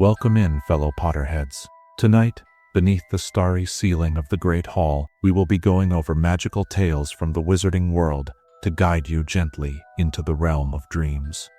Welcome in, fellow Potterheads. Tonight, beneath the starry ceiling of the Great Hall, we will be going over magical tales from the wizarding world to guide you gently into the realm of dreams.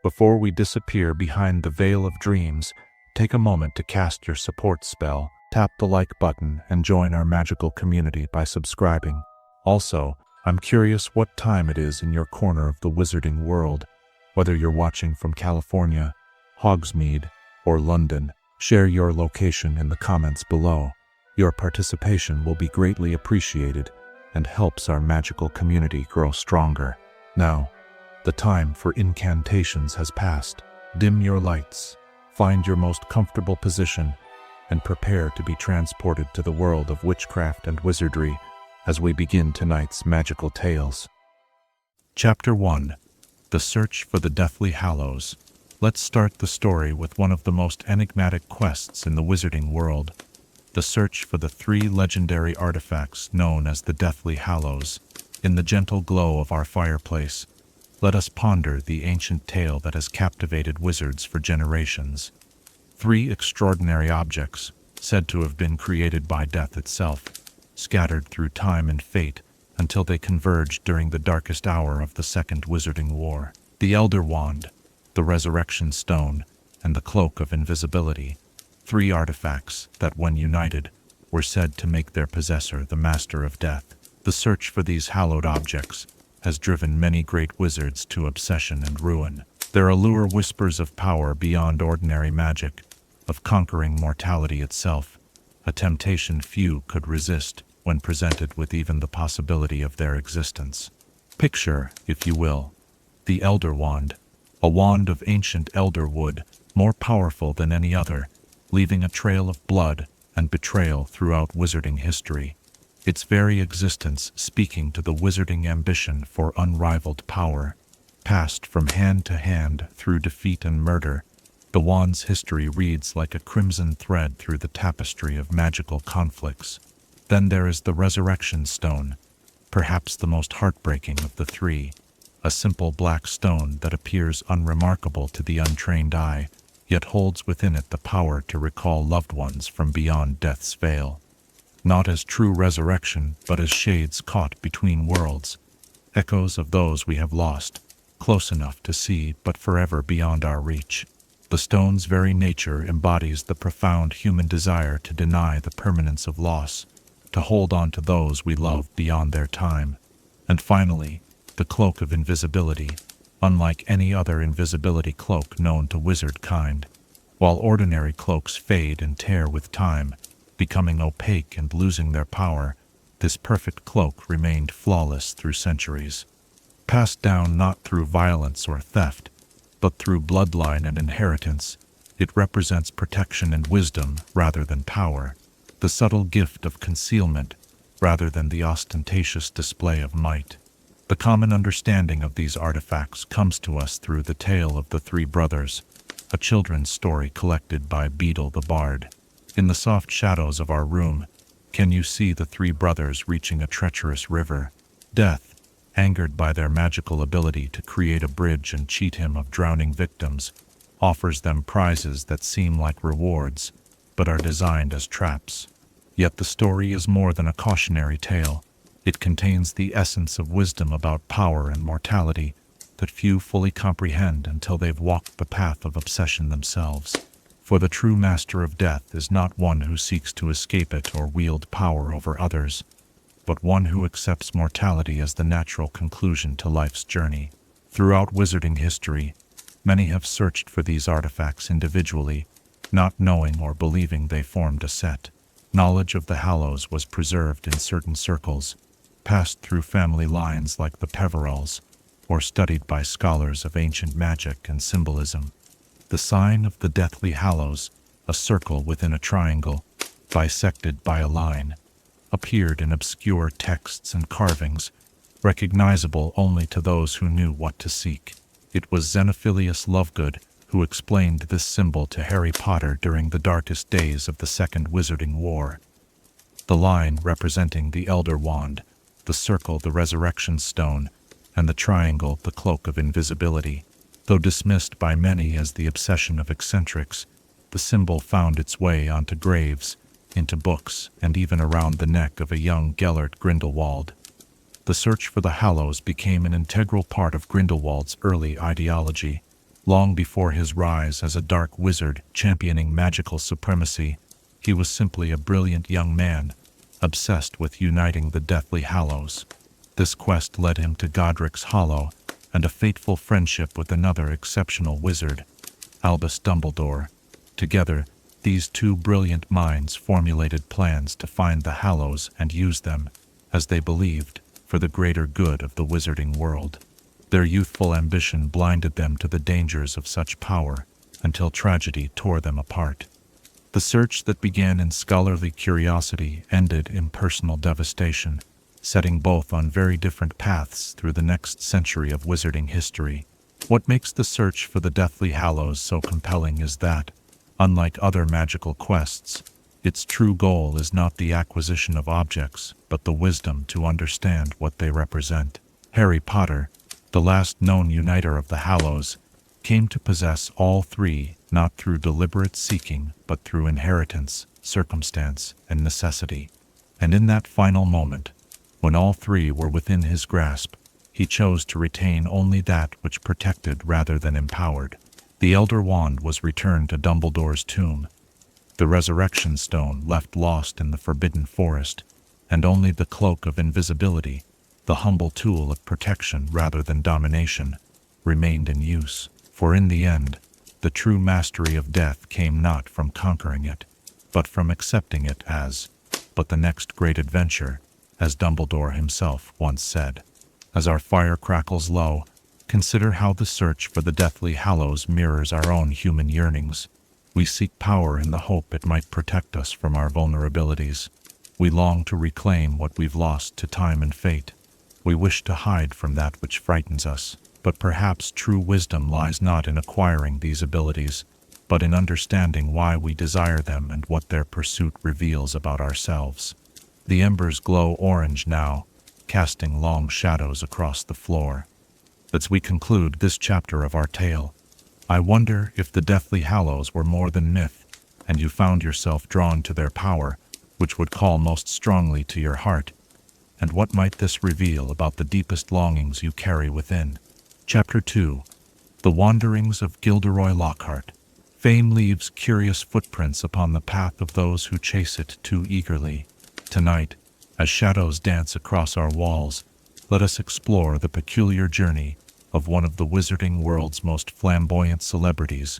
Before we disappear behind the veil of dreams, take a moment to cast your support spell, tap the like button, and join our magical community by subscribing. Also, I'm curious what time it is in your corner of the wizarding world. Whether you're watching from California, Hogsmeade, or London, share your location in the comments below. Your participation will be greatly appreciated and helps our magical community grow stronger. Now, the time for incantations has passed. Dim your lights, find your most comfortable position, and prepare to be transported to the world of witchcraft and wizardry as we begin tonight's magical tales. Chapter 1. The Search for the Deathly Hallows. Let's start the story with one of the most enigmatic quests in the wizarding world, the search for the 3 legendary artifacts known as the Deathly Hallows. In the gentle glow of our fireplace, let us ponder the ancient tale that has captivated wizards for generations. 3 extraordinary objects, said to have been created by death itself, scattered through time and fate until they converged during the darkest hour of the Second Wizarding War. The Elder Wand, the Resurrection Stone, and the Cloak of Invisibility, 3 artifacts that, when united, were said to make their possessor the Master of Death. The search for these hallowed objects has driven many great wizards to obsession and ruin. Their allure whispers of power beyond ordinary magic, of conquering mortality itself, a temptation few could resist when presented with even the possibility of their existence. Picture, if you will, the Elder Wand, a wand of ancient elder wood, more powerful than any other, leaving a trail of blood and betrayal throughout wizarding history, its very existence speaking to the wizarding ambition for unrivaled power. Passed from hand to hand through defeat and murder, the wand's history reads like a crimson thread through the tapestry of magical conflicts. Then there is the Resurrection Stone, perhaps the most heartbreaking of the 3. A simple black stone that appears unremarkable to the untrained eye, yet holds within it the power to recall loved ones from beyond death's veil. Not as true resurrection, but as shades caught between worlds, echoes of those we have lost, close enough to see but forever beyond our reach. The stone's very nature embodies the profound human desire to deny the permanence of loss, to hold on to those we love beyond their time. And finally, the Cloak of Invisibility, unlike any other invisibility cloak known to wizard kind. While ordinary cloaks fade and tear with time, becoming opaque and losing their power, this perfect cloak remained flawless through centuries. Passed down not through violence or theft, but through bloodline and inheritance, it represents protection and wisdom rather than power, the subtle gift of concealment rather than the ostentatious display of might. The common understanding of these artifacts comes to us through the tale of the 3 brothers, a children's story collected by Beadle the Bard. In the soft shadows of our room, can you see the 3 brothers reaching a treacherous river? Death, angered by their magical ability to create a bridge and cheat him of drowning victims, offers them prizes that seem like rewards, but are designed as traps. Yet the story is more than a cautionary tale. It contains the essence of wisdom about power and mortality that few fully comprehend until they've walked the path of obsession themselves. For the true master of death is not one who seeks to escape it or wield power over others, but one who accepts mortality as the natural conclusion to life's journey. Throughout wizarding history, many have searched for these artifacts individually, not knowing or believing they formed a set. Knowledge of the Hallows was preserved in certain circles, passed through family lines like the Peverills, or studied by scholars of ancient magic and symbolism. The sign of the Deathly Hallows, a circle within a triangle, bisected by a line, appeared in obscure texts and carvings, recognizable only to those who knew what to seek. It was Xenophilius Lovegood who explained this symbol to Harry Potter during the darkest days of the Second Wizarding War. The line representing the Elder Wand, the circle the Resurrection Stone, and the triangle the Cloak of Invisibility. Though dismissed by many as the obsession of eccentrics, the symbol found its way onto graves, into books, and even around the neck of a young Gellert Grindelwald. The search for the Hallows became an integral part of Grindelwald's early ideology. Long before his rise as a dark wizard championing magical supremacy, he was simply a brilliant young man, obsessed with uniting the Deathly Hallows. This quest led him to Godric's Hollow and a fateful friendship with another exceptional wizard, Albus Dumbledore. Together, these two brilliant minds formulated plans to find the Hallows and use them, as they believed, for the greater good of the wizarding world. Their youthful ambition blinded them to the dangers of such power, until tragedy tore them apart. The search that began in scholarly curiosity ended in personal devastation, setting both on very different paths through the next century of wizarding history. What makes the search for the Deathly Hallows so compelling is that, unlike other magical quests, its true goal is not the acquisition of objects, but the wisdom to understand what they represent. Harry Potter, the last known uniter of the Hallows, came to possess all three not through deliberate seeking, but through inheritance, circumstance, and necessity. And in that final moment, when all three were within his grasp, he chose to retain only that which protected rather than empowered. The Elder Wand was returned to Dumbledore's tomb, the Resurrection Stone left lost in the Forbidden Forest, and only the Cloak of Invisibility, the humble tool of protection rather than domination, remained in use. For in the end, the true mastery of death came not from conquering it, but from accepting it as but the next great adventure, as Dumbledore himself once said. As our fire crackles low, consider how the search for the Deathly Hallows mirrors our own human yearnings. We seek power in the hope it might protect us from our vulnerabilities. We long to reclaim what we've lost to time and fate. We wish to hide from that which frightens us, but perhaps true wisdom lies not in acquiring these abilities, but in understanding why we desire them and what their pursuit reveals about ourselves. The embers glow orange now, casting long shadows across the floor. As we conclude this chapter of our tale, I wonder if the Deathly Hallows were more than myth, and you found yourself drawn to their power, which would call most strongly to your heart, and what might this reveal about the deepest longings you carry within? Chapter 2. The Wanderings of Gilderoy Lockhart. Fame leaves curious footprints upon the path of those who chase it too eagerly. Tonight, as shadows dance across our walls, let us explore the peculiar journey of one of the wizarding world's most flamboyant celebrities,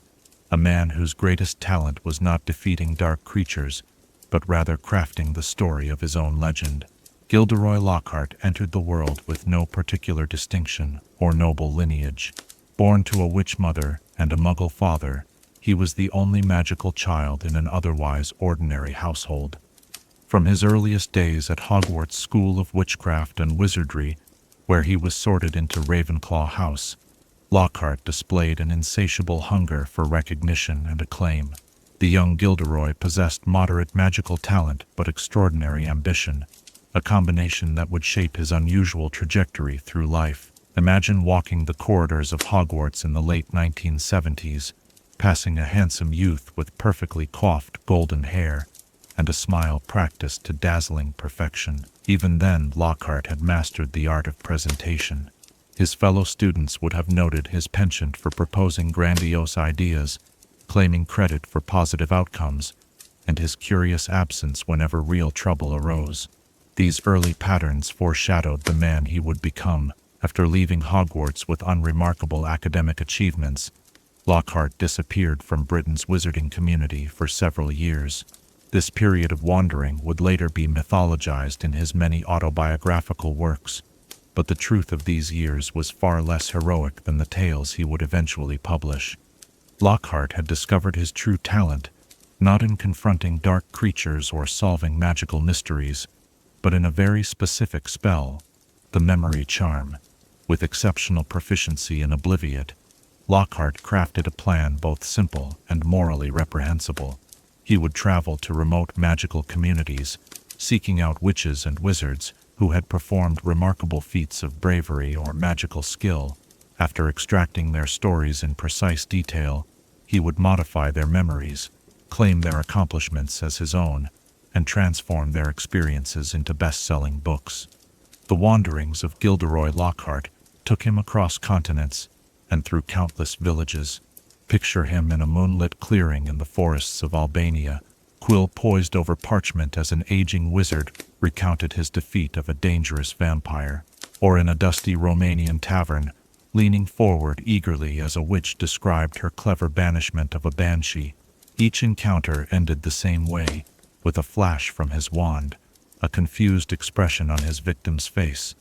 a man whose greatest talent was not defeating dark creatures, but rather crafting the story of his own legend. Gilderoy Lockhart entered the world with no particular distinction or noble lineage. Born to a witch mother and a muggle father, he was the only magical child in an otherwise ordinary household. From his earliest days at Hogwarts School of Witchcraft and Wizardry, where he was sorted into Ravenclaw House, Lockhart displayed an insatiable hunger for recognition and acclaim. The young Gilderoy possessed moderate magical talent but extraordinary ambition, a combination that would shape his unusual trajectory through life. Imagine walking the corridors of Hogwarts in the late 1970s, passing a handsome youth with perfectly coiffed golden hair and a smile practiced to dazzling perfection. Even then, Lockhart had mastered the art of presentation. His fellow students would have noted his penchant for proposing grandiose ideas, claiming credit for positive outcomes, and his curious absence whenever real trouble arose. These early patterns foreshadowed the man he would become. After leaving Hogwarts with unremarkable academic achievements, Lockhart disappeared from Britain's wizarding community for several years. This period of wandering would later be mythologized in his many autobiographical works, but the truth of these years was far less heroic than the tales he would eventually publish. Lockhart had discovered his true talent, not in confronting dark creatures or solving magical mysteries, but in a very specific spell, the memory charm. With exceptional proficiency in Obliviate, Lockhart crafted a plan both simple and morally reprehensible. He would travel to remote magical communities, seeking out witches and wizards who had performed remarkable feats of bravery or magical skill. After extracting their stories in precise detail, he would modify their memories, claim their accomplishments as his own, and transform their experiences into best-selling books. The wanderings of Gilderoy Lockhart took him across continents and through countless villages. Picture him in a moonlit clearing in the forests of Albania, quill poised over parchment as an aging wizard recounted his defeat of a dangerous vampire, or in a dusty Romanian tavern, leaning forward eagerly as a witch described her clever banishment of a banshee. Each encounter ended the same way, with a flash from his wand, a confused expression on his victim's face,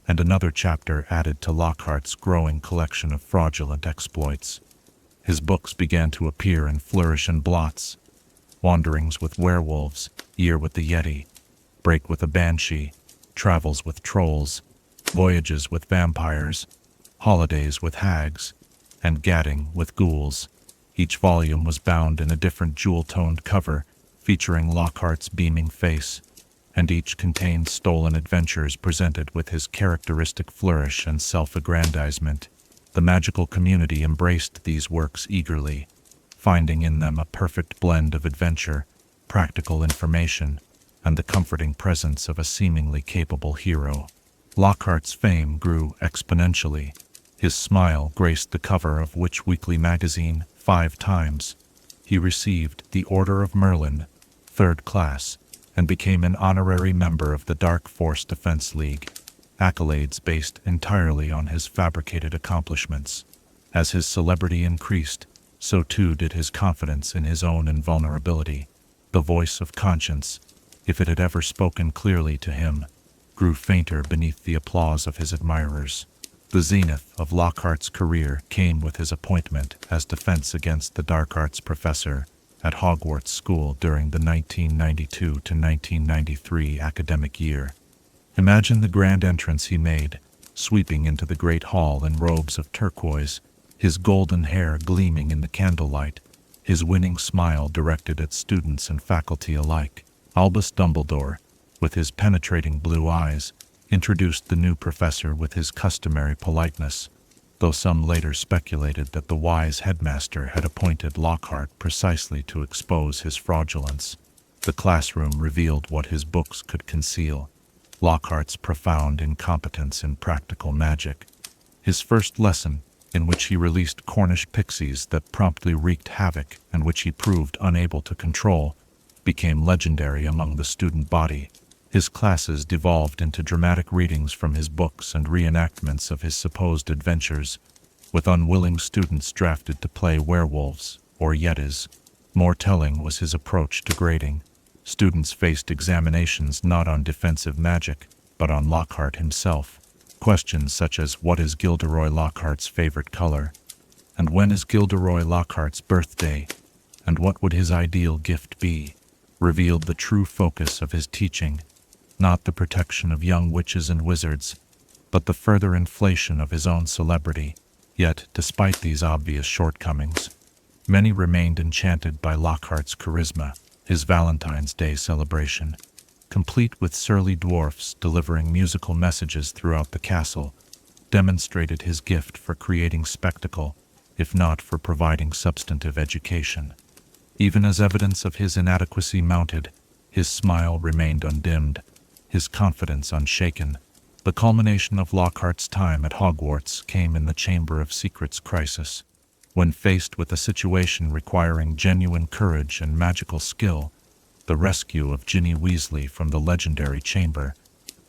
and another chapter added to Lockhart's growing collection of fraudulent exploits. His books began to appear in flourish and blots: Wanderings with Werewolves, Year with the Yeti, Break with a Banshee, Travels with Trolls, Voyages with Vampires, Holidays with Hags, and Gadding with Ghouls. Each volume was bound in a different jewel-toned cover, featuring Lockhart's beaming face, and each contained stolen adventures presented with his characteristic flourish and self-aggrandizement. The magical community embraced these works eagerly, finding in them a perfect blend of adventure, practical information, and the comforting presence of a seemingly capable hero. Lockhart's fame grew exponentially. His smile graced the cover of Witch Weekly magazine 5 times. He received the Order of Merlin, 3rd class, and became an honorary member of the Dark Force Defense League, accolades based entirely on his fabricated accomplishments. As his celebrity increased, so too did his confidence in his own invulnerability. The voice of conscience, if it had ever spoken clearly to him, grew fainter beneath the applause of his admirers. The zenith of Lockhart's career came with his appointment as defense against the dark arts professor at Hogwarts School during the 1992 to 1993 academic year. Imagine the grand entrance he made, sweeping into the great hall in robes of turquoise, his golden hair gleaming in the candlelight, his winning smile directed at students and faculty alike. Albus Dumbledore, with his penetrating blue eyes, introduced the new professor with his customary politeness, though some later speculated that the wise headmaster had appointed Lockhart precisely to expose his fraudulence. The classroom revealed what his books could conceal: Lockhart's profound incompetence in practical magic. His first lesson, in which he released Cornish pixies that promptly wreaked havoc and which he proved unable to control, became legendary among the student body. His classes devolved into dramatic readings from his books and reenactments of his supposed adventures, with unwilling students drafted to play werewolves or yetis. More telling was his approach to grading. Students faced examinations not on defensive magic, but on Lockhart himself. Questions such as, what is Gilderoy Lockhart's favorite color? And when is Gilderoy Lockhart's birthday? And what would his ideal gift be? Revealed the true focus of his teaching: not the protection of young witches and wizards, but the further inflation of his own celebrity. Yet, despite these obvious shortcomings, many remained enchanted by Lockhart's charisma. His Valentine's Day celebration, complete with surly dwarfs delivering musical messages throughout the castle, demonstrated his gift for creating spectacle, if not for providing substantive education. Even as evidence of his inadequacy mounted, his smile remained undimmed, his confidence unshaken. The culmination of Lockhart's time at Hogwarts came in the Chamber of Secrets crisis. When faced with a situation requiring genuine courage and magical skill, the rescue of Ginny Weasley from the legendary chamber,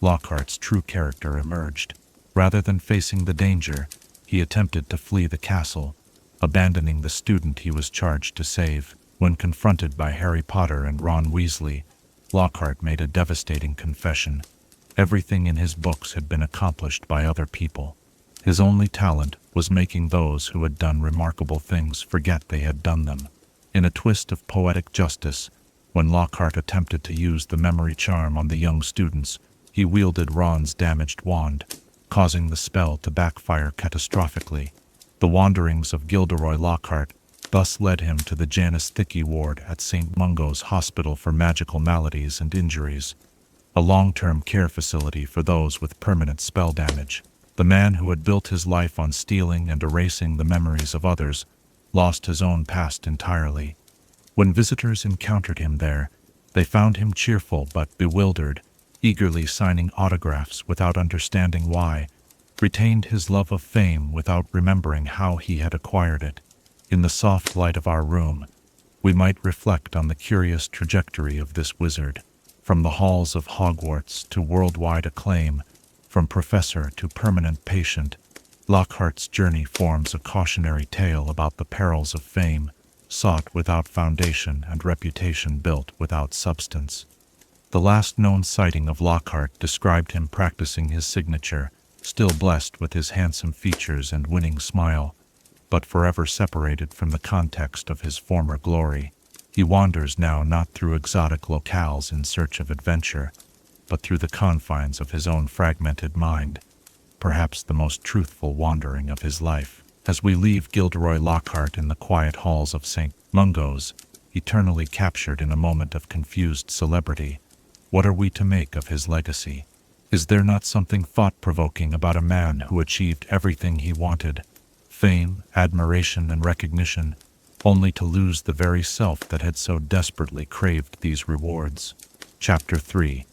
Lockhart's true character emerged. Rather than facing the danger, he attempted to flee the castle, abandoning the student he was charged to save. When confronted by Harry Potter and Ron Weasley, Lockhart made a devastating confession. Everything in his books had been accomplished by other people. His only talent was making those who had done remarkable things forget they had done them. In a twist of poetic justice, when Lockhart attempted to use the memory charm on the young students, he wielded Ron's damaged wand, causing the spell to backfire catastrophically. The wanderings of Gilderoy Lockhart thus led him to the Janus Thickey ward at St. Mungo's Hospital for Magical Maladies and Injuries, a long-term care facility for those with permanent spell damage. The man who had built his life on stealing and erasing the memories of others lost his own past entirely. When visitors encountered him there, they found him cheerful but bewildered, eagerly signing autographs without understanding why, retained his love of fame without remembering how he had acquired it. In the soft light of our room, we might reflect on the curious trajectory of this wizard, from the halls of Hogwarts to worldwide acclaim, from professor to permanent patient. Lockhart's journey forms a cautionary tale about the perils of fame, sought without foundation and reputation built without substance. The last known sighting of Lockhart described him practicing his signature, still blessed with his handsome features and winning smile, but forever separated from the context of his former glory. He wanders now not through exotic locales in search of adventure, but through the confines of his own fragmented mind, perhaps the most truthful wandering of his life. As we leave Gilderoy Lockhart in the quiet halls of St. Mungo's, eternally captured in a moment of confused celebrity, what are we to make of his legacy? Is there not something thought-provoking about a man who achieved everything he wanted, fame, admiration, and recognition, only to lose the very self that had so desperately craved these rewards? Chapter 3.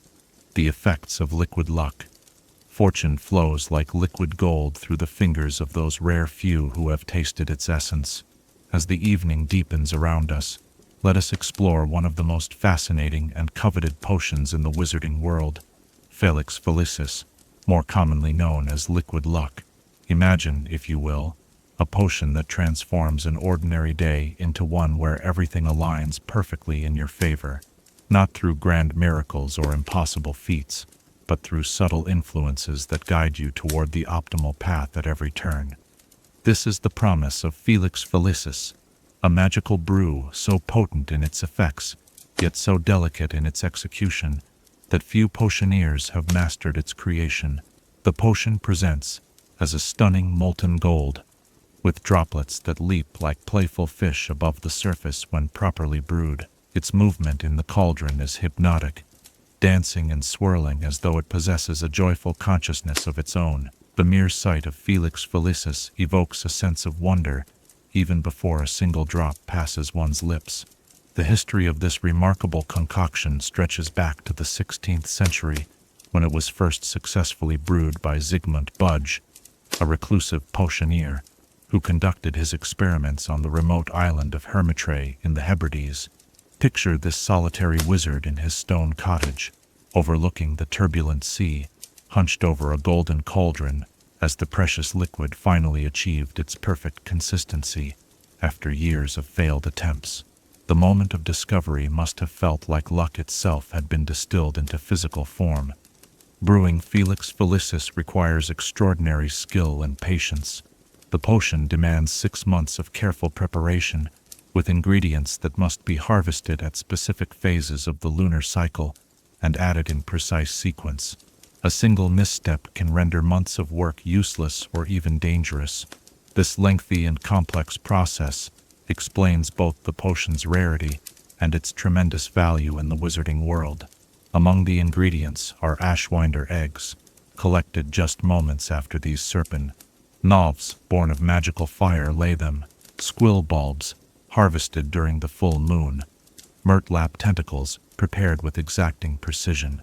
The Effects of Liquid Luck. Fortune flows like liquid gold through the fingers of those rare few who have tasted its essence. As the evening deepens around us, let us explore one of the most fascinating and coveted potions in the wizarding world, Felix Felicis, more commonly known as liquid luck. Imagine, if you will, a potion that transforms an ordinary day into one where everything aligns perfectly in your favor, not through grand miracles or impossible feats, but through subtle influences that guide you toward the optimal path at every turn. This is the promise of Felix Felicis, a magical brew so potent in its effects, yet so delicate in its execution, that few potioneers have mastered its creation. The potion presents as a stunning molten gold, with droplets that leap like playful fish above the surface when properly brewed. Its movement in the cauldron is hypnotic, dancing and swirling as though it possesses a joyful consciousness of its own. The mere sight of Felix Felicis evokes a sense of wonder, even before a single drop passes one's lips. The history of this remarkable concoction stretches back to the 16th century, when it was first successfully brewed by Zygmunt Budge, a reclusive potioneer, who conducted his experiments on the remote island of Hermitre in the Hebrides. Picture this solitary wizard in his stone cottage, overlooking the turbulent sea, hunched over a golden cauldron, as the precious liquid finally achieved its perfect consistency after years of failed attempts. The moment of discovery must have felt like luck itself had been distilled into physical form. Brewing Felix Felicis requires extraordinary skill and patience. The potion demands 6 months of careful preparation, with ingredients that must be harvested at specific phases of the lunar cycle and added in precise sequence. A single misstep can render months of work useless or even dangerous. This lengthy and complex process explains both the potion's rarity and its tremendous value in the wizarding world. Among the ingredients are ashwinder eggs, collected just moments after these serpent Novs, born of magical fire, lay them, squill bulbs, harvested during the full moon, murtlap tentacles, prepared with exacting precision,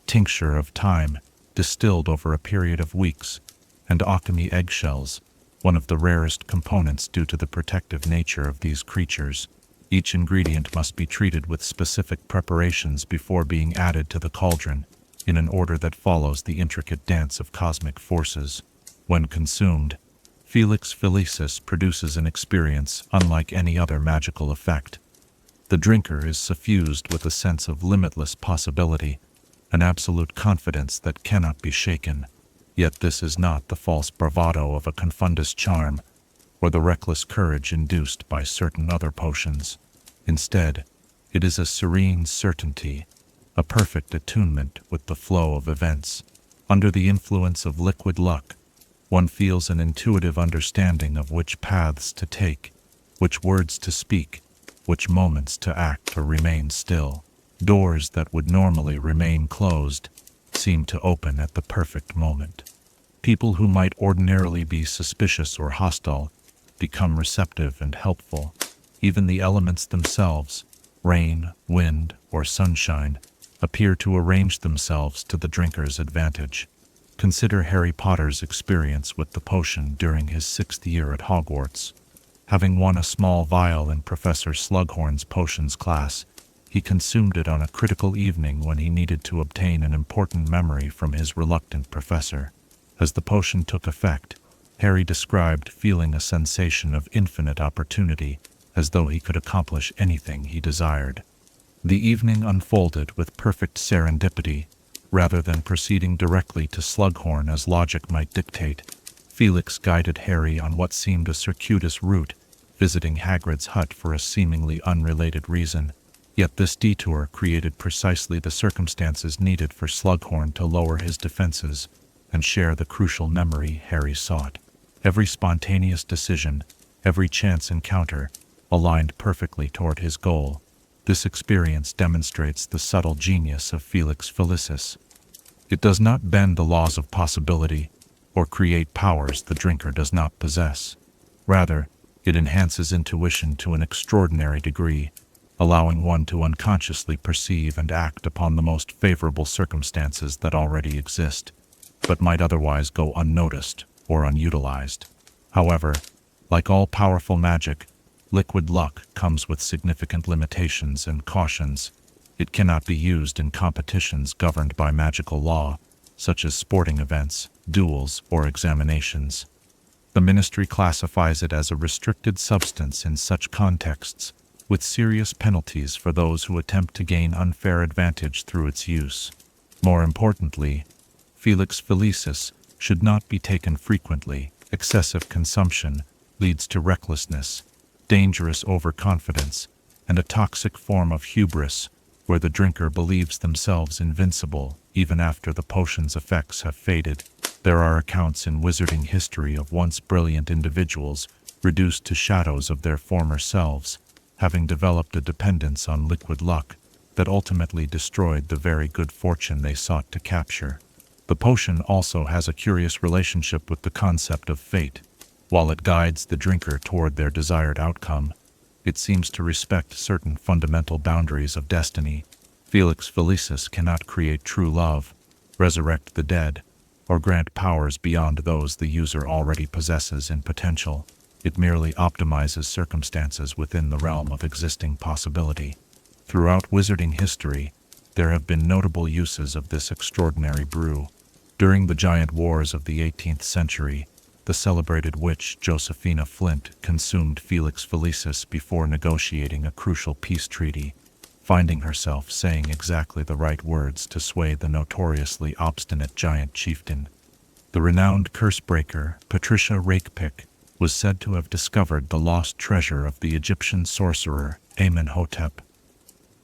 tincture of thyme, distilled over a period of weeks, and alchemy eggshells, one of the rarest components due to the protective nature of these creatures. Each ingredient must be treated with specific preparations before being added to the cauldron, in an order that follows the intricate dance of cosmic forces. When consumed, Felix Felicis produces an experience unlike any other magical effect. The drinker is suffused with a sense of limitless possibility, an absolute confidence that cannot be shaken. Yet this is not the false bravado of a confundus charm, or the reckless courage induced by certain other potions. Instead, it is a serene certainty, a perfect attunement with the flow of events. Under the influence of liquid luck, one feels an intuitive understanding of which paths to take, which words to speak, which moments to act or remain still. Doors that would normally remain closed seem to open at the perfect moment. People who might ordinarily be suspicious or hostile become receptive and helpful. Even the elements themselves, rain, wind, or sunshine, appear to arrange themselves to the drinker's advantage. Consider Harry Potter's experience with the potion during his 6th year at Hogwarts. Having won a small vial in Professor Slughorn's potions class, he consumed it on a critical evening when he needed to obtain an important memory from his reluctant professor. As the potion took effect, Harry described feeling a sensation of infinite opportunity, as though he could accomplish anything he desired. The evening unfolded with perfect serendipity. Rather than proceeding directly to Slughorn as logic might dictate, Felix guided Harry on what seemed a circuitous route, visiting Hagrid's hut for a seemingly unrelated reason. Yet this detour created precisely the circumstances needed for Slughorn to lower his defenses and share the crucial memory Harry sought. Every spontaneous decision, every chance encounter, aligned perfectly toward his goal. This experience demonstrates the subtle genius of Felix Felicis. It does not bend the laws of possibility or create powers the drinker does not possess. Rather, it enhances intuition to an extraordinary degree, allowing one to unconsciously perceive and act upon the most favorable circumstances that already exist, but might otherwise go unnoticed or unutilized. However, like all powerful magic, liquid luck comes with significant limitations and cautions. It cannot be used in competitions governed by magical law, such as sporting events, duels, or examinations. The Ministry classifies it as a restricted substance in such contexts, with serious penalties for those who attempt to gain unfair advantage through its use. More importantly, Felix Felicis should not be taken frequently. Excessive consumption leads to recklessness, dangerous overconfidence, and a toxic form of hubris, where the drinker believes themselves invincible even after the potion's effects have faded. There are accounts in wizarding history of once brilliant individuals reduced to shadows of their former selves, having developed a dependence on liquid luck that ultimately destroyed the very good fortune they sought to capture. The potion also has a curious relationship with the concept of fate. While it guides the drinker toward their desired outcome, it seems to respect certain fundamental boundaries of destiny. Felix Felicis cannot create true love, resurrect the dead, or grant powers beyond those the user already possesses in potential. It merely optimizes circumstances within the realm of existing possibility. Throughout wizarding history, there have been notable uses of this extraordinary brew. During the giant wars of the 18th century, the celebrated witch Josephina Flint consumed Felix Felicis before negotiating a crucial peace treaty, finding herself saying exactly the right words to sway the notoriously obstinate giant chieftain. The renowned curse-breaker, Patricia Rakepick, was said to have discovered the lost treasure of the Egyptian sorcerer Amenhotep.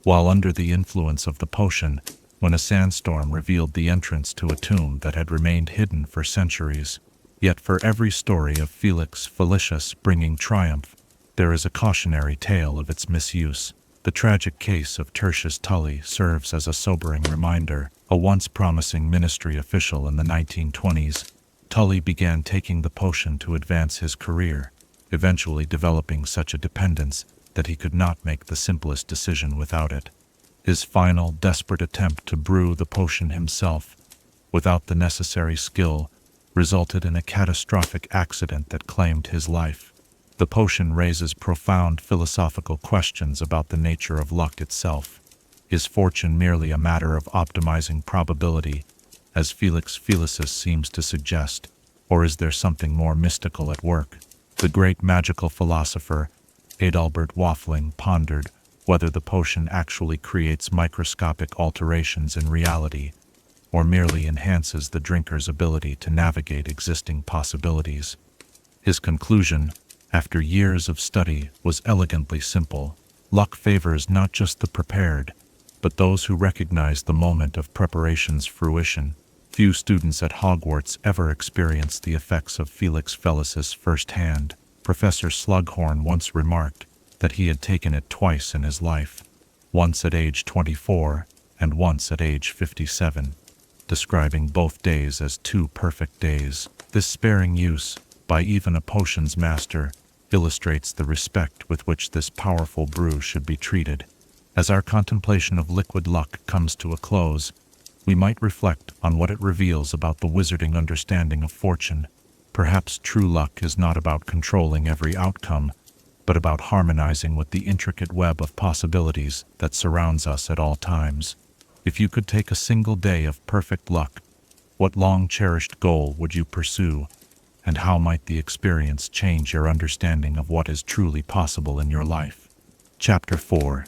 While under the influence of the potion, when a sandstorm revealed the entrance to a tomb that had remained hidden for centuries. Yet for every story of Felix Felicis bringing triumph, there is a cautionary tale of its misuse. The tragic case of Tertius Tully serves as a sobering reminder. A once promising ministry official in the 1920s, Tully began taking the potion to advance his career, eventually developing such a dependence that he could not make the simplest decision without it. His final, desperate attempt to brew the potion himself, without the necessary skill, resulted in a catastrophic accident that claimed his life. The potion raises profound philosophical questions about the nature of luck itself. Is fortune merely a matter of optimizing probability, as Felix Felicis seems to suggest, or is there something more mystical at work? The great magical philosopher Adalbert Waffling pondered whether the potion actually creates microscopic alterations in reality, or merely enhances the drinker's ability to navigate existing possibilities. His conclusion, after years of study, was elegantly simple. Luck favors not just the prepared, but those who recognize the moment of preparation's fruition. Few students at Hogwarts ever experienced the effects of Felix Felicis firsthand. Professor Slughorn once remarked that he had taken it twice in his life, once at age 24 and once at age 57, describing both days as two perfect days. This sparing use, by even a potion's master, illustrates the respect with which this powerful brew should be treated. As our contemplation of liquid luck comes to a close, we might reflect on what it reveals about the wizarding understanding of fortune. Perhaps true luck is not about controlling every outcome, but about harmonizing with the intricate web of possibilities that surrounds us at all times. If you could take a single day of perfect luck, what long-cherished goal would you pursue, and how might the experience change your understanding of what is truly possible in your life? Chapter 4.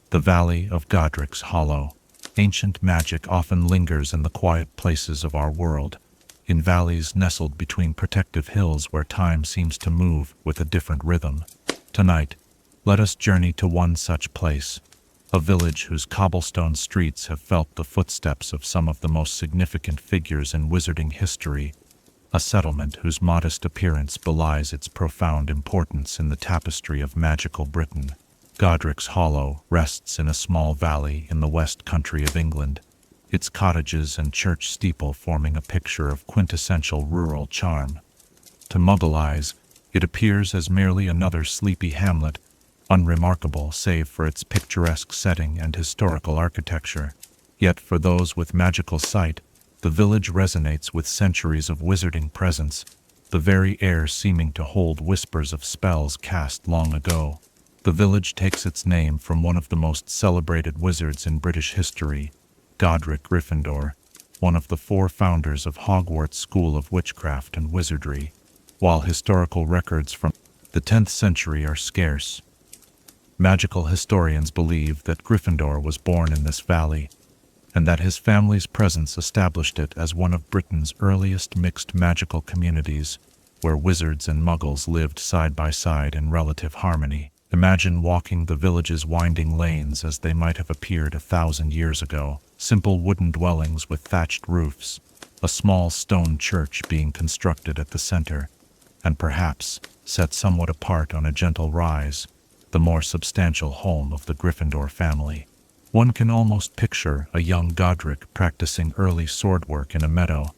The Valley of Godric's Hollow. Ancient magic often lingers in the quiet places of our world, in valleys nestled between protective hills where time seems to move with a different rhythm. Tonight, let us journey to one such place, a village whose cobblestone streets have felt the footsteps of some of the most significant figures in wizarding history, a settlement whose modest appearance belies its profound importance in the tapestry of magical Britain. Godric's Hollow rests in a small valley in the west country of England, its cottages and church steeple forming a picture of quintessential rural charm. To Muggle eyes, it appears as merely another sleepy hamlet, unremarkable save for its picturesque setting and historical architecture. Yet for those with magical sight, the village resonates with centuries of wizarding presence, the very air seeming to hold whispers of spells cast long ago. The village takes its name from one of the most celebrated wizards in British history, Godric Gryffindor, one of the 4 founders of Hogwarts School of Witchcraft and Wizardry. While historical records from the 10th century are scarce, magical historians believe that Gryffindor was born in this valley, and that his family's presence established it as one of Britain's earliest mixed magical communities, where wizards and muggles lived side by side in relative harmony. Imagine walking the village's winding lanes as they might have appeared 1,000 years ago, simple wooden dwellings with thatched roofs, a small stone church being constructed at the center, and perhaps, set somewhat apart on a gentle rise, the more substantial home of the Gryffindor family. One can almost picture a young Godric practicing early swordwork in a meadow,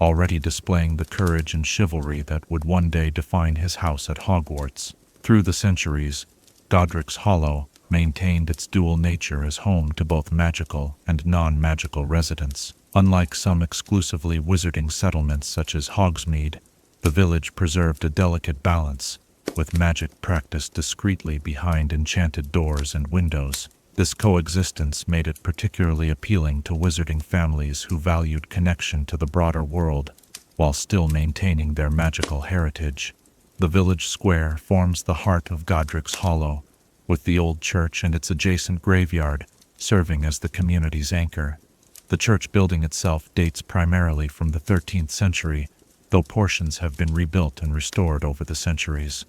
already displaying the courage and chivalry that would one day define his house at Hogwarts. Through the centuries, Godric's Hollow maintained its dual nature as home to both magical and non-magical residents. Unlike some exclusively wizarding settlements such as Hogsmeade, the village preserved a delicate balance, with magic practiced discreetly behind enchanted doors and windows. This coexistence made it particularly appealing to wizarding families who valued connection to the broader world, while still maintaining their magical heritage. The village square forms the heart of Godric's Hollow, with the old church and its adjacent graveyard serving as the community's anchor. The church building itself dates primarily from the 13th century, though portions have been rebuilt and restored over the centuries.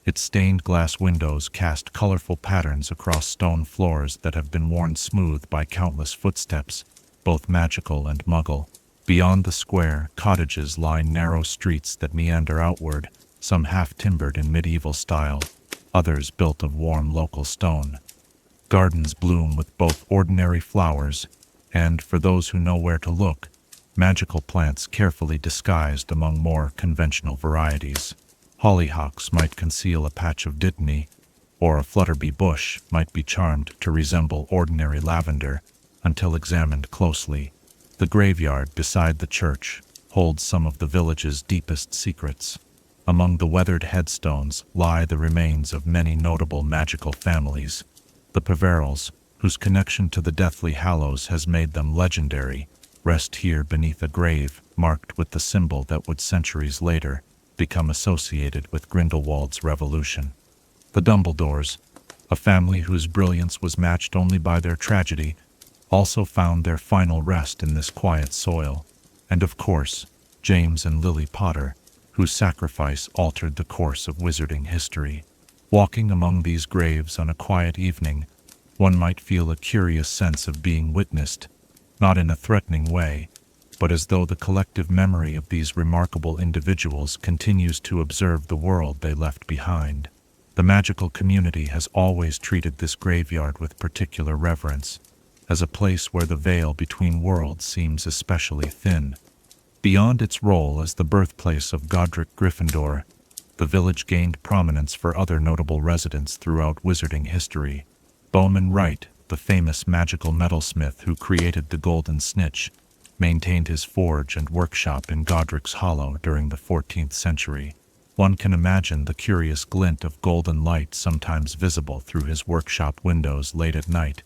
Its stained glass windows cast colorful patterns across stone floors that have been worn smooth by countless footsteps, both magical and muggle. Beyond the square, cottages line narrow streets that meander outward, some half-timbered in medieval style, others built of warm local stone. Gardens bloom with both ordinary flowers and, for those who know where to look, magical plants carefully disguised among more conventional varieties. Hollyhocks might conceal a patch of dittany, or a flutterby bush might be charmed to resemble ordinary lavender until examined closely. The graveyard beside the church holds some of the village's deepest secrets. Among the weathered headstones lie the remains of many notable magical families. The Peverills, whose connection to the deathly Hallows has made them legendary, rest here beneath a grave marked with the symbol that would centuries later become associated with Grindelwald's revolution. The Dumbledores, a family whose brilliance was matched only by their tragedy, also found their final rest in this quiet soil. And of course, James and Lily Potter, whose sacrifice altered the course of wizarding history. Walking among these graves on a quiet evening, one might feel a curious sense of being witnessed, not in a threatening way, but as though the collective memory of these remarkable individuals continues to observe the world they left behind. The magical community has always treated this graveyard with particular reverence, as a place where the veil between worlds seems especially thin. Beyond its role as the birthplace of Godric Gryffindor, the village gained prominence for other notable residents throughout wizarding history. Bowman Wright, the famous magical metalsmith who created the Golden Snitch, maintained his forge and workshop in Godric's Hollow during the 14th century. One can imagine the curious glint of golden light sometimes visible through his workshop windows late at night,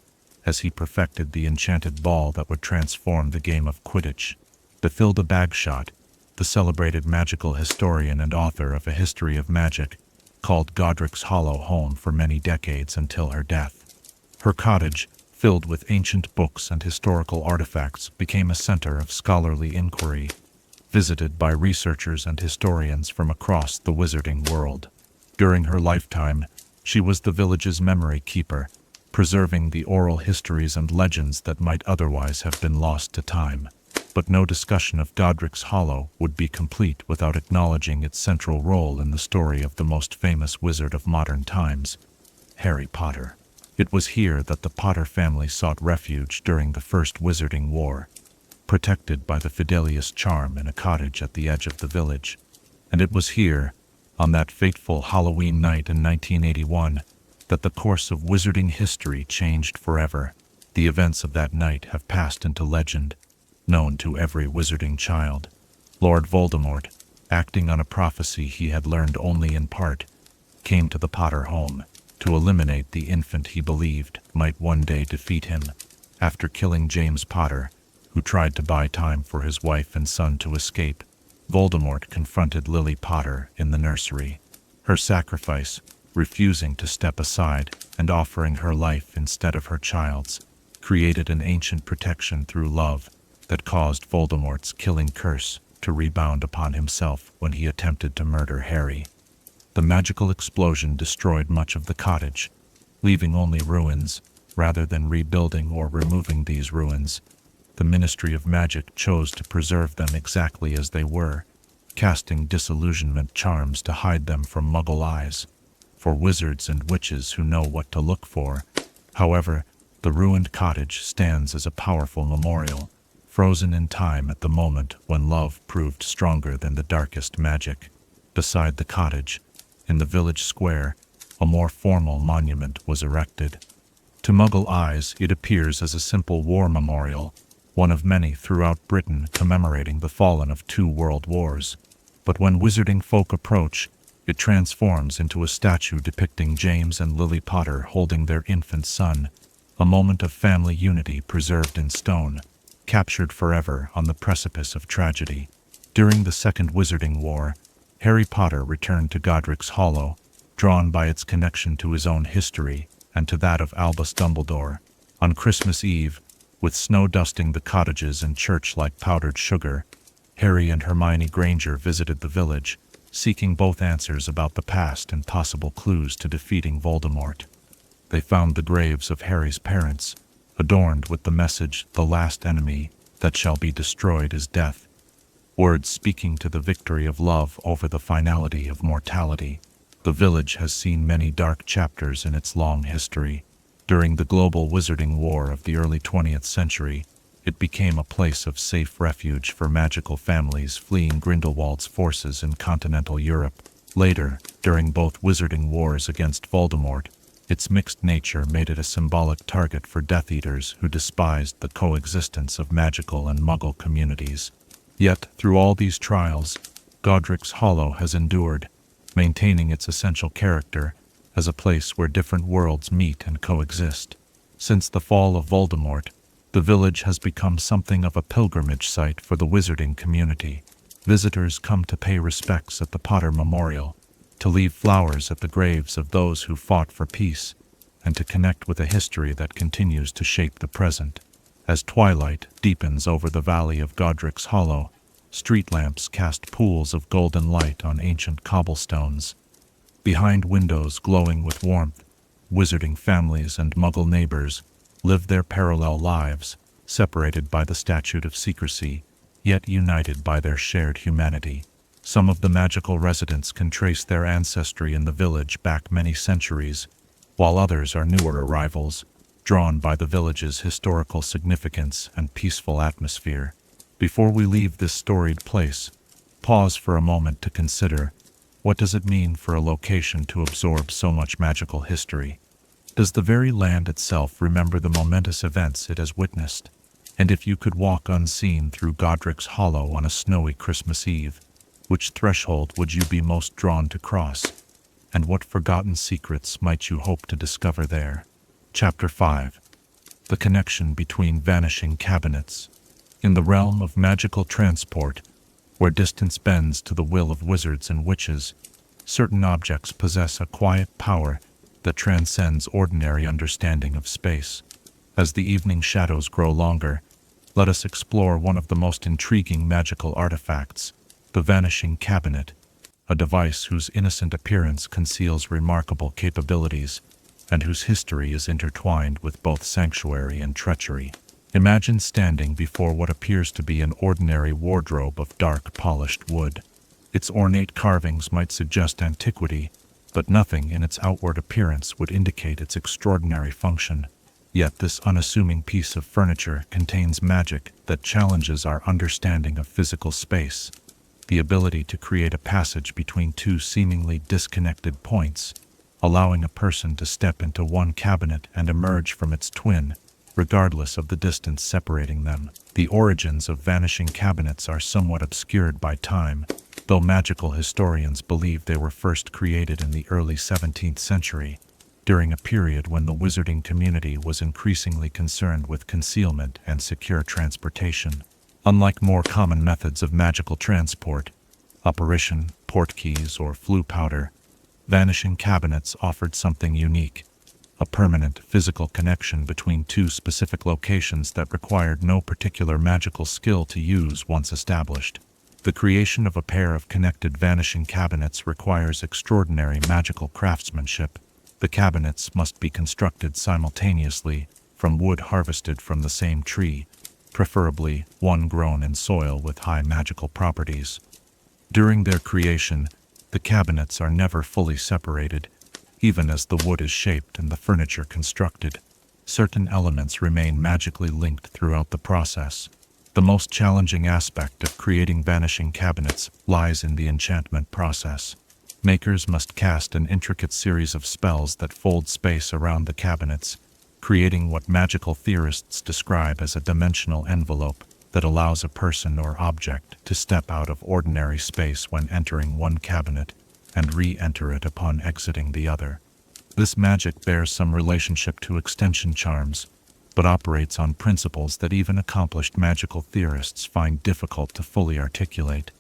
as he perfected the enchanted ball that would transform the game of Quidditch. Bathilda Bagshot, the celebrated magical historian and author of A History of Magic, called Godric's Hollow home for many decades until her death. Her cottage, filled with ancient books and historical artifacts, became a center of scholarly inquiry, visited by researchers and historians from across the wizarding world. During her lifetime, she was the village's memory keeper, preserving the oral histories and legends that might otherwise have been lost to time. But no discussion of Godric's Hollow would be complete without acknowledging its central role in the story of the most famous wizard of modern times, Harry Potter. It was here that the Potter family sought refuge during the First Wizarding War, protected by the Fidelius charm in a cottage at the edge of the village. And it was here, on that fateful Halloween night in 1981, that the course of wizarding history changed forever. The events of that night have passed into legend, known to every wizarding child. Lord Voldemort, acting on a prophecy he had learned only in part, came to the Potter home to eliminate the infant he believed might one day defeat him. After killing James Potter, who tried to buy time for his wife and son to escape, Voldemort confronted Lily Potter in the nursery. Her sacrifice, refusing to step aside and offering her life instead of her child's, created an ancient protection through love that caused Voldemort's killing curse to rebound upon himself when he attempted to murder Harry. The magical explosion destroyed much of the cottage, leaving only ruins. Rather than rebuilding or removing these ruins, the Ministry of Magic chose to preserve them exactly as they were, casting disillusionment charms to hide them from Muggle eyes, for wizards and witches who know what to look for. However, the ruined cottage stands as a powerful memorial, frozen in time at the moment when love proved stronger than the darkest magic. Beside the cottage, in the village square, a more formal monument was erected. To Muggle eyes, it appears as a simple war memorial, one of many throughout Britain commemorating the fallen of 2 world wars. But when wizarding folk approach, it transforms into a statue depicting James and Lily Potter holding their infant son, a moment of family unity preserved in stone, captured forever on the precipice of tragedy. During the Second Wizarding War, Harry Potter returned to Godric's Hollow, drawn by its connection to his own history and to that of Albus Dumbledore. On Christmas Eve, with snow dusting the cottages and church like powdered sugar, Harry and Hermione Granger visited the village, seeking both answers about the past and possible clues to defeating Voldemort. They found the graves of Harry's parents, adorned with the message, "The last enemy that shall be destroyed is death," words speaking to the victory of love over the finality of mortality. The village has seen many dark chapters in its long history. During the global wizarding war of the early 20th century, it became a place of safe refuge for magical families fleeing Grindelwald's forces in continental Europe. Later, during both wizarding wars against Voldemort, its mixed nature made it a symbolic target for Death Eaters who despised the coexistence of magical and Muggle communities. Yet, through all these trials, Godric's Hollow has endured, maintaining its essential character as a place where different worlds meet and coexist. Since the fall of Voldemort, the village has become something of a pilgrimage site for the wizarding community. Visitors come to pay respects at the Potter Memorial, to leave flowers at the graves of those who fought for peace, and to connect with a history that continues to shape the present. As twilight deepens over the valley of Godric's Hollow, street lamps cast pools of golden light on ancient cobblestones. Behind windows glowing with warmth, wizarding families and Muggle neighbors live their parallel lives, separated by the statute of secrecy, yet united by their shared humanity. Some of the magical residents can trace their ancestry in the village back many centuries, while others are newer arrivals, drawn by the village's historical significance and peaceful atmosphere. Before we leave this storied place, pause for a moment to consider, What does it mean for a location to absorb so much magical history? Does the very land itself remember the momentous events it has witnessed? And if you could walk unseen through Godric's Hollow on a snowy Christmas Eve, which threshold would you be most drawn to cross? And what forgotten secrets might you hope to discover there? Chapter 5. The connection between vanishing cabinets. In the realm of magical transport, where distance bends to the will of wizards and witches, certain objects possess a quiet power that transcends ordinary understanding of space. As the evening shadows grow longer, let us explore one of the most intriguing magical artifacts, the Vanishing Cabinet, a device whose innocent appearance conceals remarkable capabilities and whose history is intertwined with both sanctuary and treachery. Imagine standing before what appears to be an ordinary wardrobe of dark, polished wood. Its ornate carvings might suggest antiquity, but nothing in its outward appearance would indicate its extraordinary function. Yet this unassuming piece of furniture contains magic that challenges our understanding of physical space. The ability to create a passage between two seemingly disconnected points, allowing a person to step into one cabinet and emerge from its twin, regardless of the distance separating them. The origins of vanishing cabinets are somewhat obscured by time, though magical historians believe they were first created in the early 17th century, during a period when the wizarding community was increasingly concerned with concealment and secure transportation. Unlike more common methods of magical transport, apparition, portkeys, or flue powder, vanishing cabinets offered something unique, a permanent physical connection between two specific locations that required no particular magical skill to use once established. The creation of a pair of connected vanishing cabinets requires extraordinary magical craftsmanship. The cabinets must be constructed simultaneously from wood harvested from the same tree, preferably one grown in soil with high magical properties. During their creation, the cabinets are never fully separated. Even as the wood is shaped and the furniture constructed, certain elements remain magically linked throughout the process. The most challenging aspect of creating vanishing cabinets lies in the enchantment process. Makers must cast an intricate series of spells that fold space around the cabinets, creating what magical theorists describe as a dimensional envelope that allows a person or object to step out of ordinary space when entering one cabinet and re-enter it upon exiting the other. This magic bears some relationship to extension charms, but operates on principles that even accomplished magical theorists find difficult to fully articulate.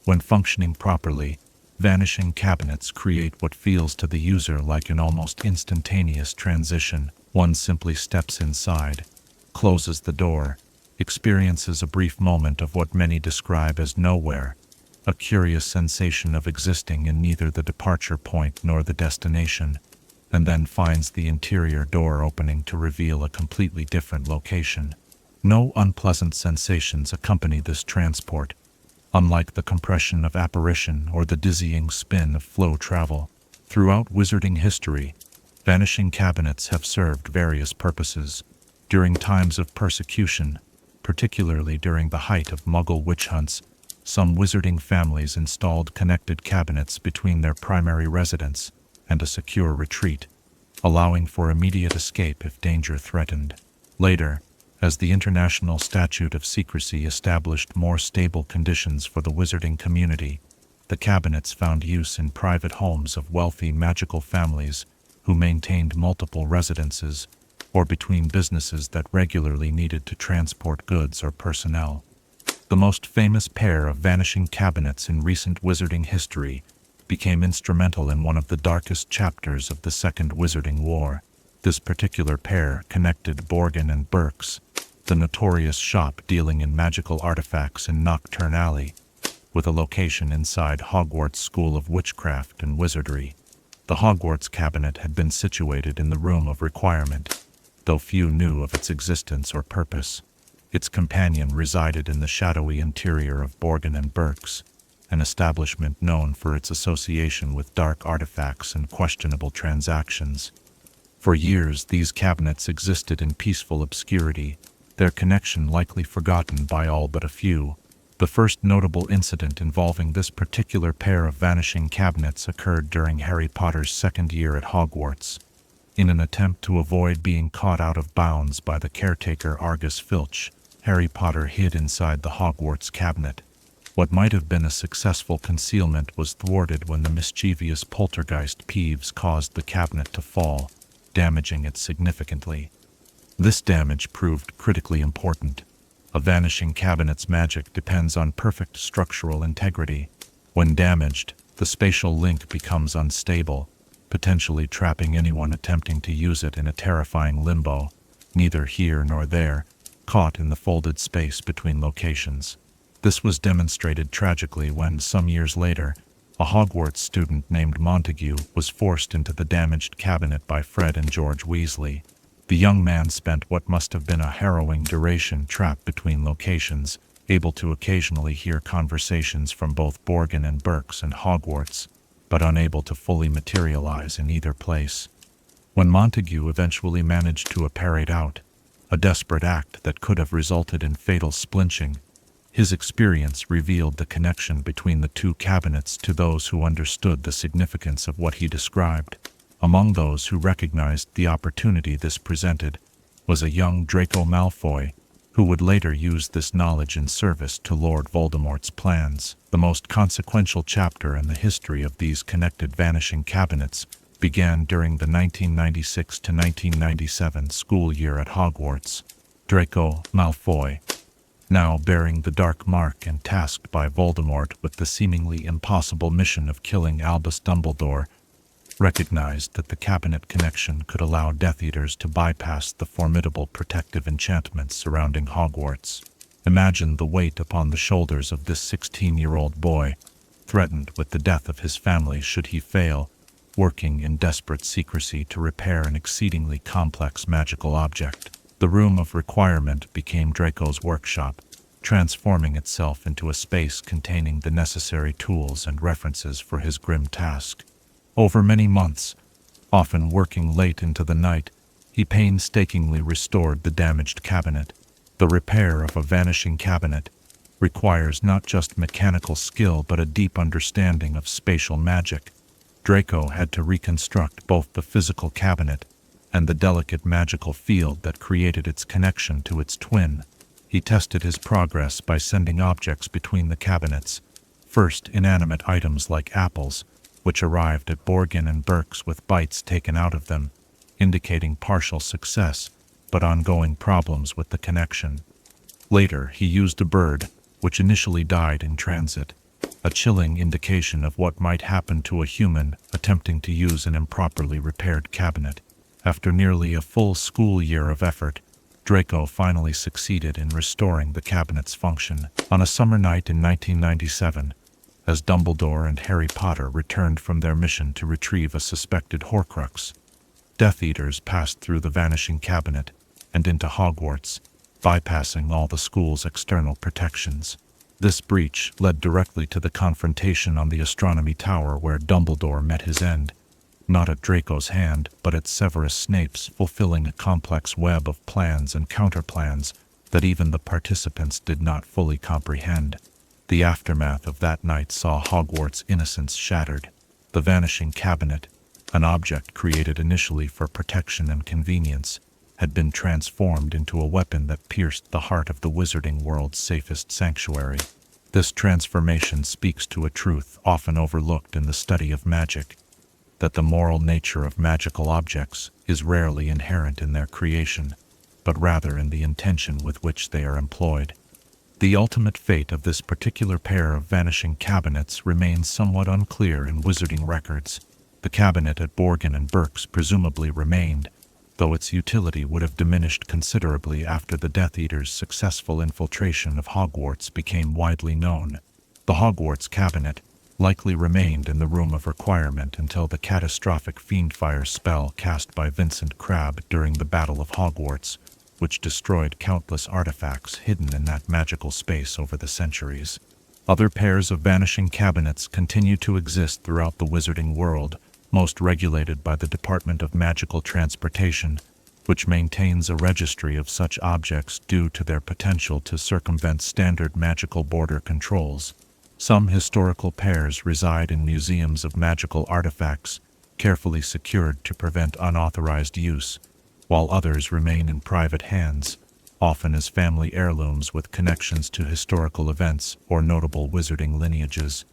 When functioning properly, vanishing cabinets create what feels to the user like an almost instantaneous transition. One simply steps inside, closes the door, experiences a brief moment of what many describe as nowhere, a curious sensation of existing in neither the departure point nor the destination, and then finds the interior door opening to reveal a completely different location. No unpleasant sensations accompany this transport, unlike the compression of apparition or the dizzying spin of flow travel. Throughout wizarding history, vanishing cabinets have served various purposes. During times of persecution, particularly during the height of Muggle witch hunts, some wizarding families installed connected cabinets between their primary residence and a secure retreat, allowing for immediate escape if danger threatened. Later, as the International Statute of Secrecy established more stable conditions for the wizarding community, the cabinets found use in private homes of wealthy magical families who maintained multiple residences, or between businesses that regularly needed to transport goods or personnel. The most famous pair of vanishing cabinets in recent wizarding history became instrumental in one of the darkest chapters of the Second Wizarding War. This particular pair connected Borgin and Burke's, the notorious shop dealing in magical artifacts in Nocturne Alley, with a location inside Hogwarts School of Witchcraft and Wizardry. The Hogwarts cabinet had been situated in the Room of Requirement, though few knew of its existence or purpose. Its companion resided in the shadowy interior of Borgin and Burke's, an establishment known for its association with dark artifacts and questionable transactions. For years, these cabinets existed in peaceful obscurity, their connection likely forgotten by all but a few. The first notable incident involving this particular pair of vanishing cabinets occurred during Harry Potter's second year at Hogwarts. In an attempt to avoid being caught out of bounds by the caretaker Argus Filch, Harry Potter hid inside the Hogwarts cabinet. What might have been a successful concealment was thwarted when the mischievous poltergeist Peeves caused the cabinet to fall, damaging it significantly. This damage proved critically important. A vanishing cabinet's magic depends on perfect structural integrity. When damaged, the spatial link becomes unstable, potentially trapping anyone attempting to use it in a terrifying limbo, neither here nor there, caught in the folded space between locations. This was demonstrated tragically when, some years later, a Hogwarts student named Montague was forced into the damaged cabinet by Fred and George Weasley. The young man spent what must have been a harrowing duration trapped between locations, able to occasionally hear conversations from both Borgin and Burkes and Hogwarts, but unable to fully materialize in either place. When Montague eventually managed to apparate out, a desperate act that could have resulted in fatal splinching, his experience revealed the connection between the two cabinets to those who understood the significance of what he described. Among those who recognized the opportunity this presented was a young Draco Malfoy, who would later use this knowledge in service to Lord Voldemort's plans. The most consequential chapter in the history of these connected vanishing cabinets began during the 1996 to 1997 school year at Hogwarts. Draco Malfoy, now bearing the dark mark and tasked by Voldemort with the seemingly impossible mission of killing Albus Dumbledore, recognized that the cabinet connection could allow Death Eaters to bypass the formidable protective enchantments surrounding Hogwarts. Imagine the weight upon the shoulders of this 16-year-old boy, threatened with the death of his family should he fail, working in desperate secrecy to repair an exceedingly complex magical object. The Room of Requirement became Draco's workshop, transforming itself into a space containing the necessary tools and references for his grim task. Over many months, often working late into the night, he painstakingly restored the damaged cabinet. The repair of a vanishing cabinet requires not just mechanical skill but a deep understanding of spatial magic. Draco had to reconstruct both the physical cabinet and the delicate magical field that created its connection to its twin. He tested his progress by sending objects between the cabinets, first inanimate items like apples, which arrived at Borgin and Burkes with bites taken out of them, indicating partial success, but ongoing problems with the connection. Later, he used a bird, which initially died in transit, a chilling indication of what might happen to a human attempting to use an improperly repaired cabinet. After nearly a full school year of effort, Draco finally succeeded in restoring the cabinet's function. On a summer night in 1997, as Dumbledore and Harry Potter returned from their mission to retrieve a suspected Horcrux, Death Eaters passed through the vanishing cabinet and into Hogwarts, bypassing all the school's external protections. This breach led directly to the confrontation on the Astronomy Tower where Dumbledore met his end, not at Draco's hand, but at Severus Snape's, fulfilling a complex web of plans and counterplans that even the participants did not fully comprehend. The aftermath of that night saw Hogwarts' innocence shattered. The vanishing cabinet, an object created initially for protection and convenience, had been transformed into a weapon that pierced the heart of the wizarding world's safest sanctuary. This transformation speaks to a truth often overlooked in the study of magic, that the moral nature of magical objects is rarely inherent in their creation, but rather in the intention with which they are employed. The ultimate fate of this particular pair of vanishing cabinets remains somewhat unclear in wizarding records. The cabinet at Borgin and Burkes presumably remained, though its utility would have diminished considerably after the Death Eaters' successful infiltration of Hogwarts became widely known. The Hogwarts cabinet likely remained in the Room of Requirement until the catastrophic Fiendfire spell cast by Vincent Crabbe during the Battle of Hogwarts, which destroyed countless artifacts hidden in that magical space over the centuries. Other pairs of vanishing cabinets continue to exist throughout the wizarding world, most regulated by the Department of Magical Transportation, which maintains a registry of such objects due to their potential to circumvent standard magical border controls. Some historical pairs reside in museums of magical artifacts, carefully secured to prevent unauthorized use, while others remain in private hands, often as family heirlooms with connections to historical events or notable wizarding lineages.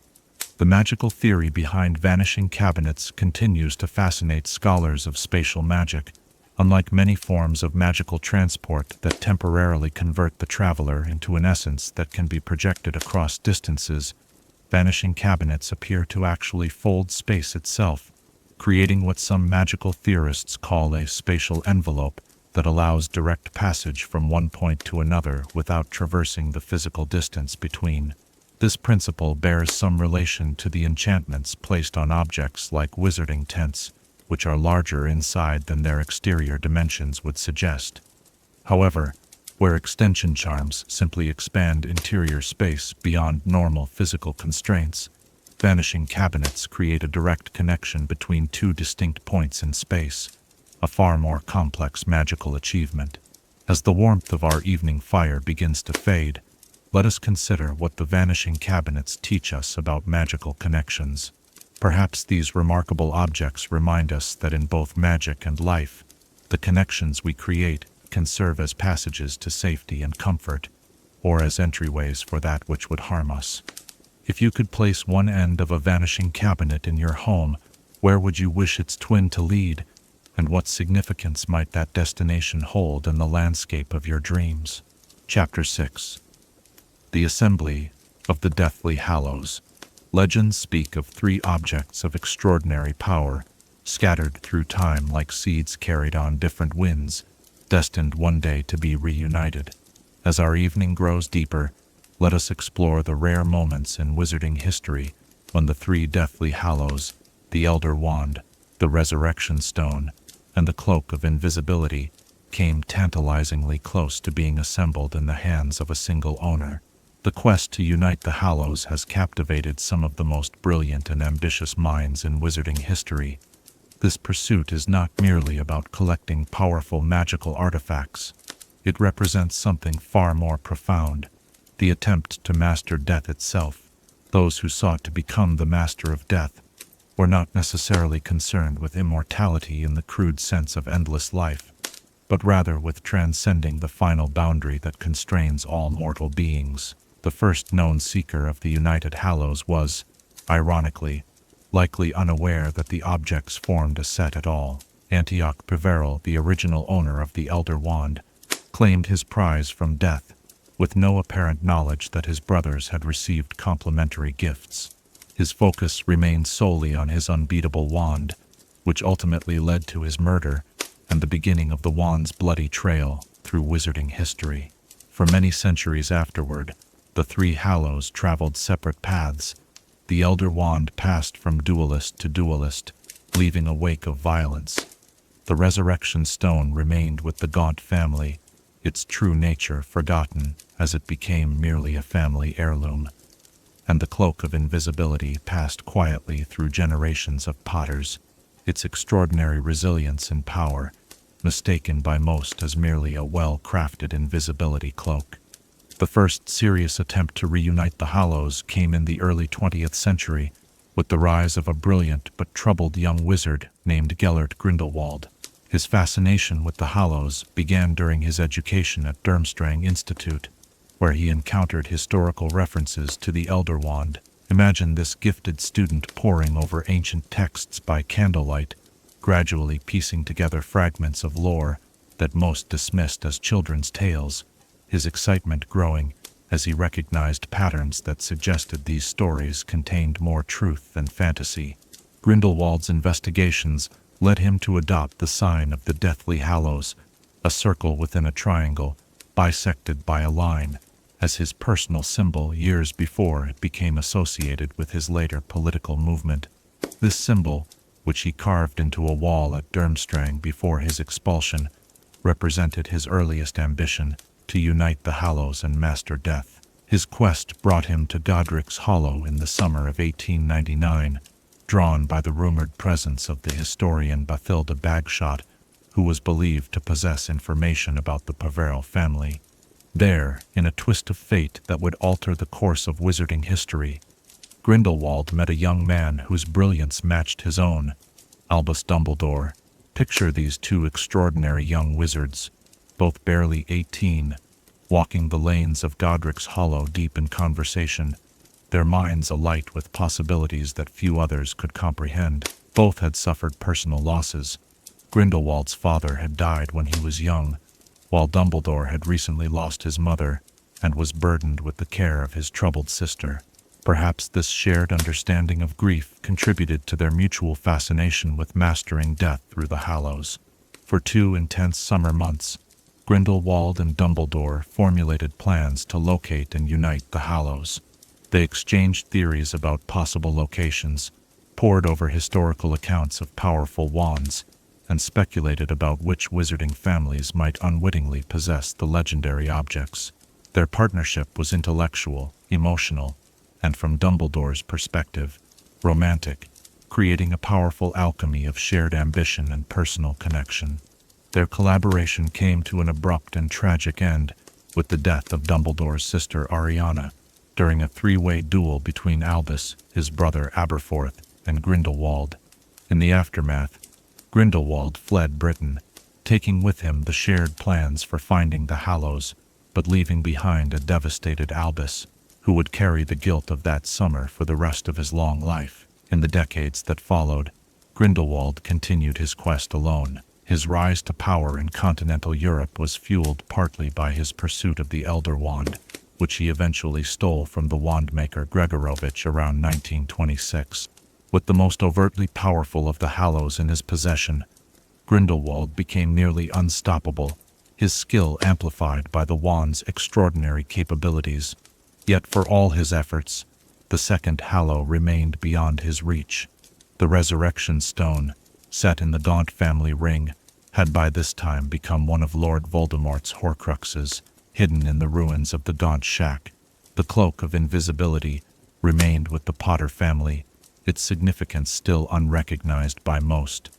The magical theory behind vanishing cabinets continues to fascinate scholars of spatial magic. Unlike many forms of magical transport that temporarily convert the traveler into an essence that can be projected across distances, vanishing cabinets appear to actually fold space itself, creating what some magical theorists call a spatial envelope that allows direct passage from one point to another without traversing the physical distance between. This principle bears some relation to the enchantments placed on objects like wizarding tents, which are larger inside than their exterior dimensions would suggest. However, where extension charms simply expand interior space beyond normal physical constraints, vanishing cabinets create a direct connection between two distinct points in space, a far more complex magical achievement. As the warmth of our evening fire begins to fade, let us consider what the vanishing cabinets teach us about magical connections. Perhaps these remarkable objects remind us that in both magic and life, the connections we create can serve as passages to safety and comfort, or as entryways for that which would harm us. If you could place one end of a vanishing cabinet in your home, where would you wish its twin to lead, and what significance might that destination hold in the landscape of your dreams? Chapter 6. The Assembly of the Deathly Hallows. Legends speak of three objects of extraordinary power, scattered through time like seeds carried on different winds, destined one day to be reunited. As our evening grows deeper, let us explore the rare moments in wizarding history when the three Deathly Hallows, the Elder Wand, the Resurrection Stone, and the Cloak of Invisibility, came tantalizingly close to being assembled in the hands of a single owner. The quest to unite the Hallows has captivated some of the most brilliant and ambitious minds in wizarding history. This pursuit is not merely about collecting powerful magical artifacts. It represents something far more profound, the attempt to master death itself. Those who sought to become the master of death were not necessarily concerned with immortality in the crude sense of endless life, but rather with transcending the final boundary that constrains all mortal beings. The first known seeker of the United Hallows was, ironically, likely unaware that the objects formed a set at all. Antioch Peveril, the original owner of the Elder Wand, claimed his prize from death, with no apparent knowledge that his brothers had received complementary gifts. His focus remained solely on his unbeatable wand, which ultimately led to his murder and the beginning of the wand's bloody trail through wizarding history. For many centuries afterward, the three Hallows traveled separate paths. The Elder Wand passed from duelist to duelist, leaving a wake of violence. The Resurrection Stone remained with the Gaunt family, its true nature forgotten as it became merely a family heirloom. And the Cloak of Invisibility passed quietly through generations of potters, its extraordinary resilience and power mistaken by most as merely a well-crafted invisibility cloak. The first serious attempt to reunite the Hallows came in the early 20th century, with the rise of a brilliant but troubled young wizard named Gellert Grindelwald. His fascination with the Hallows began during his education at Durmstrang Institute, where he encountered historical references to the Elder Wand. Imagine this gifted student poring over ancient texts by candlelight, gradually piecing together fragments of lore that most dismissed as children's tales, his excitement growing as he recognized patterns that suggested these stories contained more truth than fantasy. Grindelwald's investigations led him to adopt the sign of the Deathly Hallows, a circle within a triangle, bisected by a line, as his personal symbol years before it became associated with his later political movement. This symbol, which he carved into a wall at Durmstrang before his expulsion, represented his earliest ambition to unite the Hallows and master death. His quest brought him to Godric's Hollow in the summer of 1899, drawn by the rumored presence of the historian Bathilda Bagshot, who was believed to possess information about the Peverell family. There, in a twist of fate that would alter the course of wizarding history, Grindelwald met a young man whose brilliance matched his own, Albus Dumbledore. Picture these two extraordinary young wizards, both barely 18, walking the lanes of Godric's Hollow deep in conversation, their minds alight with possibilities that few others could comprehend. Both had suffered personal losses. Grindelwald's father had died when he was young, while Dumbledore had recently lost his mother and was burdened with the care of his troubled sister. Perhaps this shared understanding of grief contributed to their mutual fascination with mastering death through the Hallows. For 2 intense summer months, Grindelwald and Dumbledore formulated plans to locate and unite the Hallows. They exchanged theories about possible locations, pored over historical accounts of powerful wands, and speculated about which wizarding families might unwittingly possess the legendary objects. Their partnership was intellectual, emotional, and from Dumbledore's perspective, romantic, creating a powerful alchemy of shared ambition and personal connection. Their collaboration came to an abrupt and tragic end with the death of Dumbledore's sister Ariana during a 3-way duel between Albus, his brother Aberforth, and Grindelwald. In the aftermath, Grindelwald fled Britain, taking with him the shared plans for finding the Hallows, but leaving behind a devastated Albus, who would carry the guilt of that summer for the rest of his long life. In the decades that followed, Grindelwald continued his quest alone. His rise to power in continental Europe was fueled partly by his pursuit of the Elder Wand, which he eventually stole from the wandmaker Gregorovitch around 1926. With the most overtly powerful of the Hallows in his possession, Grindelwald became nearly unstoppable, his skill amplified by the wand's extraordinary capabilities. Yet for all his efforts, the second Hallow remained beyond his reach. The Resurrection Stone, set in the Gaunt family ring, had by this time become one of Lord Voldemort's Horcruxes, hidden in the ruins of the Gaunt shack. The Cloak of Invisibility remained with the Potter family, its significance still unrecognized by most.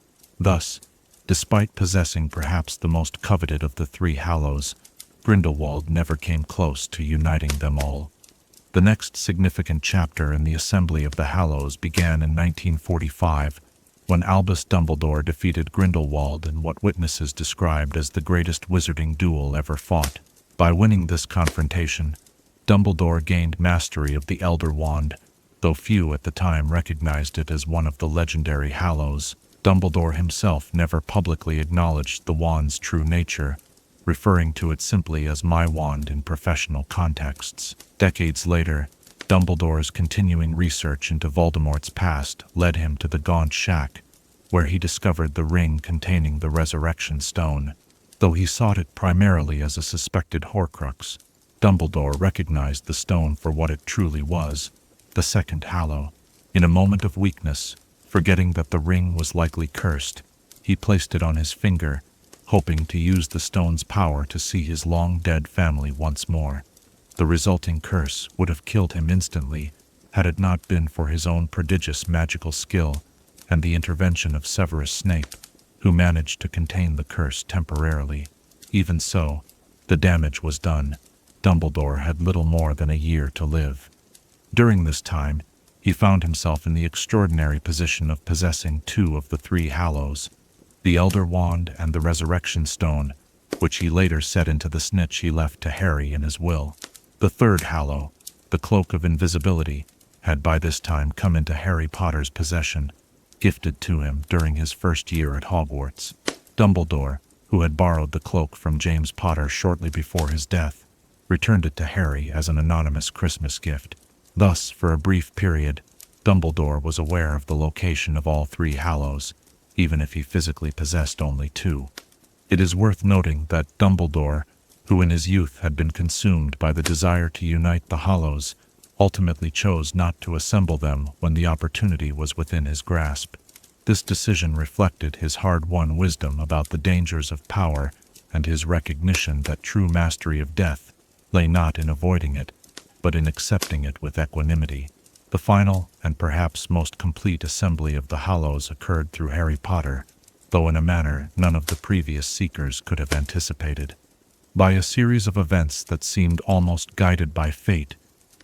Thus, despite possessing perhaps the most coveted of the 3 Hallows, Grindelwald never came close to uniting them all. The next significant chapter in the assembly of the Hallows began in 1945, when Albus Dumbledore defeated Grindelwald in what witnesses described as the greatest wizarding duel ever fought. By winning this confrontation, Dumbledore gained mastery of the Elder Wand, though few at the time recognized it as one of the legendary Hallows. Dumbledore himself never publicly acknowledged the wand's true nature, referring to it simply as my wand in professional contexts. Decades later, Dumbledore's continuing research into Voldemort's past led him to the Gaunt shack, where he discovered the ring containing the Resurrection Stone. Though he sought it primarily as a suspected Horcrux, Dumbledore recognized the stone for what it truly was, the second Hallow. In a moment of weakness, forgetting that the ring was likely cursed, he placed it on his finger, hoping to use the stone's power to see his long-dead family once more. The resulting curse would have killed him instantly, had it not been for his own prodigious magical skill and the intervention of Severus Snape, who managed to contain the curse temporarily. Even so, the damage was done. Dumbledore had little more than a year to live. During this time, he found himself in the extraordinary position of possessing 2 of the 3 Hallows, the Elder Wand and the Resurrection Stone, which he later set into the snitch he left to Harry in his will. The third Hallow, the Cloak of Invisibility, had by this time come into Harry Potter's possession, gifted to him during his first year at Hogwarts. Dumbledore, who had borrowed the cloak from James Potter shortly before his death, returned it to Harry as an anonymous Christmas gift. Thus, for a brief period, Dumbledore was aware of the location of all 3 Hallows, even if he physically possessed only 2. It is worth noting that Dumbledore, who in his youth had been consumed by the desire to unite the Hallows, ultimately chose not to assemble them when the opportunity was within his grasp. This decision reflected his hard-won wisdom about the dangers of power and his recognition that true mastery of death lay not in avoiding it, but in accepting it with equanimity. The final and perhaps most complete assembly of the Hallows occurred through Harry Potter, though in a manner none of the previous seekers could have anticipated. By a series of events that seemed almost guided by fate,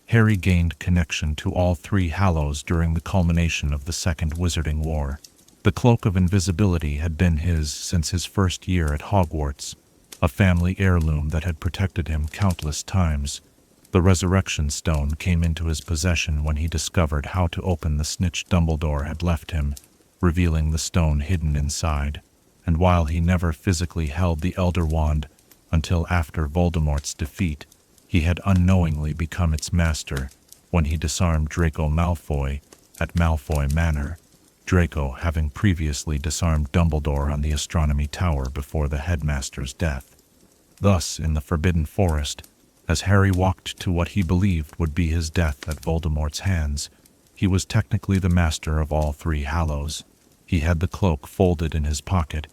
Harry gained connection to all three Hallows during the culmination of the Second Wizarding War. The Cloak of Invisibility had been his since his first year at Hogwarts, a family heirloom that had protected him countless times. The Resurrection Stone came into his possession when he discovered how to open the snitch Dumbledore had left him, revealing the stone hidden inside. And while he never physically held the Elder Wand until after Voldemort's defeat, he had unknowingly become its master when he disarmed Draco Malfoy at Malfoy Manor, Draco having previously disarmed Dumbledore on the Astronomy Tower before the headmaster's death. Thus, in the Forbidden Forest, as Harry walked to what he believed would be his death at Voldemort's hands, he was technically the master of all three Hallows. He had the cloak folded in his pocket.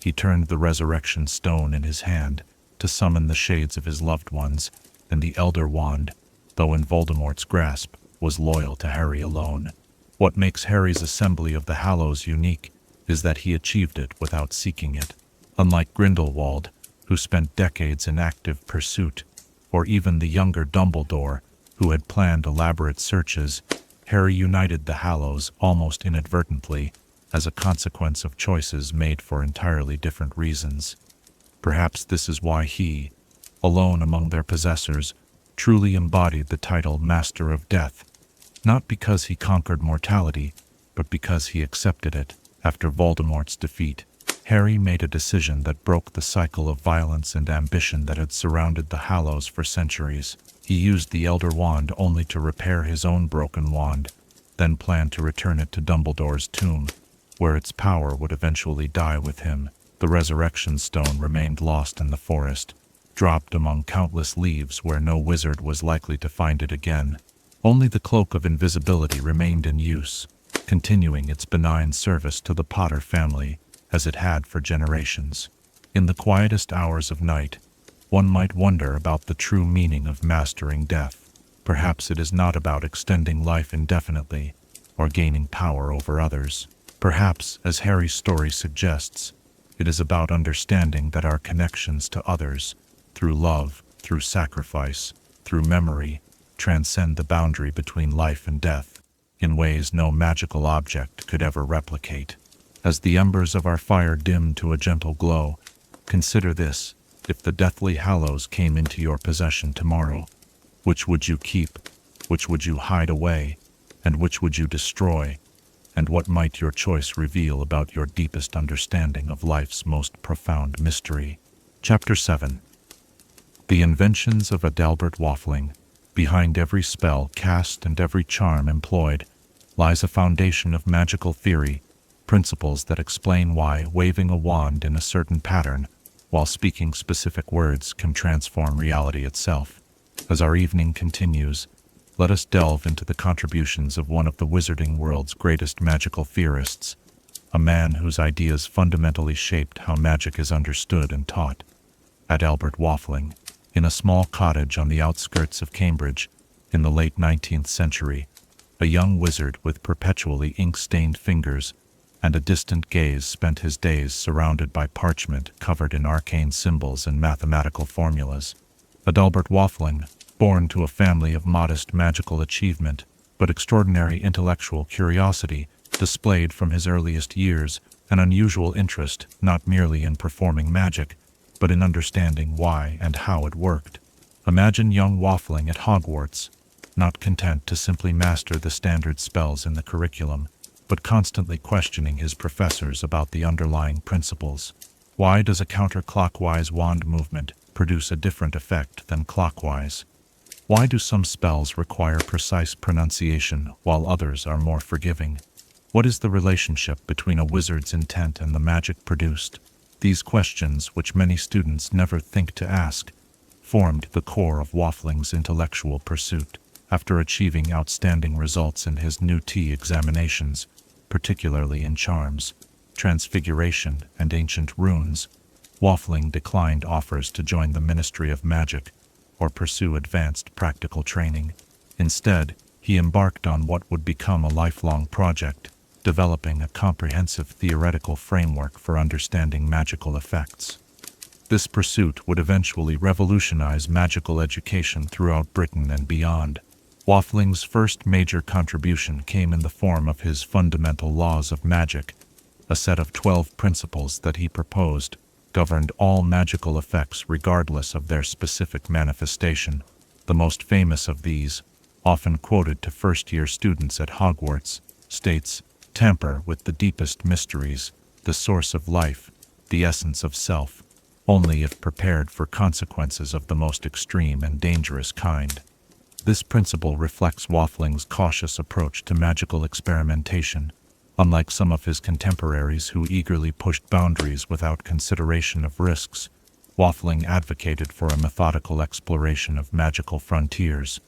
He turned the Resurrection Stone in his hand to summon the shades of his loved ones, and the Elder Wand, though in Voldemort's grasp, was loyal to Harry alone. What makes Harry's assembly of the Hallows unique is that he achieved it without seeking it. Unlike Grindelwald, who spent decades in active pursuit, or even the younger Dumbledore, who had planned elaborate searches, Harry united the Hallows almost inadvertently as a consequence of choices made for entirely different reasons. Perhaps this is why he, alone among their possessors, truly embodied the title Master of Death, not because he conquered mortality, but because he accepted it. After Voldemort's defeat, Harry made a decision that broke the cycle of violence and ambition that had surrounded the Hallows for centuries. He used the Elder Wand only to repair his own broken wand, then planned to return it to Dumbledore's tomb, where its power would eventually die with him. The Resurrection Stone remained lost in the forest, dropped among countless leaves where no wizard was likely to find it again. Only the Cloak of Invisibility remained in use, continuing its benign service to the Potter family as it had for generations. In the quietest hours of night, one might wonder about the true meaning of mastering death. Perhaps it is not about extending life indefinitely or gaining power over others. Perhaps, as Harry's story suggests, it is about understanding that our connections to others, through love, through sacrifice, through memory, transcend the boundary between life and death, in ways no magical object could ever replicate. As the embers of our fire dim to a gentle glow, consider this: if the Deathly Hallows came into your possession tomorrow, which would you keep, which would you hide away, and which would you destroy? And what might your choice reveal about your deepest understanding of life's most profound mystery? Chapter 7. The Inventions of Adalbert Waffling. Behind every spell cast and every charm employed lies a foundation of magical theory, principles that explain why waving a wand in a certain pattern while speaking specific words can transform reality itself. As our evening continues, let us delve into the contributions of one of the wizarding world's greatest magical theorists, a man whose ideas fundamentally shaped how magic is understood and taught. Adalbert Waffling. In a small cottage on the outskirts of Cambridge, in the late 19th century, a young wizard with perpetually ink-stained fingers and a distant gaze spent his days surrounded by parchment covered in arcane symbols and mathematical formulas. Adalbert Waffling, born to a family of modest magical achievement but extraordinary intellectual curiosity, displayed from his earliest years an unusual interest not merely in performing magic, but in understanding why and how it worked. Imagine young Waffling at Hogwarts, not content to simply master the standard spells in the curriculum, but constantly questioning his professors about the underlying principles. Why does a counterclockwise wand movement produce a different effect than clockwise? Why do some spells require precise pronunciation while others are more forgiving? What is the relationship between a wizard's intent and the magic produced? These questions, which many students never think to ask, formed the core of Waffling's intellectual pursuit. After achieving outstanding results in his New Tea examinations, particularly in charms, transfiguration, and ancient runes, Waffling declined offers to join the Ministry of Magic or pursue advanced practical training. Instead, he embarked on what would become a lifelong project: developing a comprehensive theoretical framework for understanding magical effects. This pursuit would eventually revolutionize magical education throughout Britain and beyond. Waffling's first major contribution came in the form of his Fundamental Laws of Magic, a set of 12 principles that he proposed governed all magical effects regardless of their specific manifestation. The most famous of these, often quoted to first-year students at Hogwarts, states, "Tamper with the deepest mysteries, the source of life, the essence of self, only if prepared for consequences of the most extreme and dangerous kind." This principle reflects Waffling's cautious approach to magical experimentation. Unlike some of his contemporaries who eagerly pushed boundaries without consideration of risks, Waffling advocated for a methodical exploration of magical frontiers,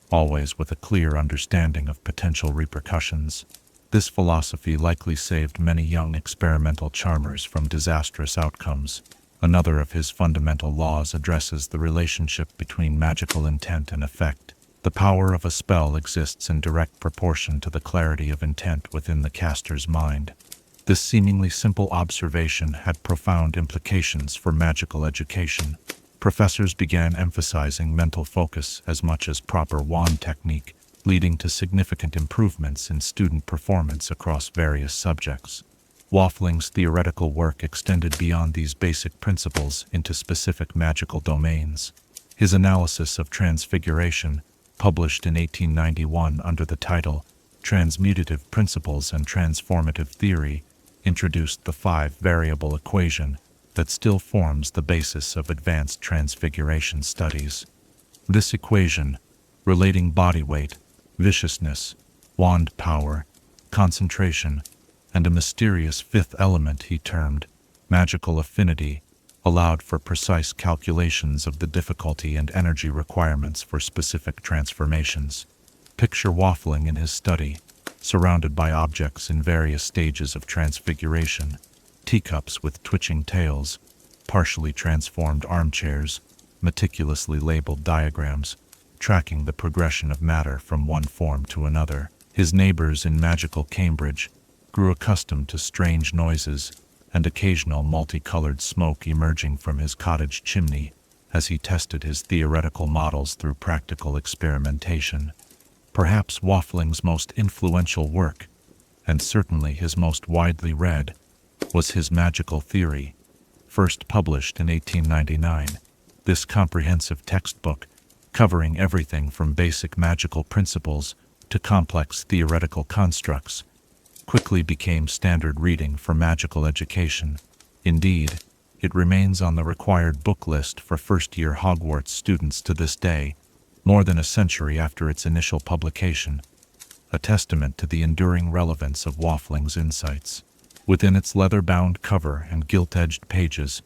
always with a clear understanding of potential repercussions. This philosophy likely saved many young experimental charmers from disastrous outcomes. Another of his fundamental laws addresses the relationship between magical intent and effect. The power of a spell exists in direct proportion to the clarity of intent within the caster's mind. This seemingly simple observation had profound implications for magical education. Professors began emphasizing mental focus as much as proper wand technique, leading to significant improvements in student performance across various subjects. Waffling's theoretical work extended beyond these basic principles into specific magical domains. His analysis of transfiguration, published in 1891 under the title Transmutative Principles and Transformative Theory, introduced the 5-variable equation that still forms the basis of advanced transfiguration studies. This equation, relating body weight, viciousness, wand power, concentration, and a mysterious fifth element he termed magical affinity, allowed for precise calculations of the difficulty and energy requirements for specific transformations. Picture Waffling in his study, surrounded by objects in various stages of transfiguration: teacups with twitching tails, partially transformed armchairs, meticulously labeled diagrams, tracking the progression of matter from one form to another. His neighbors in magical Cambridge grew accustomed to strange noises and occasional multicolored smoke emerging from his cottage chimney as he tested his theoretical models through practical experimentation. Perhaps Waffling's most influential work, and certainly his most widely read, was his Magical Theory, first published in 1899. This comprehensive textbook, covering everything from basic magical principles to complex theoretical constructs, quickly became standard reading for magical education. Indeed, it remains on the required book list for first-year Hogwarts students to this day, more than a century after its initial publication, a testament to the enduring relevance of Waffling's insights. Within its leather-bound cover and gilt-edged pages,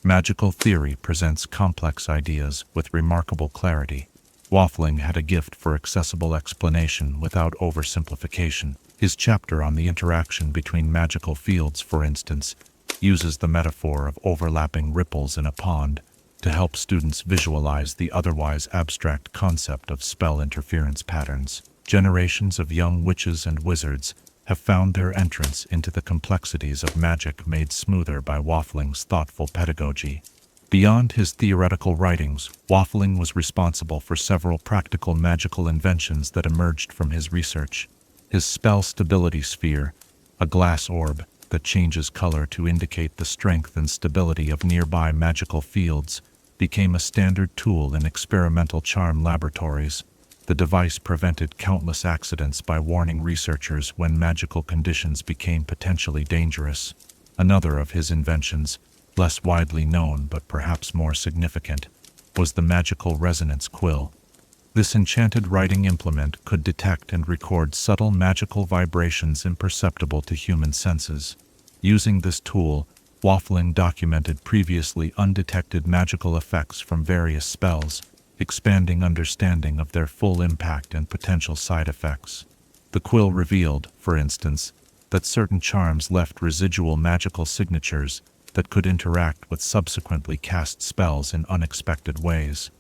Magical Theory presents complex ideas with remarkable clarity. Waffling had a gift for accessible explanation without oversimplification. His chapter on the interaction between magical fields, for instance, uses the metaphor of overlapping ripples in a pond to help students visualize the otherwise abstract concept of spell interference patterns. Generations of young witches and wizards have found their entrance into the complexities of magic made smoother by Waffling's thoughtful pedagogy. Beyond his theoretical writings, Waffling was responsible for several practical magical inventions that emerged from his research. His spell stability sphere, a glass orb that changes color to indicate the strength and stability of nearby magical fields, became a standard tool in experimental charm laboratories. The device prevented countless accidents by warning researchers when magical conditions became potentially dangerous. Another of his inventions, less widely known but perhaps more significant, was the magical resonance quill. This enchanted writing implement could detect and record subtle magical vibrations imperceptible to human senses. Using this tool, Waffling documented previously undetected magical effects from various spells, expanding understanding of their full impact and potential side effects. The quill revealed, for instance, that certain charms left residual magical signatures that could interact with subsequently cast spells in unexpected ways,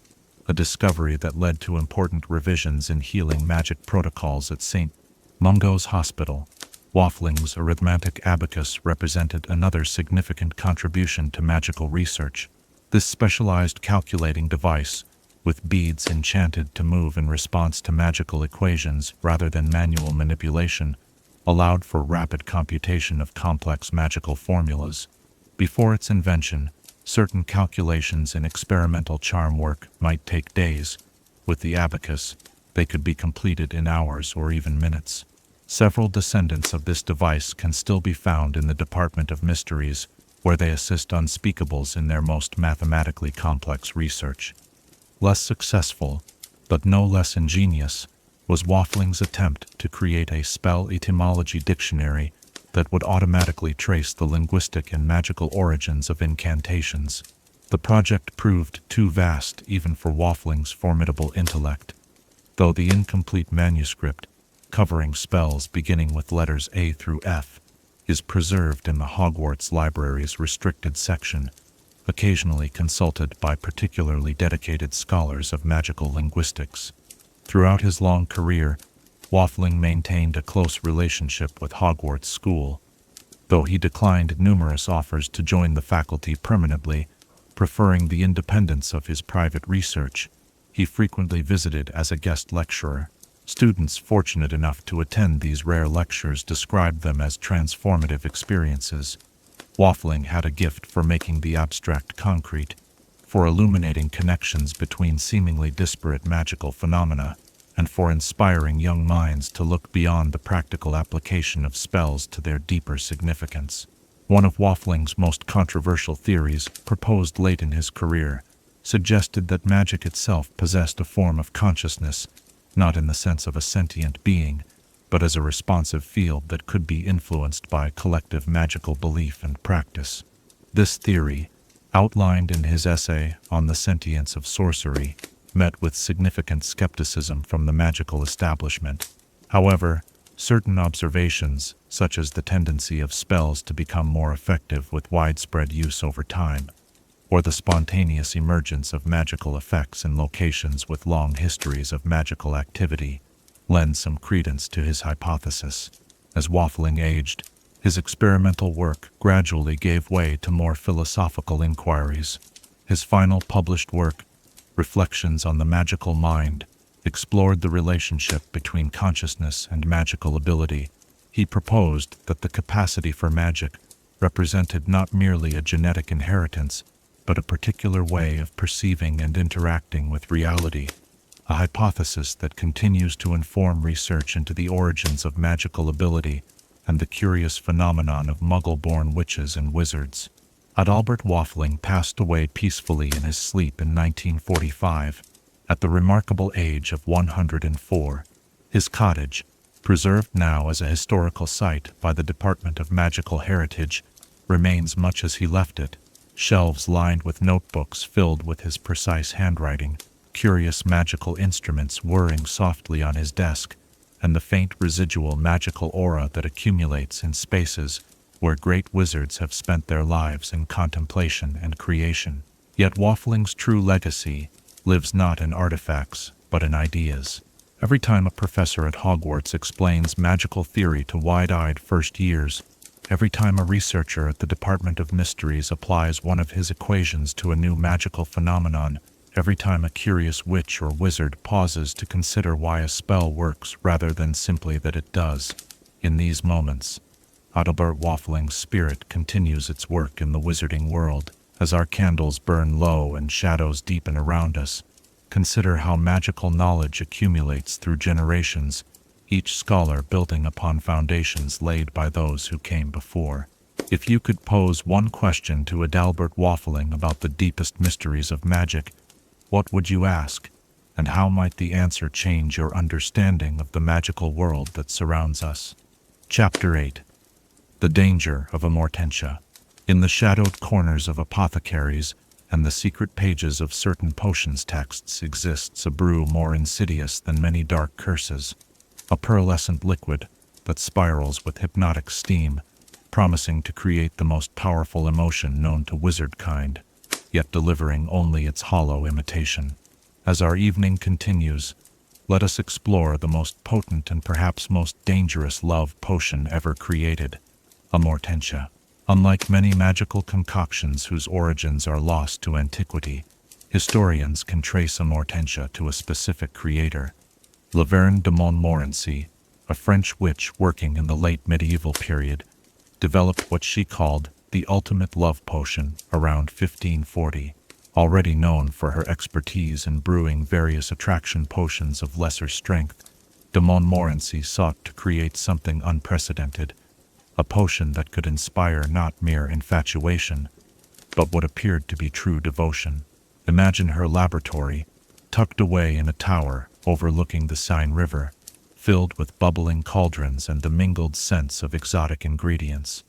a discovery that led to important revisions in healing magic protocols at St. Mungo's Hospital. Waffling's arithmetic abacus represented another significant contribution to magical research. This specialized calculating device, with beads enchanted to move in response to magical equations rather than manual manipulation, allowed for rapid computation of complex magical formulas. Before its invention, certain calculations in experimental charm work might take days. With the abacus, they could be completed in hours or even minutes. Several descendants of this device can still be found in the Department of Mysteries, where they assist unspeakables in their most mathematically complex research. Less successful, but no less ingenious, was Waffling's attempt to create a spell etymology dictionary that would automatically trace the linguistic and magical origins of incantations. The project proved too vast even for Waffling's formidable intellect. Though the incomplete manuscript, covering spells beginning with letters A through F, is preserved in the Hogwarts Library's restricted section, occasionally consulted by particularly dedicated scholars of magical linguistics. Throughout his long career, Waffling maintained a close relationship with Hogwarts School. Though he declined numerous offers to join the faculty permanently, preferring the independence of his private research, he frequently visited as a guest lecturer. Students fortunate enough to attend these rare lectures described them as transformative experiences. Waffling had a gift for making the abstract concrete, for illuminating connections between seemingly disparate magical phenomena, and for inspiring young minds to look beyond the practical application of spells to their deeper significance. One of Waffling's most controversial theories, proposed late in his career, suggested that magic itself possessed a form of consciousness, not in the sense of a sentient being, but as a responsive field that could be influenced by collective magical belief and practice. This theory, outlined in his essay on the sentience of sorcery, met with significant skepticism from the magical establishment. However, certain observations, such as the tendency of spells to become more effective with widespread use over time, or the spontaneous emergence of magical effects in locations with long histories of magical activity, lend some credence to his hypothesis. As Waffling aged, his experimental work gradually gave way to more philosophical inquiries. His final published work, Reflections on the Magical Mind, explored the relationship between consciousness and magical ability. He proposed that the capacity for magic represented not merely a genetic inheritance, but a particular way of perceiving and interacting with reality, a hypothesis that continues to inform research into the origins of magical ability and the curious phenomenon of Muggle-born witches and wizards. Adalbert Waffling passed away peacefully in his sleep in 1945, at the remarkable age of 104. His cottage, preserved now as a historical site by the Department of Magical Heritage, remains much as he left it. Shelves lined with notebooks filled with his precise handwriting, curious magical instruments whirring softly on his desk, and the faint residual magical aura that accumulates in spaces where great wizards have spent their lives in contemplation and creation. Yet Waffling's true legacy lives not in artifacts, but in ideas. Every time a professor at Hogwarts explains magical theory to wide-eyed first years, every time a researcher at the Department of Mysteries applies one of his equations to a new magical phenomenon, every time a curious witch or wizard pauses to consider why a spell works rather than simply that it does, in these moments, Adalbert Waffling's spirit continues its work in the wizarding world. As our candles burn low and shadows deepen around us, consider how magical knowledge accumulates through generations, each scholar building upon foundations laid by those who came before. If you could pose one question to Adalbert Waffling about the deepest mysteries of magic, what would you ask, and how might the answer change your understanding of the magical world that surrounds us? Chapter 8. The Danger of Amortentia. In the shadowed corners of apothecaries and the secret pages of certain potions texts exists a brew more insidious than many dark curses, a pearlescent liquid that spirals with hypnotic steam, promising to create the most powerful emotion known to wizardkind, yet delivering only its hollow imitation. As our evening continues, let us explore the most potent and perhaps most dangerous love potion ever created, Amortentia. Unlike many magical concoctions whose origins are lost to antiquity, historians can trace Amortentia to a specific creator, Laverne de Montmorency, a French witch working in the late medieval period, developed what she called the ultimate love potion around 1540. Already known for her expertise in brewing various attraction potions of lesser strength, de Montmorency sought to create something unprecedented, a potion that could inspire not mere infatuation, but what appeared to be true devotion. Imagine her laboratory, tucked away in a tower overlooking the Seine River, filled with bubbling cauldrons and the mingled scents of exotic ingredients.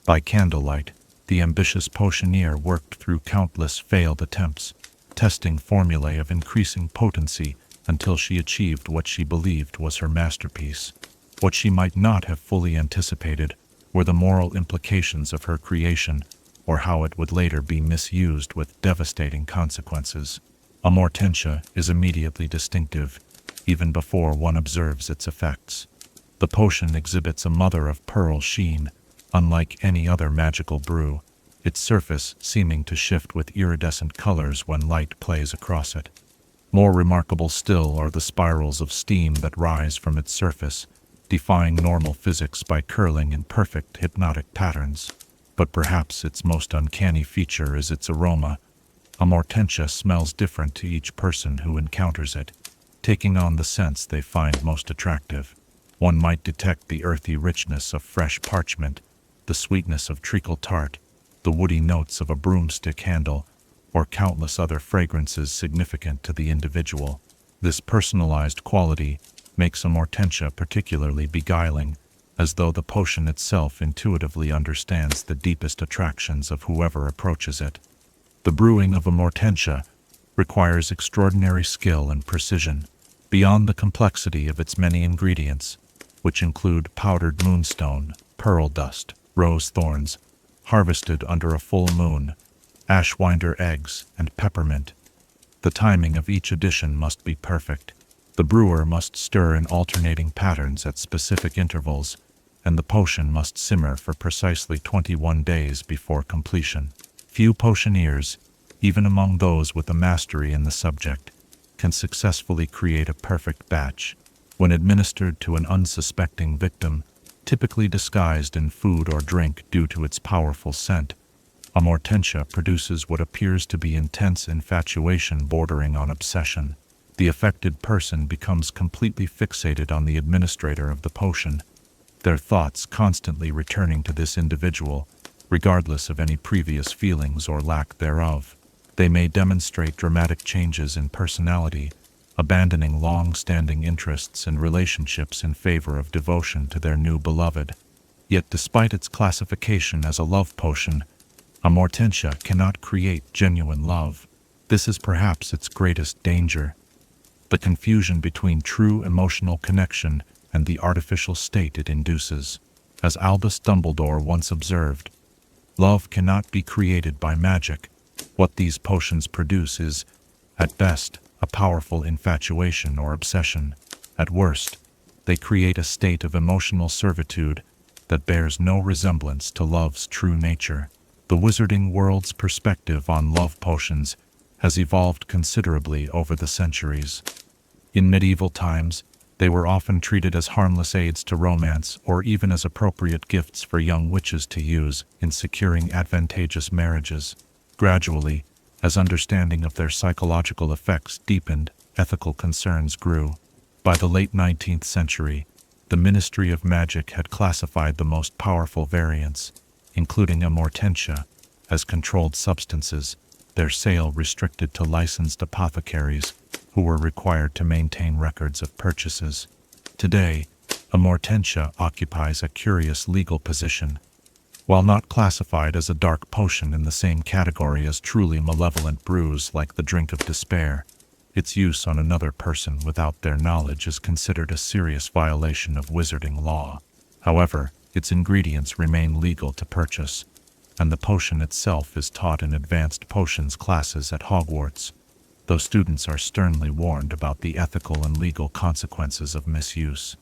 By candlelight, the ambitious potioneer worked through countless failed attempts, testing formulae of increasing potency until she achieved what she believed was her masterpiece. What she might not have fully anticipated were the moral implications of her creation, or how it would later be misused with devastating consequences. Amortentia is immediately distinctive, even before one observes its effects. The potion exhibits a mother-of-pearl sheen, unlike any other magical brew, its surface seeming to shift with iridescent colors when light plays across it. More remarkable still are the spirals of steam that rise from its surface, defying normal physics by curling in perfect hypnotic patterns. But perhaps its most uncanny feature is its aroma. Amortentia smells different to each person who encounters it, taking on the scents they find most attractive. One might detect the earthy richness of fresh parchment, the sweetness of treacle tart, the woody notes of a broomstick handle, or countless other fragrances significant to the individual. This personalized quality makes Amortentia particularly beguiling, as though the potion itself intuitively understands the deepest attractions of whoever approaches it. The brewing of Amortentia requires extraordinary skill and precision, beyond the complexity of its many ingredients, which include powdered moonstone, pearl dust, rose thorns, harvested under a full moon, ashwinder eggs, and peppermint. The timing of each addition must be perfect. The brewer must stir in alternating patterns at specific intervals, and the potion must simmer for precisely 21 days before completion. Few potioneers, even among those with a mastery in the subject, can successfully create a perfect batch. When administered to an unsuspecting victim, typically disguised in food or drink due to its powerful scent, Amortentia produces what appears to be intense infatuation bordering on obsession. The affected person becomes completely fixated on the administrator of the potion, their thoughts constantly returning to this individual, regardless of any previous feelings or lack thereof. They may demonstrate dramatic changes in personality, abandoning long-standing interests and relationships in favor of devotion to their new beloved. Yet despite its classification as a love potion, Amortentia cannot create genuine love. This is perhaps its greatest danger. The confusion between true emotional connection and the artificial state it induces. As Albus Dumbledore once observed, love cannot be created by magic. What these potions produce is, at best, a powerful infatuation or obsession. At worst, they create a state of emotional servitude that bears no resemblance to love's true nature. The wizarding world's perspective on love potions has evolved considerably over the centuries. In medieval times, they were often treated as harmless aids to romance or even as appropriate gifts for young witches to use in securing advantageous marriages. Gradually, as understanding of their psychological effects deepened, ethical concerns grew. By the late 19th century, the Ministry of Magic had classified the most powerful variants, including Amortentia, as controlled substances, their sale restricted to licensed apothecaries, who were required to maintain records of purchases. Today, Amortentia occupies a curious legal position. While not classified as a dark potion in the same category as truly malevolent brews like the drink of despair, its use on another person without their knowledge is considered a serious violation of wizarding law. However, its ingredients remain legal to purchase, and the potion itself is taught in advanced potions classes at Hogwarts. though students are sternly warned about the ethical and legal consequences of misuse.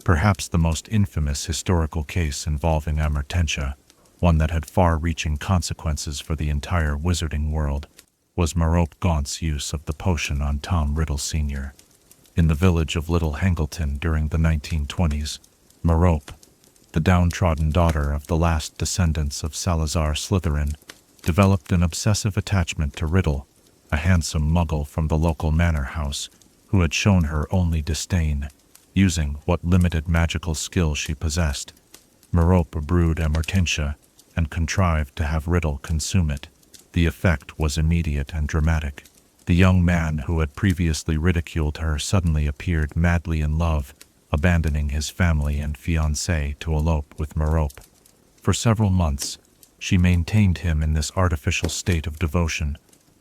Perhaps the most infamous historical case involving Amortentia, one that had far-reaching consequences for the entire wizarding world, was Gaunt's use of the potion on Tom Riddle Sr. In the village of Little Hangleton during the 1920s, Merope, the downtrodden daughter of the last descendants of Salazar Slytherin, developed an obsessive attachment to Riddle, a handsome muggle from the local manor house, who had shown her only disdain. Using what limited magical skill she possessed, Merope brewed Amortentia and contrived to have Riddle consume it. The effect was immediate and dramatic. The young man who had previously ridiculed her suddenly appeared madly in love, abandoning his family and fiancée to elope with Merope. For several months, she maintained him in this artificial state of devotion,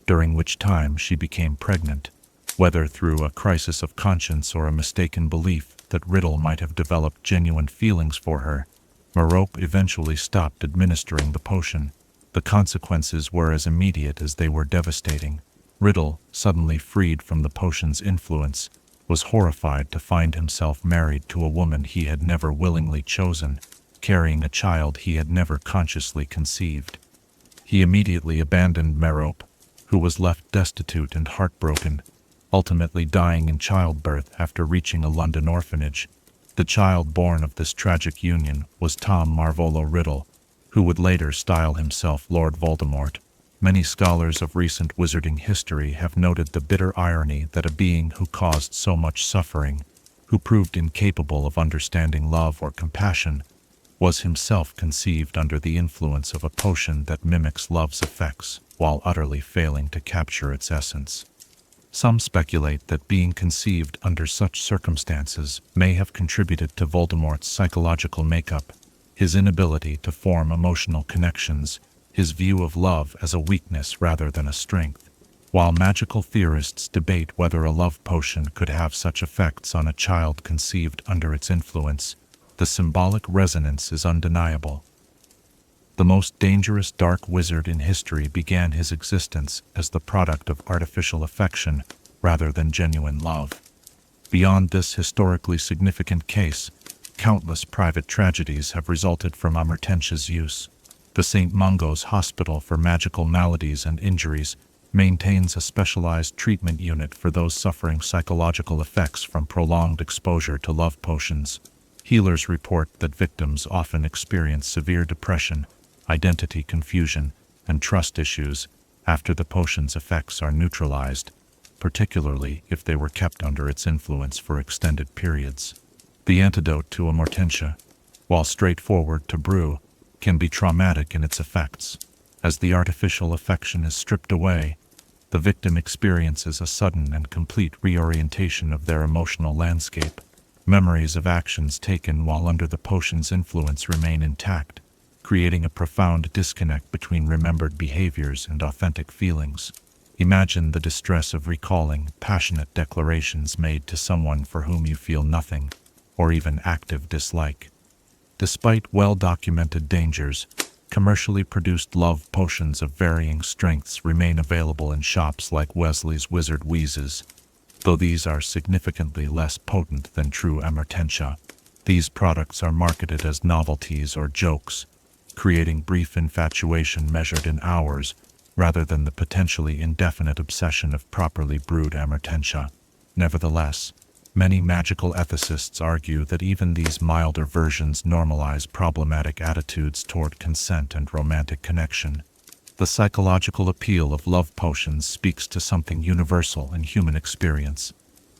during which time she became pregnant. Whether through a crisis of conscience or a mistaken belief that Riddle might have developed genuine feelings for her, Merope eventually stopped administering the potion. The consequences were as immediate as they were devastating. Riddle, suddenly freed from the potion's influence, was horrified to find himself married to a woman he had never willingly chosen, carrying a child he had never consciously conceived. He immediately abandoned Merope, who was left destitute and heartbroken, ultimately dying in childbirth after reaching a London orphanage. The child born of this tragic union was Tom Marvolo Riddle, who would later style himself Lord Voldemort. Many scholars of recent wizarding history have noted the bitter irony that a being who caused so much suffering, who proved incapable of understanding love or compassion, was himself conceived under the influence of a potion that mimics love's effects while utterly failing to capture its essence. Some speculate that being conceived under such circumstances may have contributed to Voldemort's psychological makeup, his inability to form emotional connections, his view of love as a weakness rather than a strength. While magical theorists debate whether a love potion could have such effects on a child conceived under its influence, the symbolic resonance is undeniable. The most dangerous dark wizard in history began his existence as the product of artificial affection rather than genuine love. Beyond this historically significant case, countless private tragedies have resulted from Amortentia's use. The St. Mungo's Hospital for Magical Maladies and Injuries maintains a specialized treatment unit for those suffering psychological effects from prolonged exposure to love potions. Healers report that victims often experience severe depression, identity confusion, and trust issues after the potion's effects are neutralized, particularly if they were kept under its influence for extended periods. The antidote to Amortentia, while straightforward to brew, can be traumatic in its effects. As the artificial affection is stripped away, the victim experiences a sudden and complete reorientation of their emotional landscape. Memories of actions taken while under the potion's influence remain intact, creating a profound disconnect between remembered behaviors and authentic feelings. Imagine the distress of recalling passionate declarations made to someone for whom you feel nothing, or even active dislike. Despite well-documented dangers, commercially produced love potions of varying strengths remain available in shops like Wesley's Wizard Wheezes. Though these are significantly less potent than true Amortentia, these products are marketed as novelties or jokes, creating brief infatuation measured in hours rather than the potentially indefinite obsession of properly brewed Amortentia. Nevertheless, many magical ethicists argue that even these milder versions normalize problematic attitudes toward consent and romantic connection. The psychological appeal of love potions speaks to something universal in human experience: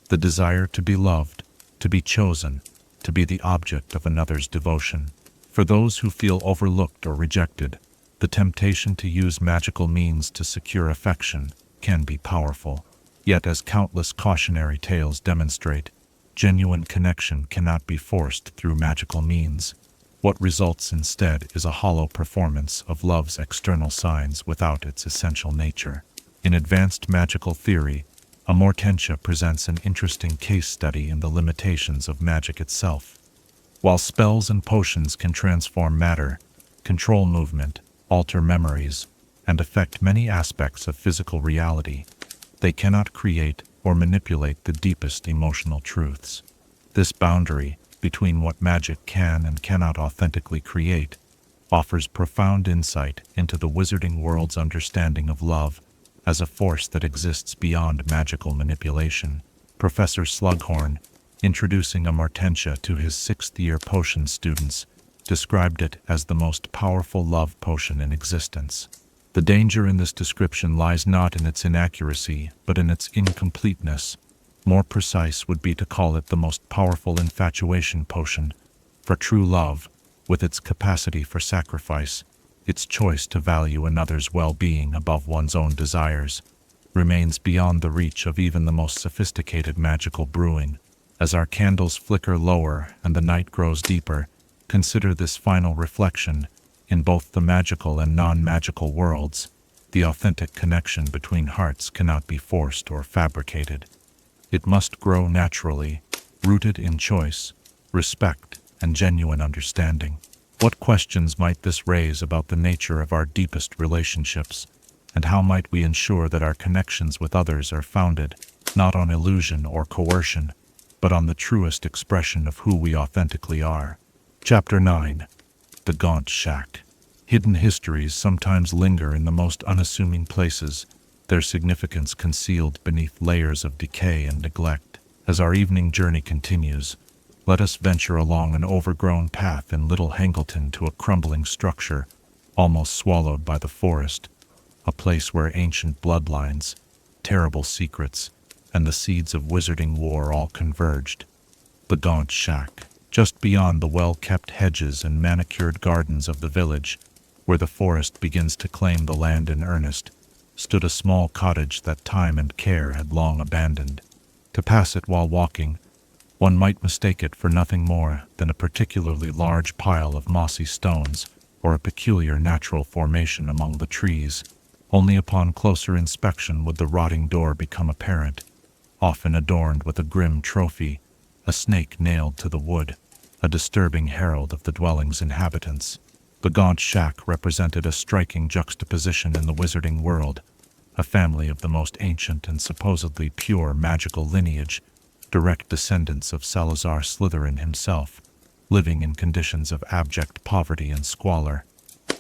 the desire to be loved, to be chosen, to be the object of another's devotion. For those who feel overlooked or rejected, the temptation to use magical means to secure affection can be powerful. Yet, as countless cautionary tales demonstrate, genuine connection cannot be forced through magical means. What results instead is a hollow performance of love's external signs without its essential nature. In advanced magical theory, Amortentia presents an interesting case study in the limitations of magic itself. While spells and potions can transform matter, control movement, alter memories, and affect many aspects of physical reality, They cannot create or manipulate the deepest emotional truths. This boundary between what magic can and cannot authentically create offers profound insight into the wizarding world's understanding of love as a force that exists beyond magical manipulation. Professor Slughorn, introducing Amortentia to his sixth-year potion students, described it as the most powerful love potion in existence. The danger in this description lies not in its inaccuracy, but in its incompleteness. More precise would be to call it the most powerful infatuation potion, for true love, with its capacity for sacrifice, its choice to value another's well-being above one's own desires, remains beyond the reach of even the most sophisticated magical brewing. As our candles flicker lower and the night grows deeper, consider this final reflection. In both the magical and non-magical worlds, the authentic connection between hearts cannot be forced or fabricated. It must grow naturally, rooted in choice, respect, and genuine understanding. What questions might this raise about the nature of our deepest relationships, and how might we ensure that our connections with others are founded not on illusion or coercion, but on the truest expression of who we authentically are? Chapter 9. The Gaunt Shack. Hidden histories sometimes linger in the most unassuming places, their significance concealed beneath layers of decay and neglect. As our evening journey continues, let us venture along an overgrown path in Little Hangleton to a crumbling structure, almost swallowed by the forest, a place where ancient bloodlines, terrible secrets, and the seeds of wizarding war all converged. The Gaunt Shack. Just beyond the well-kept hedges and manicured gardens of the village, where the forest begins to claim the land in earnest, stood a small cottage that time and care had long abandoned. To pass it while walking, one might mistake it for nothing more than a particularly large pile of mossy stones or a peculiar natural formation among the trees. Only upon closer inspection would the rotting door become apparent, often adorned with a grim trophy, a snake nailed to the wood, a disturbing herald of the dwelling's inhabitants. The Gaunt Shack represented a striking juxtaposition in the wizarding world, a family of the most ancient and supposedly pure magical lineage, direct descendants of Salazar Slytherin himself, living in conditions of abject poverty and squalor.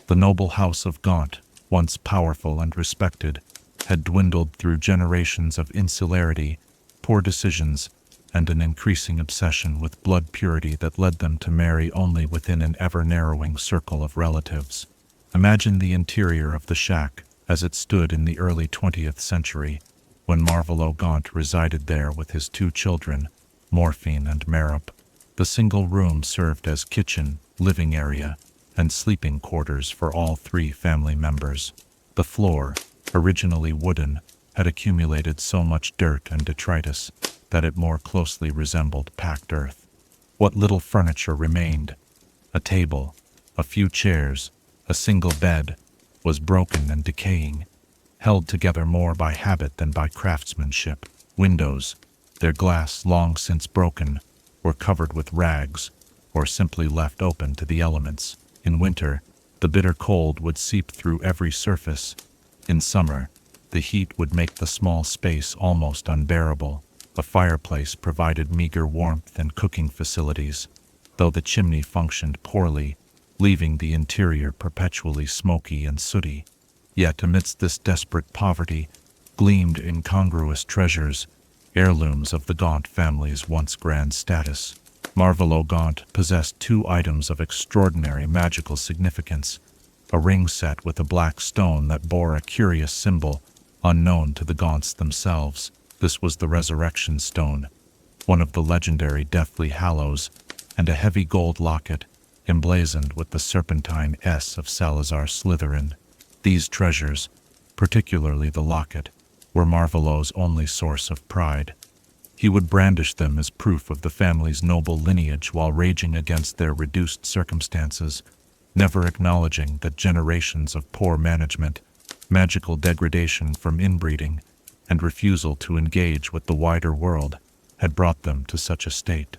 The noble house of Gaunt, once powerful and respected, had dwindled through generations of insularity, poor decisions, and an increasing obsession with blood purity that led them to marry only within an ever-narrowing circle of relatives. Imagine the interior of the shack as it stood in the early 20th century, when Marvolo Gaunt resided there with his two children, Morphine and Merup. The single room served as kitchen, living area, and sleeping quarters for all three family members. The floor, originally wooden, had accumulated so much dirt and detritus that it more closely resembled packed earth. What little furniture remained, a table, a few chairs, a single bed, was broken and decaying, held together more by habit than by craftsmanship. Windows, their glass long since broken, were covered with rags, or simply left open to the elements. In winter, the bitter cold would seep through every surface. In summer, the heat would make the small space almost unbearable. A fireplace provided meager warmth and cooking facilities, though the chimney functioned poorly, leaving the interior perpetually smoky and sooty. Yet amidst this desperate poverty gleamed incongruous treasures, heirlooms of the Gaunt family's once grand status. Marvolo Gaunt possessed two items of extraordinary magical significance: a ring set with a black stone that bore a curious symbol unknown to the Gaunts themselves. This was the Resurrection Stone, one of the legendary deathly Hallows, and a heavy gold locket, emblazoned with the serpentine S of Salazar Slytherin. These treasures, particularly the locket, were Marvolo's only source of pride. He would brandish them as proof of the family's noble lineage while raging against their reduced circumstances, never acknowledging that generations of poor management, magical degradation from inbreeding, and refusal to engage with the wider world had brought them to such a state.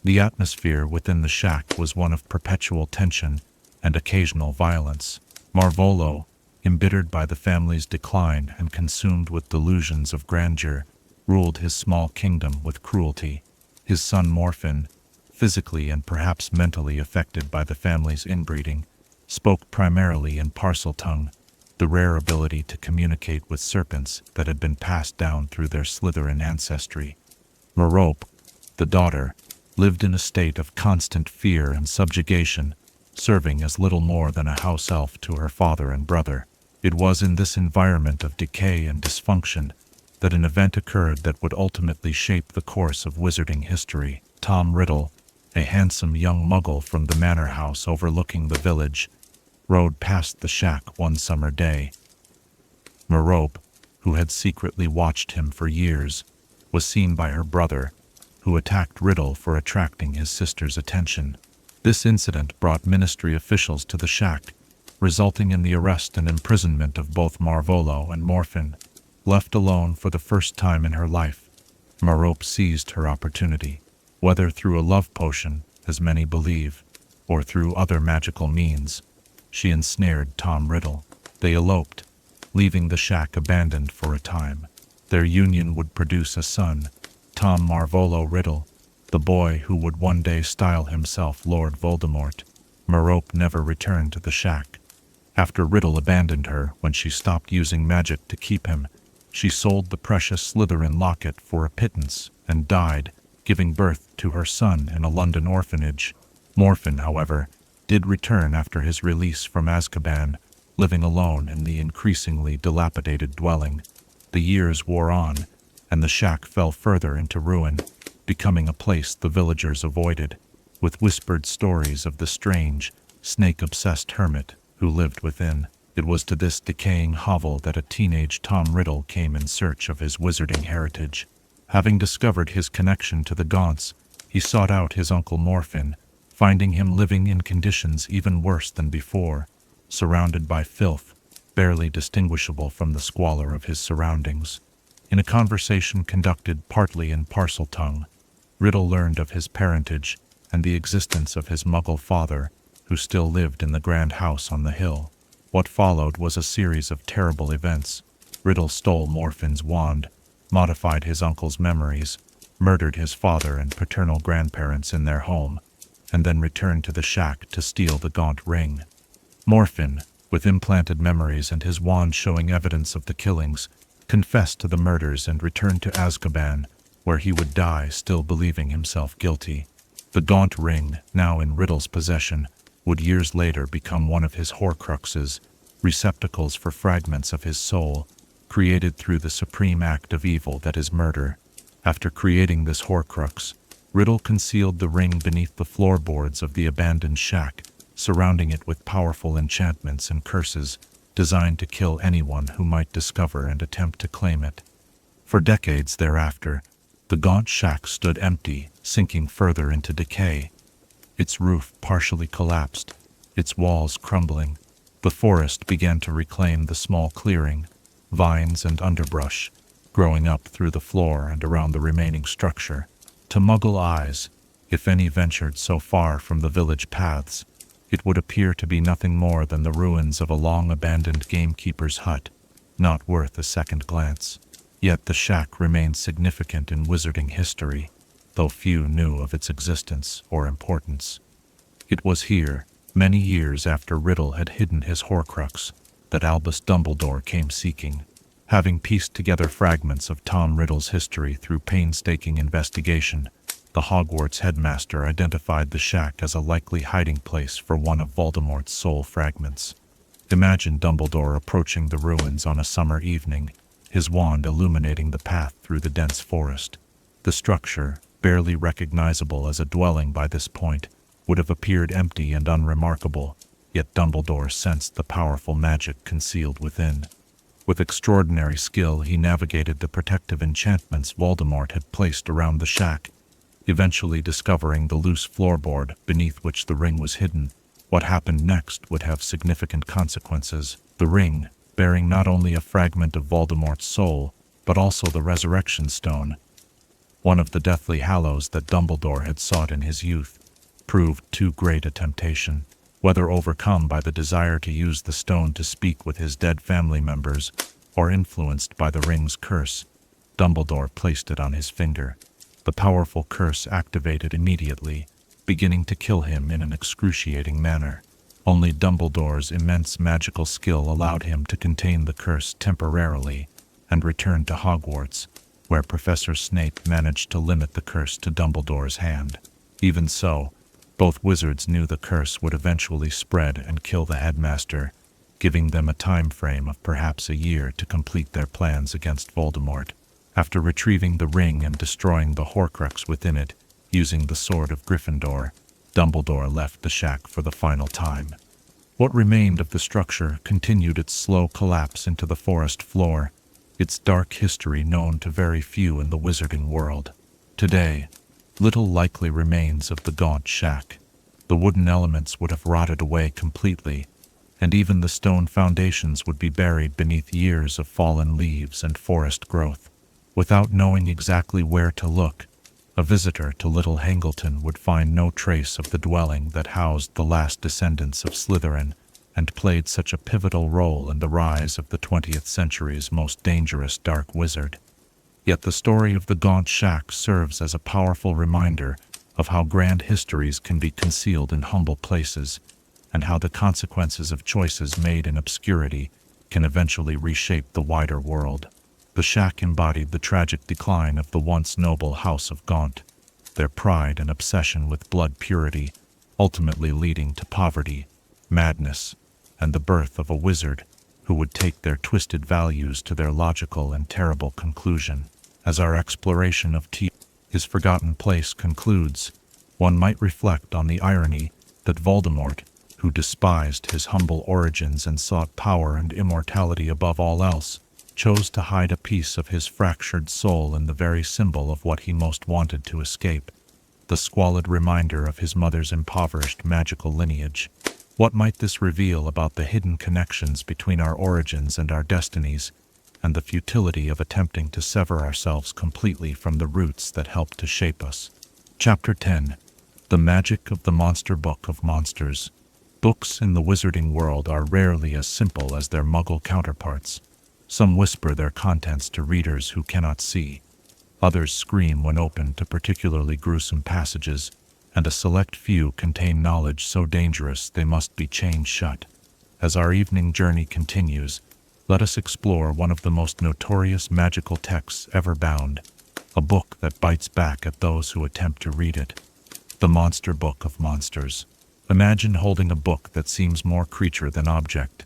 The atmosphere within the shack was one of perpetual tension and occasional violence. Marvolo, embittered by the family's decline and consumed with delusions of grandeur, ruled his small kingdom with cruelty. His son Morfin, physically and perhaps mentally affected by the family's inbreeding, spoke primarily in Parseltongue, the rare ability to communicate with serpents that had been passed down through their Slytherin ancestry. Merope, the daughter, lived in a state of constant fear and subjugation, serving as little more than a house elf to her father and brother. It was in this environment of decay and dysfunction that an event occurred that would ultimately shape the course of wizarding history. Tom Riddle, a handsome young muggle from the manor house overlooking the village, rode past the shack one summer day. Merope, who had secretly watched him for years, was seen by her brother, who attacked Riddle for attracting his sister's attention. This incident brought ministry officials to the shack, resulting in the arrest and imprisonment of both Marvolo and Morfin. Left alone for the first time in her life, Merope seized her opportunity, whether through a love potion, as many believe, or through other magical means. She ensnared Tom Riddle. They eloped, leaving the shack abandoned for a time. Their union would produce a son, Tom Marvolo Riddle, the boy who would one day style himself Lord Voldemort. Merope never returned to the shack. After Riddle abandoned her when she stopped using magic to keep him, she sold the precious Slytherin locket for a pittance and died, giving birth to her son in a London orphanage. Morfin, however, did return after his release from Azkaban, living alone in the increasingly dilapidated dwelling. The years wore on, and the shack fell further into ruin, becoming a place the villagers avoided, with whispered stories of the strange, snake-obsessed hermit who lived within. It was to this decaying hovel that a teenage Tom Riddle came in search of his wizarding heritage. Having discovered his connection to the Gaunts, he sought out his uncle Morfin, finding him living in conditions even worse than before, surrounded by filth, barely distinguishable from the squalor of his surroundings. In a conversation conducted partly in Parseltongue, Riddle learned of his parentage and the existence of his muggle father, who still lived in the grand house on the hill. What followed was a series of terrible events. Riddle stole Morfin's wand, modified his uncle's memories, murdered his father and paternal grandparents in their home, and then returned to the shack to steal the Gaunt ring. Morfin, with implanted memories and his wand showing evidence of the killings, confessed to the murders and returned to Azkaban, where he would die still believing himself guilty. The Gaunt ring, now in Riddle's possession, would years later become one of his Horcruxes, receptacles for fragments of his soul, created through the supreme act of evil that is murder. After creating this Horcrux, Riddle concealed the ring beneath the floorboards of the abandoned shack, surrounding it with powerful enchantments and curses designed to kill anyone who might discover and attempt to claim it. For decades thereafter, the Gaunt shack stood empty, sinking further into decay. Its roof partially collapsed, its walls crumbling. The forest began to reclaim the small clearing, vines and underbrush growing up through the floor and around the remaining structure. To Muggle eyes, if any ventured so far from the village paths, it would appear to be nothing more than the ruins of a long-abandoned gamekeeper's hut, not worth a second glance. Yet the shack remained significant in wizarding history, though few knew of its existence or importance. It was here, many years after Riddle had hidden his Horcrux, that Albus Dumbledore came seeking. Having pieced together fragments of Tom Riddle's history through painstaking investigation, the Hogwarts headmaster identified the shack as a likely hiding place for one of Voldemort's soul fragments. Imagine Dumbledore approaching the ruins on a summer evening, his wand illuminating the path through the dense forest. The structure, barely recognizable as a dwelling by this point, would have appeared empty and unremarkable, yet Dumbledore sensed the powerful magic concealed within. With extraordinary skill, he navigated the protective enchantments Voldemort had placed around the shack, eventually discovering the loose floorboard beneath which the ring was hidden. What happened next would have significant consequences. The ring, bearing not only a fragment of Voldemort's soul, but also the Resurrection Stone, one of the deathly Hallows that Dumbledore had sought in his youth, proved too great a temptation. Whether overcome by the desire to use the stone to speak with his dead family members, or influenced by the ring's curse, Dumbledore placed it on his finger. The powerful curse activated immediately, beginning to kill him in an excruciating manner. Only Dumbledore's immense magical skill allowed him to contain the curse temporarily and return to Hogwarts, where Professor Snape managed to limit the curse to Dumbledore's hand. Even so, both wizards knew the curse would eventually spread and kill the headmaster, giving them a time frame of perhaps a year to complete their plans against Voldemort. After retrieving the ring and destroying the Horcrux within it, using the Sword of Gryffindor, Dumbledore left the shack for the final time. What remained of the structure continued its slow collapse into the forest floor, its dark history known to very few in the wizarding world. Today, little likely remains of the Gaunt shack. The wooden elements would have rotted away completely, and even the stone foundations would be buried beneath years of fallen leaves and forest growth. Without knowing exactly where to look, a visitor to Little Hangleton would find no trace of the dwelling that housed the last descendants of Slytherin and played such a pivotal role in the rise of the 20th century's most dangerous dark wizard. Yet the story of the Gaunt Shack serves as a powerful reminder of how grand histories can be concealed in humble places, and how the consequences of choices made in obscurity can eventually reshape the wider world. The shack embodied the tragic decline of the once noble House of Gaunt, their pride and obsession with blood purity, ultimately leading to poverty, madness, and the birth of a wizard who would take their twisted values to their logical and terrible conclusion. As our exploration of his forgotten place concludes, one might reflect on the irony that Voldemort, who despised his humble origins and sought power and immortality above all else, chose to hide a piece of his fractured soul in the very symbol of what he most wanted to escape, the squalid reminder of his mother's impoverished magical lineage. What might this reveal about the hidden connections between our origins and our destinies, and the futility of attempting to sever ourselves completely from the roots that helped to shape us? Chapter 10. The Magic of the Monster Book of Monsters. Books in the wizarding world are rarely as simple as their Muggle counterparts. Some whisper their contents to readers who cannot see. Others scream when opened to particularly gruesome passages, and a select few contain knowledge so dangerous they must be chained shut. As our evening journey continues, let us explore one of the most notorious magical texts ever bound, a book that bites back at those who attempt to read it. The Monster Book of Monsters. Imagine holding a book that seems more creature than object.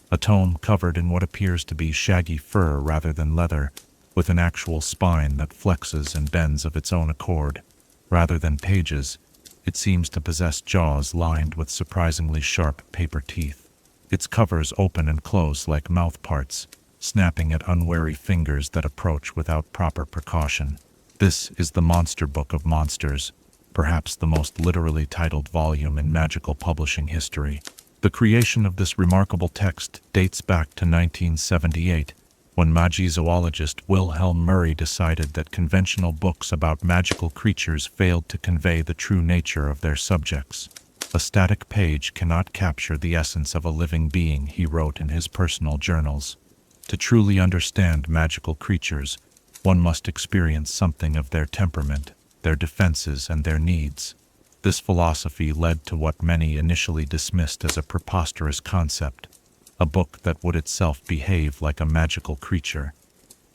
A tome covered in what appears to be shaggy fur rather than leather, with an actual spine that flexes and bends of its own accord. Rather than pages, it seems to possess jaws lined with surprisingly sharp paper teeth. Its covers open and close like mouth parts, snapping at unwary fingers that approach without proper precaution. This is the Monster Book of Monsters, perhaps the most literally titled volume in magical publishing history. The creation of this remarkable text dates back to 1978, when magizoologist Wilhelm Murray decided that conventional books about magical creatures failed to convey the true nature of their subjects. A static page cannot capture the essence of a living being, he wrote in his personal journals. To truly understand magical creatures, one must experience something of their temperament, their defenses, and their needs. This philosophy led to what many initially dismissed as a preposterous concept, a book that would itself behave like a magical creature.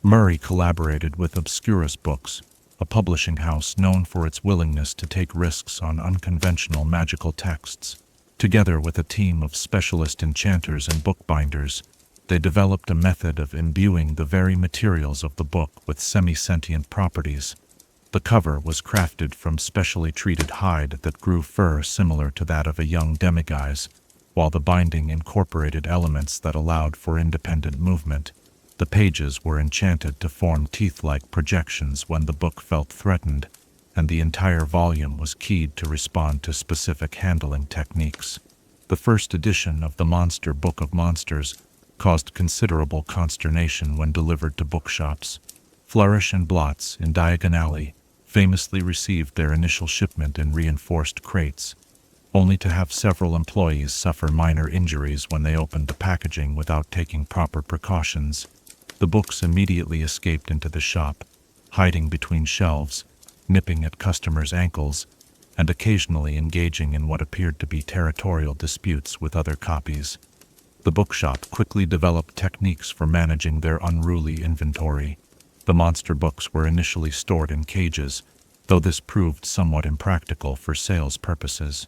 Murray collaborated with Obscurus Books, a publishing house known for its willingness to take risks on unconventional magical texts. Together with a team of specialist enchanters and bookbinders, they developed a method of imbuing the very materials of the book with semi-sentient properties. The cover was crafted from specially treated hide that grew fur similar to that of a young demiguise, while the binding incorporated elements that allowed for independent movement. The pages were enchanted to form teeth-like projections when the book felt threatened, and the entire volume was keyed to respond to specific handling techniques. The first edition of the Monster Book of Monsters caused considerable consternation when delivered to bookshops. Flourish and Blots in Diagon Alley famously received their initial shipment in reinforced crates. only to have several employees suffer minor injuries when they opened the packaging without taking proper precautions. The books immediately escaped into the shop, hiding between shelves, nipping at customers' ankles, and occasionally engaging in what appeared to be territorial disputes with other copies. The bookshop quickly developed techniques for managing their unruly inventory. The monster books were initially stored in cages, though this proved somewhat impractical for sales purposes.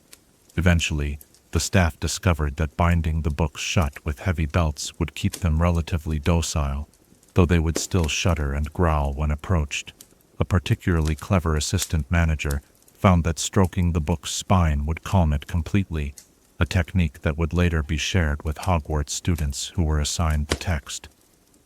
Eventually, the staff discovered that binding the books shut with heavy belts would keep them relatively docile, though they would still shudder and growl when approached. A particularly clever assistant manager found that stroking the book's spine would calm it completely, a technique that would later be shared with Hogwarts students who were assigned the text.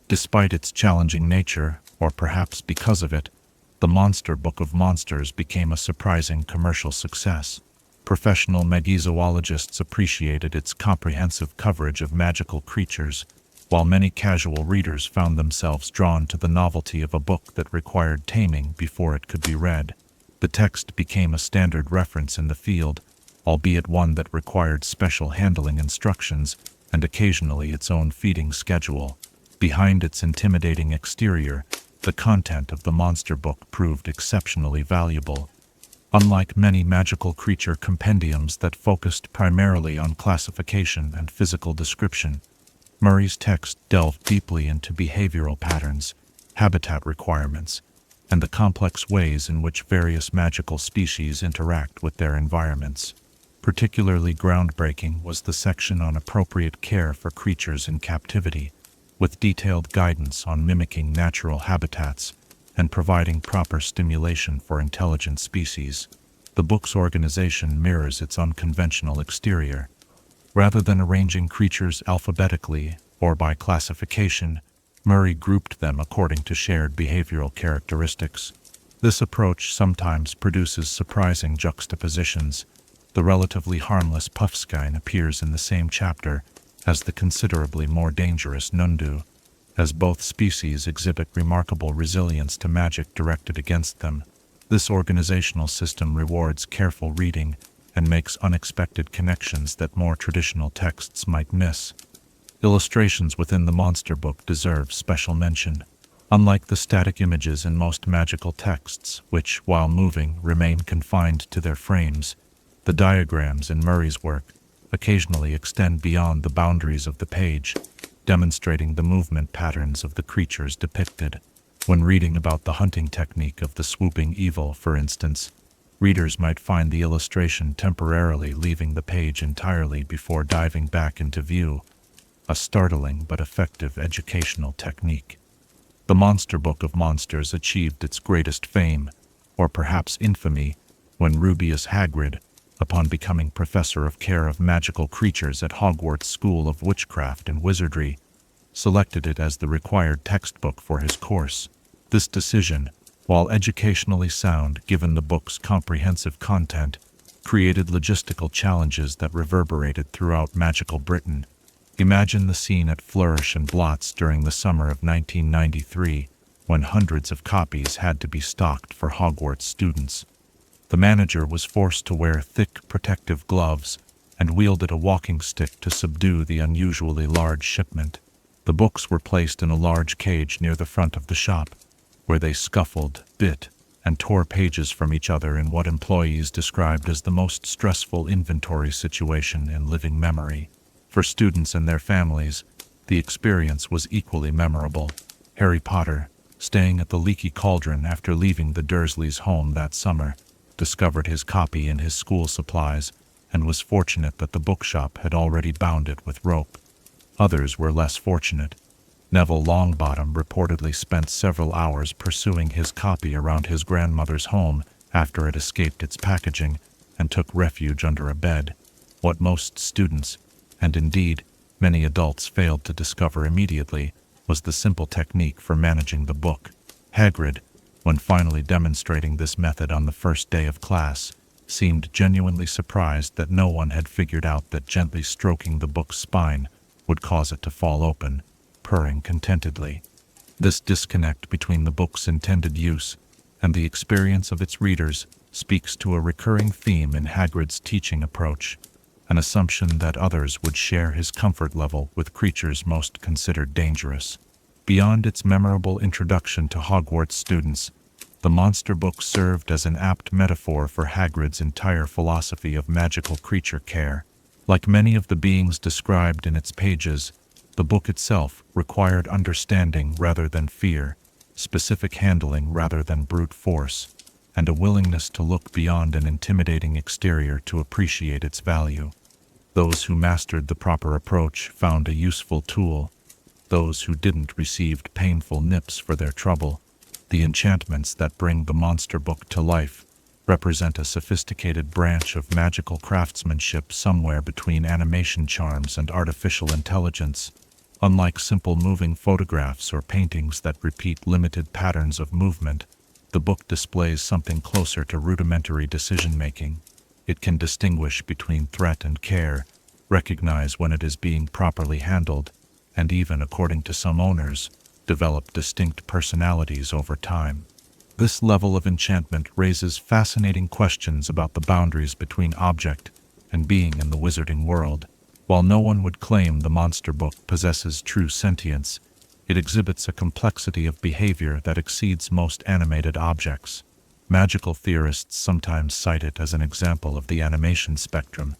Despite its challenging nature, or perhaps because of it, the Monster Book of Monsters became a surprising commercial success. Professional magizoologists appreciated its comprehensive coverage of magical creatures, while many casual readers found themselves drawn to the novelty of a book that required taming before it could be read. The text became a standard reference in the field, albeit one that required special handling instructions and occasionally its own feeding schedule. Behind its intimidating exterior, the content of the monster book proved exceptionally valuable. Unlike many magical creature compendiums that focused primarily on classification and physical description, Murray's text delved deeply into behavioral patterns, habitat requirements, and the complex ways in which various magical species interact with their environments. Particularly groundbreaking was the section on appropriate care for creatures in captivity, with detailed guidance on mimicking natural habitats and providing proper stimulation for intelligent species. The book's organization mirrors its unconventional exterior. Rather than arranging creatures alphabetically or by classification, Murray grouped them according to shared behavioral characteristics. This approach sometimes produces surprising juxtapositions. The relatively harmless Puffskein appears in the same chapter as the considerably more dangerous Nundu, as both species exhibit remarkable resilience to magic directed against them. This organizational system rewards careful reading and makes unexpected connections that more traditional texts might miss. Illustrations within the monster book deserve special mention. Unlike the static images in most magical texts, which, while moving, remain confined to their frames, the diagrams in Murray's work occasionally extend beyond the boundaries of the page, demonstrating the movement patterns of the creatures depicted. When reading about the hunting technique of the swooping evil, for instance, readers might find the illustration temporarily leaving the page entirely before diving back into view, a startling but effective educational technique. The Monster Book of Monsters achieved its greatest fame, or perhaps infamy, when Rubeus Hagrid, upon becoming Professor of Care of Magical Creatures at Hogwarts School of Witchcraft and Wizardry, selected it as the required textbook for his course. This decision, while educationally sound given the book's comprehensive content, created logistical challenges that reverberated throughout magical Britain. Imagine the scene at Flourish and Blots during the summer of 1993, when hundreds of copies had to be stocked for Hogwarts students. The manager was forced to wear thick protective gloves and wielded a walking stick to subdue the unusually large shipment. The books were placed in a large cage near the front of the shop, where they scuffled, bit, and tore pages from each other in what employees described as the most stressful inventory situation in living memory. For students and their families, the experience was equally memorable. Harry Potter, staying at the Leaky Cauldron after leaving the Dursleys' home that summer, discovered his copy in his school supplies and was fortunate that the bookshop had already bound it with rope. Others were less fortunate. Neville Longbottom reportedly spent several hours pursuing his copy around his grandmother's home after it escaped its packaging and took refuge under a bed. What most students, and indeed many adults, failed to discover immediately was the simple technique for managing the book. Hagrid, when finally demonstrating this method on the first day of class, seemed genuinely surprised that no one had figured out that gently stroking the book's spine would cause it to fall open, purring contentedly. This disconnect between the book's intended use and the experience of its readers speaks to a recurring theme in Hagrid's teaching approach, an assumption that others would share his comfort level with creatures most considered dangerous. Beyond its memorable introduction to Hogwarts students, the monster book served as an apt metaphor for Hagrid's entire philosophy of magical creature care. Like many of the beings described in its pages, the book itself required understanding rather than fear, specific handling rather than brute force, and a willingness to look beyond an intimidating exterior to appreciate its value. Those who mastered the proper approach found a useful tool. Those who didn't received painful nips for their trouble. The enchantments that bring the monster book to life represent a sophisticated branch of magical craftsmanship somewhere between animation charms and artificial intelligence. Unlike simple moving photographs or paintings that repeat limited patterns of movement, the book displays something closer to rudimentary decision-making. It can distinguish between threat and care, recognize when it is being properly handled, and even, according to some owners, develop distinct personalities over time. This level of enchantment raises fascinating questions about the boundaries between object and being in the wizarding world. While no one would claim the monster book possesses true sentience, it exhibits a complexity of behavior that exceeds most animated objects. Magical theorists sometimes cite it as an example of the animation spectrum,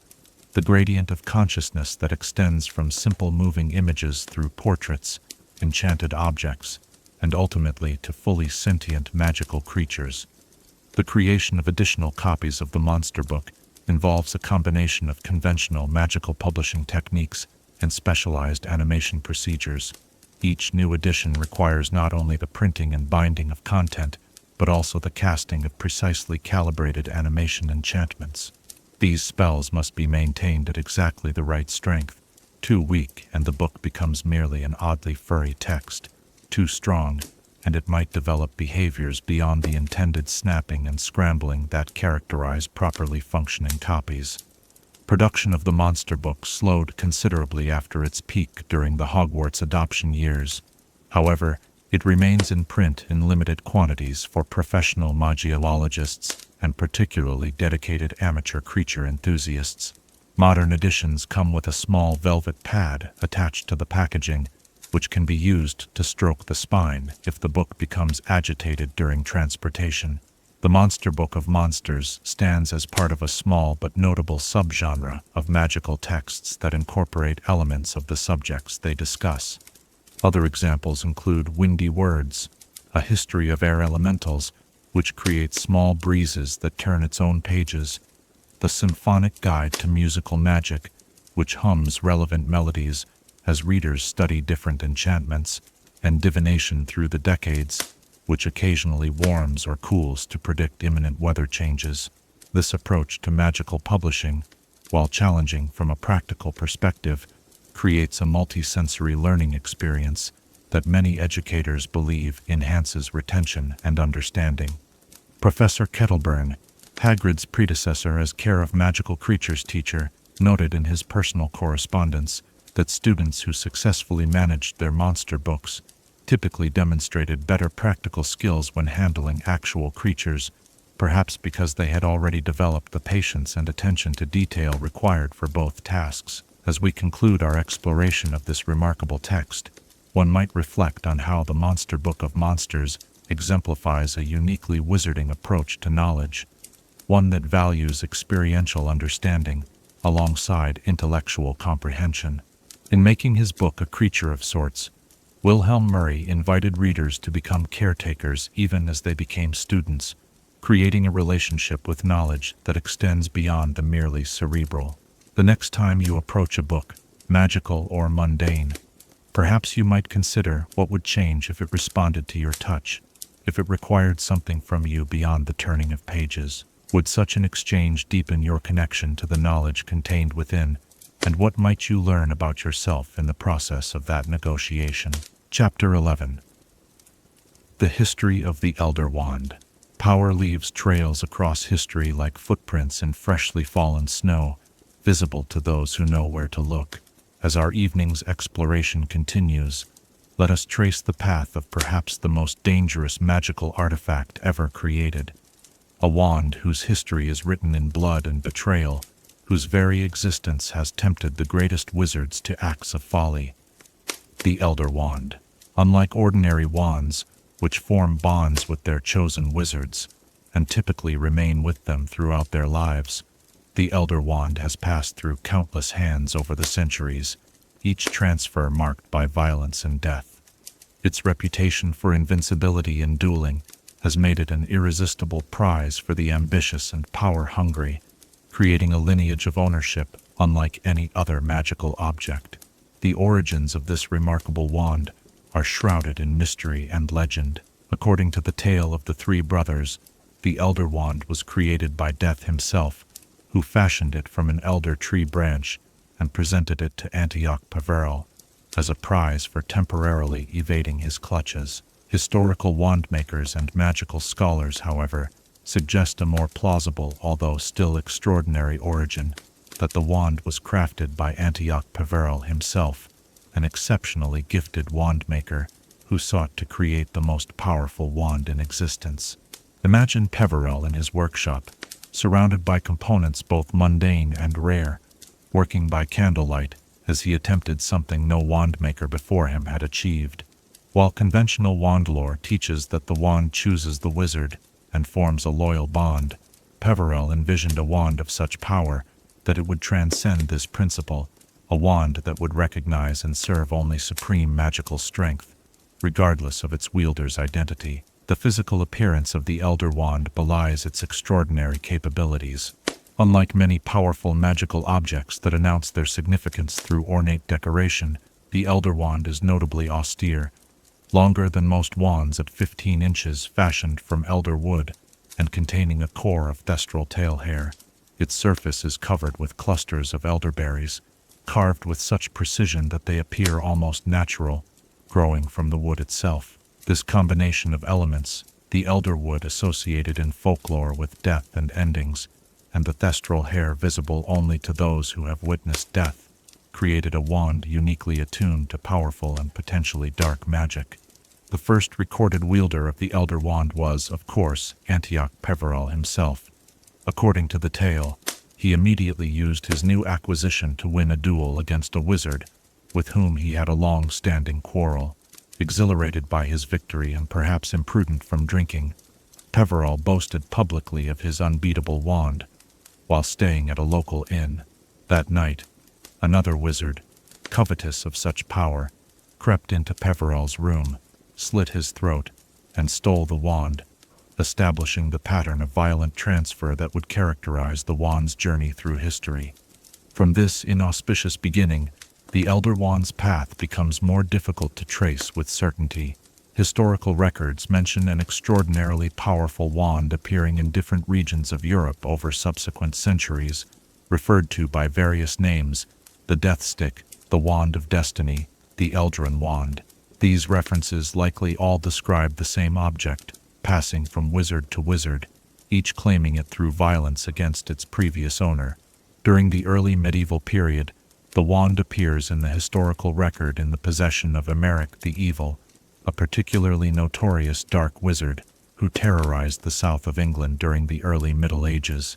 the gradient of consciousness that extends from simple moving images through portraits, enchanted objects, and ultimately to fully sentient magical creatures. The creation of additional copies of the monster book involves a combination of conventional magical publishing techniques and specialized animation procedures. Each new edition requires not only the printing and binding of content, but also the casting of precisely calibrated animation enchantments. These spells must be maintained at exactly the right strength. Too weak, and the book becomes merely an oddly furry text. Too strong, and it might develop behaviors beyond the intended snapping and scrambling that characterize properly functioning copies. Production of the monster book slowed considerably after its peak during the Hogwarts adoption years. However, it remains in print in limited quantities for professional magiologists and particularly dedicated amateur creature enthusiasts. Modern editions come with a small velvet pad attached to the packaging, which can be used to stroke the spine if the book becomes agitated during transportation. The Monster Book of Monsters stands as part of a small but notable subgenre of magical texts that incorporate elements of the subjects they discuss. Other examples include Windy Words, a history of air elementals, which creates small breezes that turn its own pages, the Symphonic Guide to Musical Magic, which hums relevant melodies as readers study different enchantments, and Divination Through the Decades, which occasionally warms or cools to predict imminent weather changes. This approach to magical publishing, while challenging from a practical perspective, creates a multisensory learning experience that many educators believe enhances retention and understanding. Professor Kettleburn, Hagrid's predecessor as Care of Magical Creatures teacher, noted in his personal correspondence that students who successfully managed their monster books typically demonstrated better practical skills when handling actual creatures, perhaps because they had already developed the patience and attention to detail required for both tasks. As we conclude our exploration of this remarkable text, one might reflect on how the Monster Book of Monsters exemplifies a uniquely wizarding approach to knowledge, one that values experiential understanding alongside intellectual comprehension. In making his book a creature of sorts, Wilhelm Murray invited readers to become caretakers even as they became students, creating a relationship with knowledge that extends beyond the merely cerebral. The next time you approach a book, magical or mundane, perhaps you might consider what would change if it responded to your touch, if it required something from you beyond the turning of pages. Would such an exchange deepen your connection to the knowledge contained within, and what might you learn about yourself in the process of that negotiation? Chapter 11. The History of the Elder Wand. Power leaves trails across history like footprints in freshly fallen snow, visible to those who know where to look. As our evening's exploration continues, let us trace the path of perhaps the most dangerous magical artifact ever created. a wand whose history is written in blood and betrayal, whose very existence has tempted the greatest wizards to acts of folly. The Elder Wand. Unlike ordinary wands, which form bonds with their chosen wizards, and typically remain with them throughout their lives, the Elder Wand has passed through countless hands over the centuries, each transfer marked by violence and death. Its reputation for invincibility in dueling has made it an irresistible prize for the ambitious and power-hungry, creating a lineage of ownership unlike any other magical object. The origins of this remarkable wand are shrouded in mystery and legend. According to the tale of the three brothers, the Elder Wand was created by Death himself, who fashioned it from an elder tree branch and presented it to Antioch Peverell as a prize for temporarily evading his clutches. Historical wand makers and magical scholars, however, suggest a more plausible, although still extraordinary origin, that the wand was crafted by Antioch Peverell himself, an exceptionally gifted wand maker who sought to create the most powerful wand in existence. Imagine Peverell in his workshop, surrounded by components both mundane and rare, working by candlelight as he attempted something no wand maker before him had achieved. While conventional wand lore teaches that the wand chooses the wizard and forms a loyal bond, Peverell envisioned a wand of such power that it would transcend this principle, a wand that would recognize and serve only supreme magical strength, regardless of its wielder's identity. The physical appearance of the Elder Wand belies its extraordinary capabilities. Unlike many powerful magical objects that announce their significance through ornate decoration, the Elder Wand is notably austere, longer than most wands at 15 inches, fashioned from elder wood and containing a core of thestral tail hair. Its surface is covered with clusters of elderberries, carved with such precision that they appear almost natural, growing from the wood itself. This combination of elements, the elder wood associated in folklore with death and endings, and the thestral hair visible only to those who have witnessed death, created a wand uniquely attuned to powerful and potentially dark magic. The first recorded wielder of the Elder Wand was, of course, Antioch Peverell himself. According to the tale, he immediately used his new acquisition to win a duel against a wizard with whom he had a long-standing quarrel. Exhilarated by his victory and perhaps imprudent from drinking, Peverell boasted publicly of his unbeatable wand while staying at a local inn. That night, another wizard, covetous of such power, crept into Peverell's room, slit his throat, and stole the wand, establishing the pattern of violent transfer that would characterize the wand's journey through history. From this inauspicious beginning, the Elder Wand's path becomes more difficult to trace with certainty. Historical records mention an extraordinarily powerful wand appearing in different regions of Europe over subsequent centuries, referred to by various names: the Death Stick, the Wand of Destiny, the Eldrin Wand. These references likely all describe the same object, passing from wizard to wizard, each claiming it through violence against its previous owner. During the early medieval period, the wand appears in the historical record in the possession of Emeric the Evil, a particularly notorious dark wizard who terrorized the south of England during the early Middle Ages.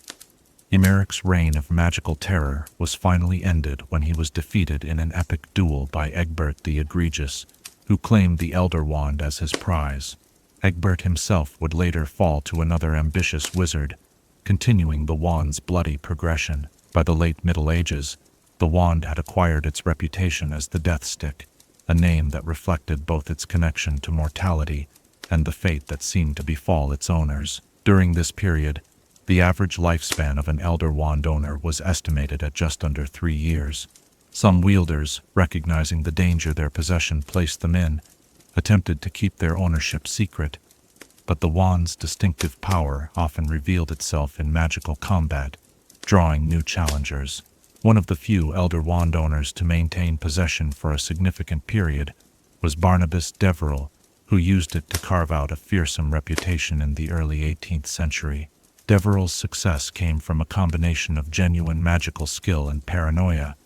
Emeric's reign of magical terror was finally ended when he was defeated in an epic duel by Egbert the Egregious, who claimed the Elder Wand as his prize. Egbert himself would later fall to another ambitious wizard, continuing the wand's bloody progression. By the late Middle Ages, the wand had acquired its reputation as the Death Stick, a name that reflected both its connection to mortality and the fate that seemed to befall its owners. During this period, the average lifespan of an Elder Wand owner was estimated at just under 3 years. Some wielders, recognizing the danger their possession placed them in, attempted to keep their ownership secret, but the wand's distinctive power often revealed itself in magical combat, drawing new challengers. One of the few Elder Wand owners to maintain possession for a significant period was Barnabas Deverell, who used it to carve out a fearsome reputation in the early 18th century. Deverell's success came from a combination of genuine magical skill and paranoia.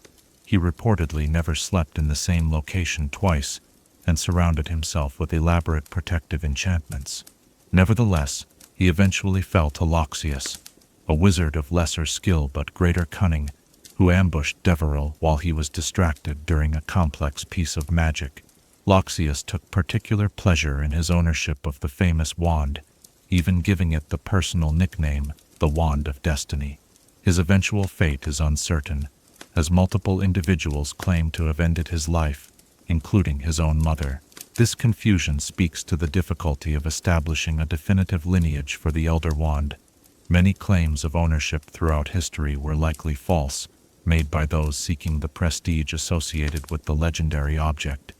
He reportedly never slept in the same location twice and surrounded himself with elaborate protective enchantments. Nevertheless, he eventually fell to Loxias, a wizard of lesser skill but greater cunning, who ambushed Deverell while he was distracted during a complex piece of magic. Loxias took particular pleasure in his ownership of the famous wand, even giving it the personal nickname, the Wand of Destiny. His eventual fate is uncertain, as multiple individuals claim to have ended his life, including his own mother. This confusion speaks to the difficulty of establishing a definitive lineage for the Elder Wand. Many claims of ownership throughout history were likely false, made by those seeking the prestige associated with the legendary object.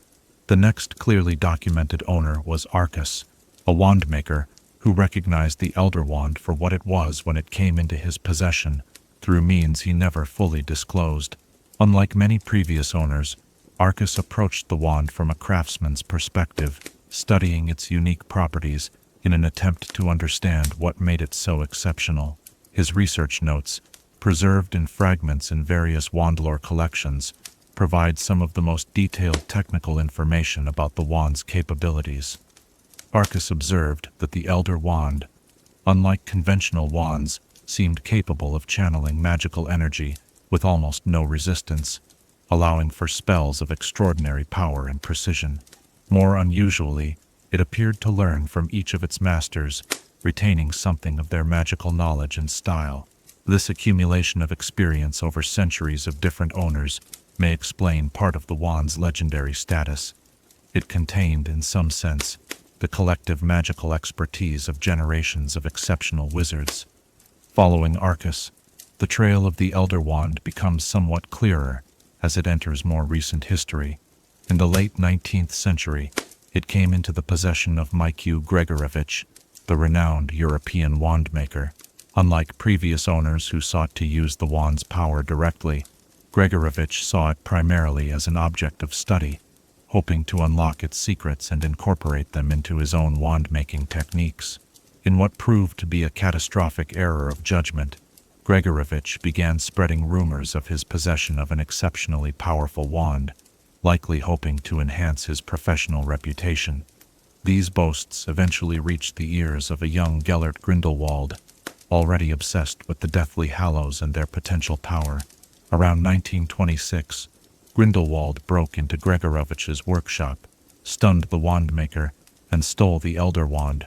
The next clearly documented owner was Arcus, a wandmaker who recognized the Elder Wand for what it was when it came into his possession, through means he never fully disclosed. Unlike many previous owners, Arcus approached the wand from a craftsman's perspective, studying its unique properties in an attempt to understand what made it so exceptional. His research notes, preserved in fragments in various wandlore collections, provide some of the most detailed technical information about the wand's capabilities. Arcus observed that the Elder Wand, unlike conventional wands, seemed capable of channeling magical energy with almost no resistance, allowing for spells of extraordinary power and precision. More unusually, it appeared to learn from each of its masters, retaining something of their magical knowledge and style. This accumulation of experience over centuries of different owners may explain part of the wand's legendary status. It contained, in some sense, the collective magical expertise of generations of exceptional wizards. Following Arcus, the trail of the Elder Wand becomes somewhat clearer as it enters more recent history. In the late 19th century, it came into the possession of Michael Gregorovich, the renowned European wandmaker. Unlike previous owners who sought to use the wand's power directly, Gregorovich saw it primarily as an object of study, hoping to unlock its secrets and incorporate them into his own wand-making techniques. In what proved to be a catastrophic error of judgment, Gregorovich began spreading rumors of his possession of an exceptionally powerful wand, likely hoping to enhance his professional reputation. These boasts eventually reached the ears of a young Gellert Grindelwald, already obsessed with the deathly Hallows and their potential power. Around 1926, Grindelwald broke into Gregorovich's workshop, stunned the wandmaker, and stole the Elder Wand,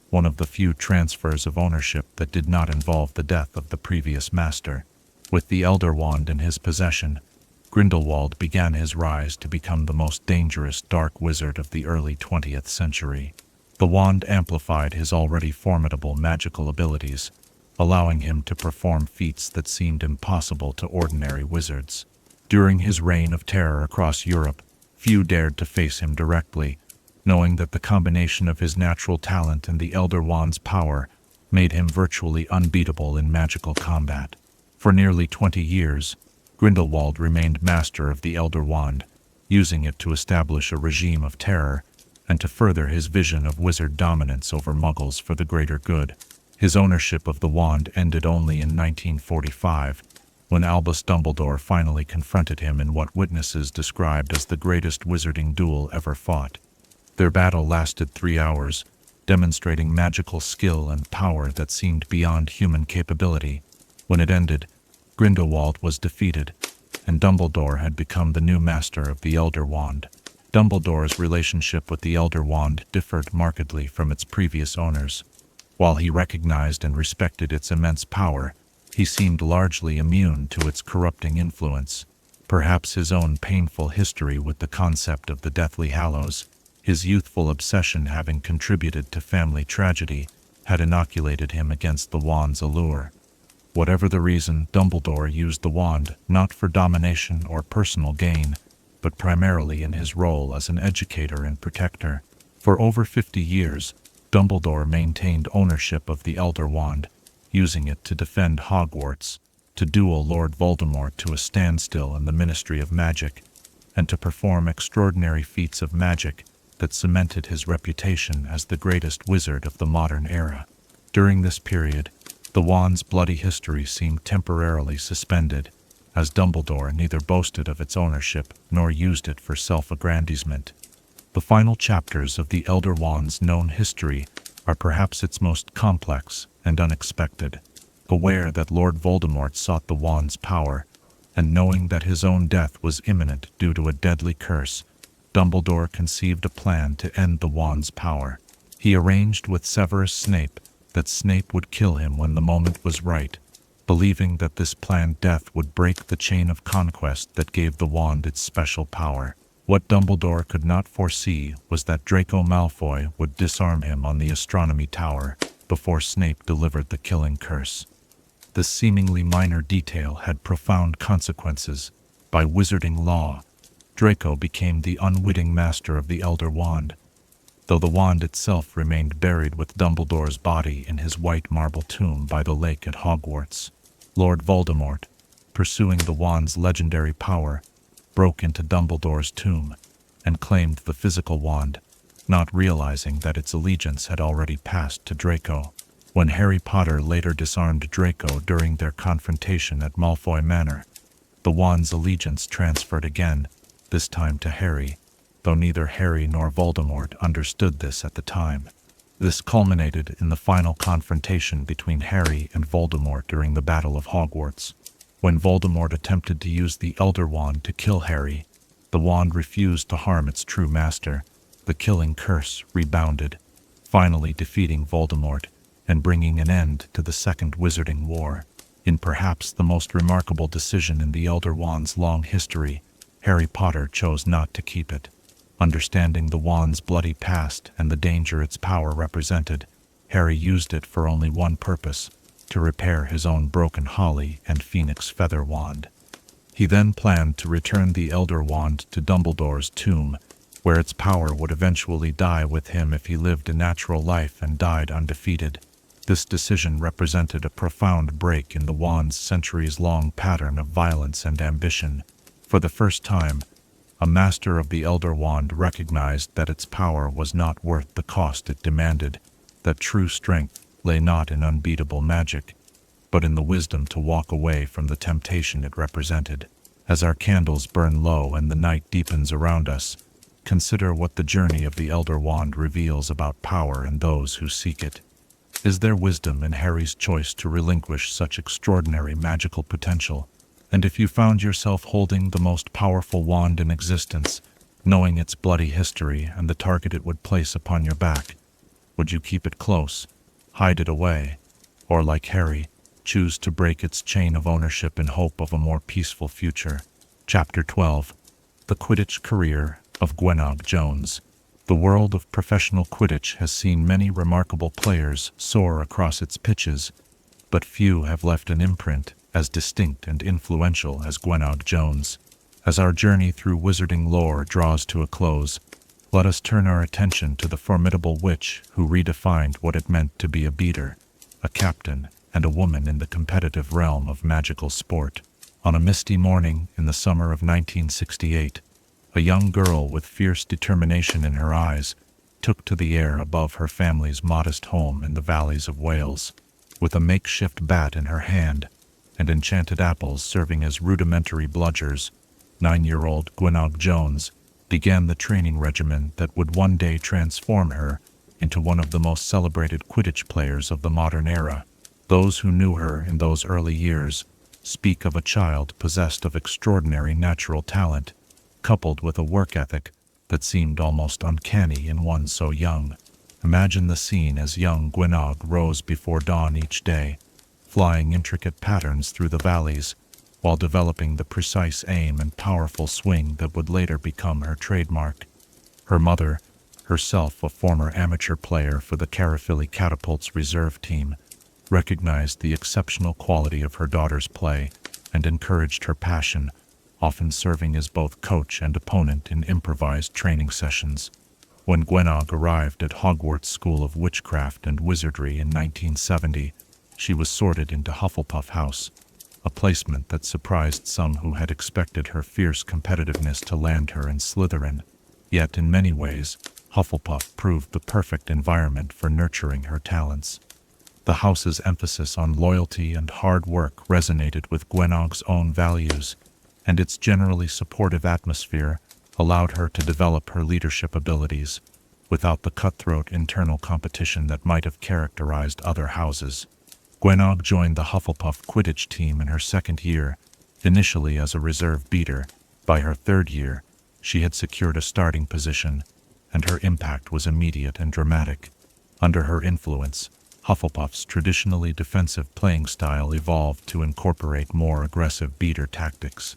one of the few transfers of ownership that did not involve the death of the previous master. With the Elder Wand in his possession, Grindelwald began his rise to become the most dangerous dark wizard of the early 20th century. The wand amplified his already formidable magical abilities, allowing him to perform feats that seemed impossible to ordinary wizards. During his reign of terror across Europe, few dared to face him directly, knowing that the combination of his natural talent and the Elder Wand's power made him virtually unbeatable in magical combat. For nearly 20 years, Grindelwald remained master of the Elder Wand, using it to establish a regime of terror and to further his vision of wizard dominance over Muggles for the greater good. His ownership of the wand ended only in 1945, when Albus Dumbledore finally confronted him in what witnesses described as the greatest wizarding duel ever fought. Their battle lasted 3 hours, demonstrating magical skill and power that seemed beyond human capability. When it ended, Grindelwald was defeated, and Dumbledore had become the new master of the Elder Wand. Dumbledore's relationship with the Elder Wand differed markedly from its previous owners. While he recognized and respected its immense power, he seemed largely immune to its corrupting influence. Perhaps his own painful history with the concept of the Deathly Hallows, his youthful obsession having contributed to family tragedy, had inoculated him against the wand's allure. Whatever the reason, Dumbledore used the wand not for domination or personal gain, but primarily in his role as an educator and protector. For over 50 years, Dumbledore maintained ownership of the Elder Wand, using it to defend Hogwarts, to duel Lord Voldemort to a standstill in the Ministry of Magic, and to perform extraordinary feats of magic that cemented his reputation as the greatest wizard of the modern era. During this period, the wand's bloody history seemed temporarily suspended, as Dumbledore neither boasted of its ownership nor used it for self-aggrandizement. The final chapters of the Elder Wand's known history are perhaps its most complex and unexpected. Aware that Lord Voldemort sought the wand's power, and knowing that his own death was imminent due to a deadly curse, Dumbledore conceived a plan to end the wand's power. He arranged with Severus Snape that Snape would kill him when the moment was right, believing that this planned death would break the chain of conquest that gave the wand its special power. What Dumbledore could not foresee was that Draco Malfoy would disarm him on the astronomy tower before Snape delivered the killing curse. This seemingly minor detail had profound consequences. By wizarding law, Draco became the unwitting master of the Elder Wand, though the wand itself remained buried with Dumbledore's body in his white marble tomb by the lake at Hogwarts. Lord Voldemort, pursuing the wand's legendary power, broke into Dumbledore's tomb and claimed the physical wand, not realizing that its allegiance had already passed to Draco. When Harry Potter later disarmed Draco during their confrontation at Malfoy Manor, the wand's allegiance transferred again, this time to Harry, though neither Harry nor Voldemort understood this at the time. This culminated in the final confrontation between Harry and Voldemort during the Battle of Hogwarts. When Voldemort attempted to use the Elder Wand to kill Harry, the wand refused to harm its true master. The killing curse rebounded, finally defeating Voldemort and bringing an end to the Second Wizarding War. In perhaps the most remarkable decision in the Elder Wand's long history, Harry Potter chose not to keep it. Understanding the wand's bloody past and the danger its power represented, Harry used it for only one purpose: to repair his own broken Holly and Phoenix Feather Wand. He then planned to return the Elder Wand to Dumbledore's tomb, where its power would eventually die with him if he lived a natural life and died undefeated. This decision represented a profound break in the wand's centuries-long pattern of violence and ambition. For the first time, a master of the Elder Wand recognized that its power was not worth the cost it demanded, that true strength lay not in unbeatable magic, but in the wisdom to walk away from the temptation it represented. As our candles burn low and the night deepens around us, consider what the journey of the Elder Wand reveals about power and those who seek it. Is there wisdom in Harry's choice to relinquish such extraordinary magical potential? And if you found yourself holding the most powerful wand in existence, knowing its bloody history and the target it would place upon your back, would you keep it close, hide it away, or, like Harry, choose to break its chain of ownership in hope of a more peaceful future? Chapter 12. The Quidditch Career of Gwenog Jones. The world of professional Quidditch has seen many remarkable players soar across its pitches, but few have left an imprint as distinct and influential as Gwenog Jones. As our journey through wizarding lore draws to a close, let us turn our attention to the formidable witch who redefined what it meant to be a beater, a captain, and a woman in the competitive realm of magical sport. On a misty morning in the summer of 1968, a young girl with fierce determination in her eyes took to the air above her family's modest home in the valleys of Wales. With a makeshift bat in her hand and enchanted apples serving as rudimentary bludgers, 9-year-old Gwenog Jones began the training regimen that would one day transform her into one of the most celebrated Quidditch players of the modern era. Those who knew her in those early years speak of a child possessed of extraordinary natural talent, coupled with a work ethic that seemed almost uncanny in one so young. Imagine the scene as young Gwenog rose before dawn each day, flying intricate patterns through the valleys, while developing the precise aim and powerful swing that would later become her trademark. Her mother, herself a former amateur player for the Caerphilly Catapults reserve team, recognized the exceptional quality of her daughter's play and encouraged her passion, often serving as both coach and opponent in improvised training sessions. When Gwenog arrived at Hogwarts School of Witchcraft and Wizardry in 1970, she was sorted into Hufflepuff House, a placement that surprised some who had expected her fierce competitiveness to land her in Slytherin. Yet in many ways, Hufflepuff proved the perfect environment for nurturing her talents. The house's emphasis on loyalty and hard work resonated with Gwenog's own values, and its generally supportive atmosphere allowed her to develop her leadership abilities. without the cutthroat internal competition that might have characterized other houses. Gwenog joined the Hufflepuff Quidditch team in her second year, initially as a reserve beater. By her third year, she had secured a starting position, and her impact was immediate and dramatic. Under her influence, Hufflepuff's traditionally defensive playing style evolved to incorporate more aggressive beater tactics.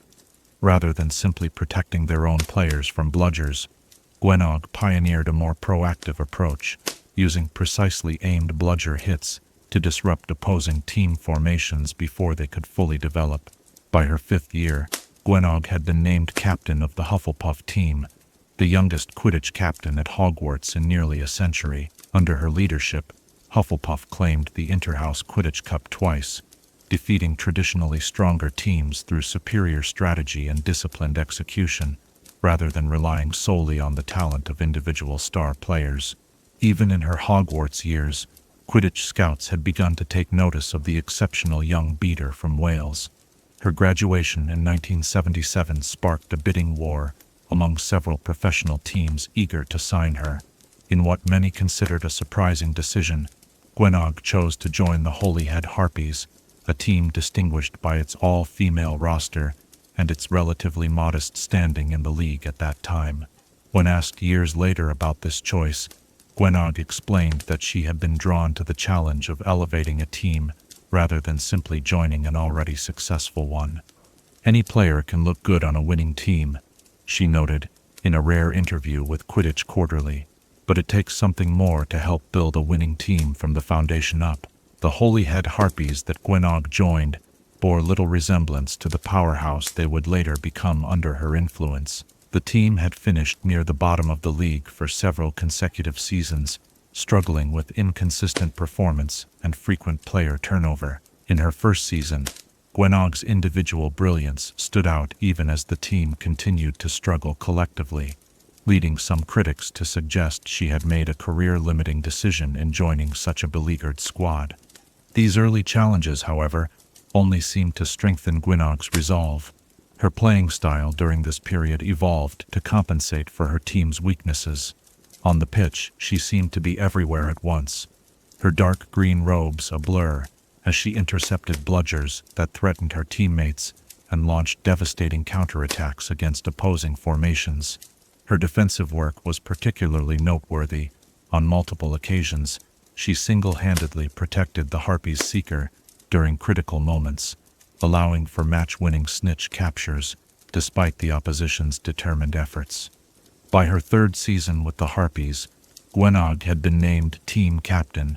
Rather than simply protecting their own players from bludgers, Gwenog pioneered a more proactive approach, using precisely aimed bludger hits to disrupt opposing team formations before they could fully develop. By her fifth year, Gwenog had been named captain of the Hufflepuff team, the youngest Quidditch captain at Hogwarts in nearly a century. Under her leadership, Hufflepuff claimed the Interhouse Quidditch Cup twice, defeating traditionally stronger teams through superior strategy and disciplined execution, rather than relying solely on the talent of individual star players. Even in her Hogwarts years, Quidditch scouts had begun to take notice of the exceptional young beater from Wales. Her graduation in 1977 sparked a bidding war among several professional teams eager to sign her. In what many considered a surprising decision, Gwenog chose to join the Holyhead Harpies, a team distinguished by its all-female roster and its relatively modest standing in the league at that time. When asked years later about this choice, Gwenog explained that she had been drawn to the challenge of elevating a team rather than simply joining an already successful one. "Any player can look good on a winning team," she noted in a rare interview with Quidditch Quarterly, "but it takes something more to help build a winning team from the foundation up." The Holyhead Harpies that Gwenog joined bore little resemblance to the powerhouse they would later become under her influence. The team had finished near the bottom of the league for several consecutive seasons, struggling with inconsistent performance and frequent player turnover. In her first season, Gwenog's individual brilliance stood out even as the team continued to struggle collectively, leading some critics to suggest she had made a career-limiting decision in joining such a beleaguered squad. These early challenges, however, only seemed to strengthen Gwenog's resolve. Her playing style during this period evolved to compensate for her team's weaknesses. On the pitch, she seemed to be everywhere at once, her dark green robes a blur as she intercepted bludgers that threatened her teammates and launched devastating counterattacks against opposing formations. Her defensive work was particularly noteworthy. On multiple occasions, she single-handedly protected the Harpies' seeker during critical moments, allowing for match-winning snitch captures despite the opposition's determined efforts. By her third season with the Harpies, Gwenog had been named team captain,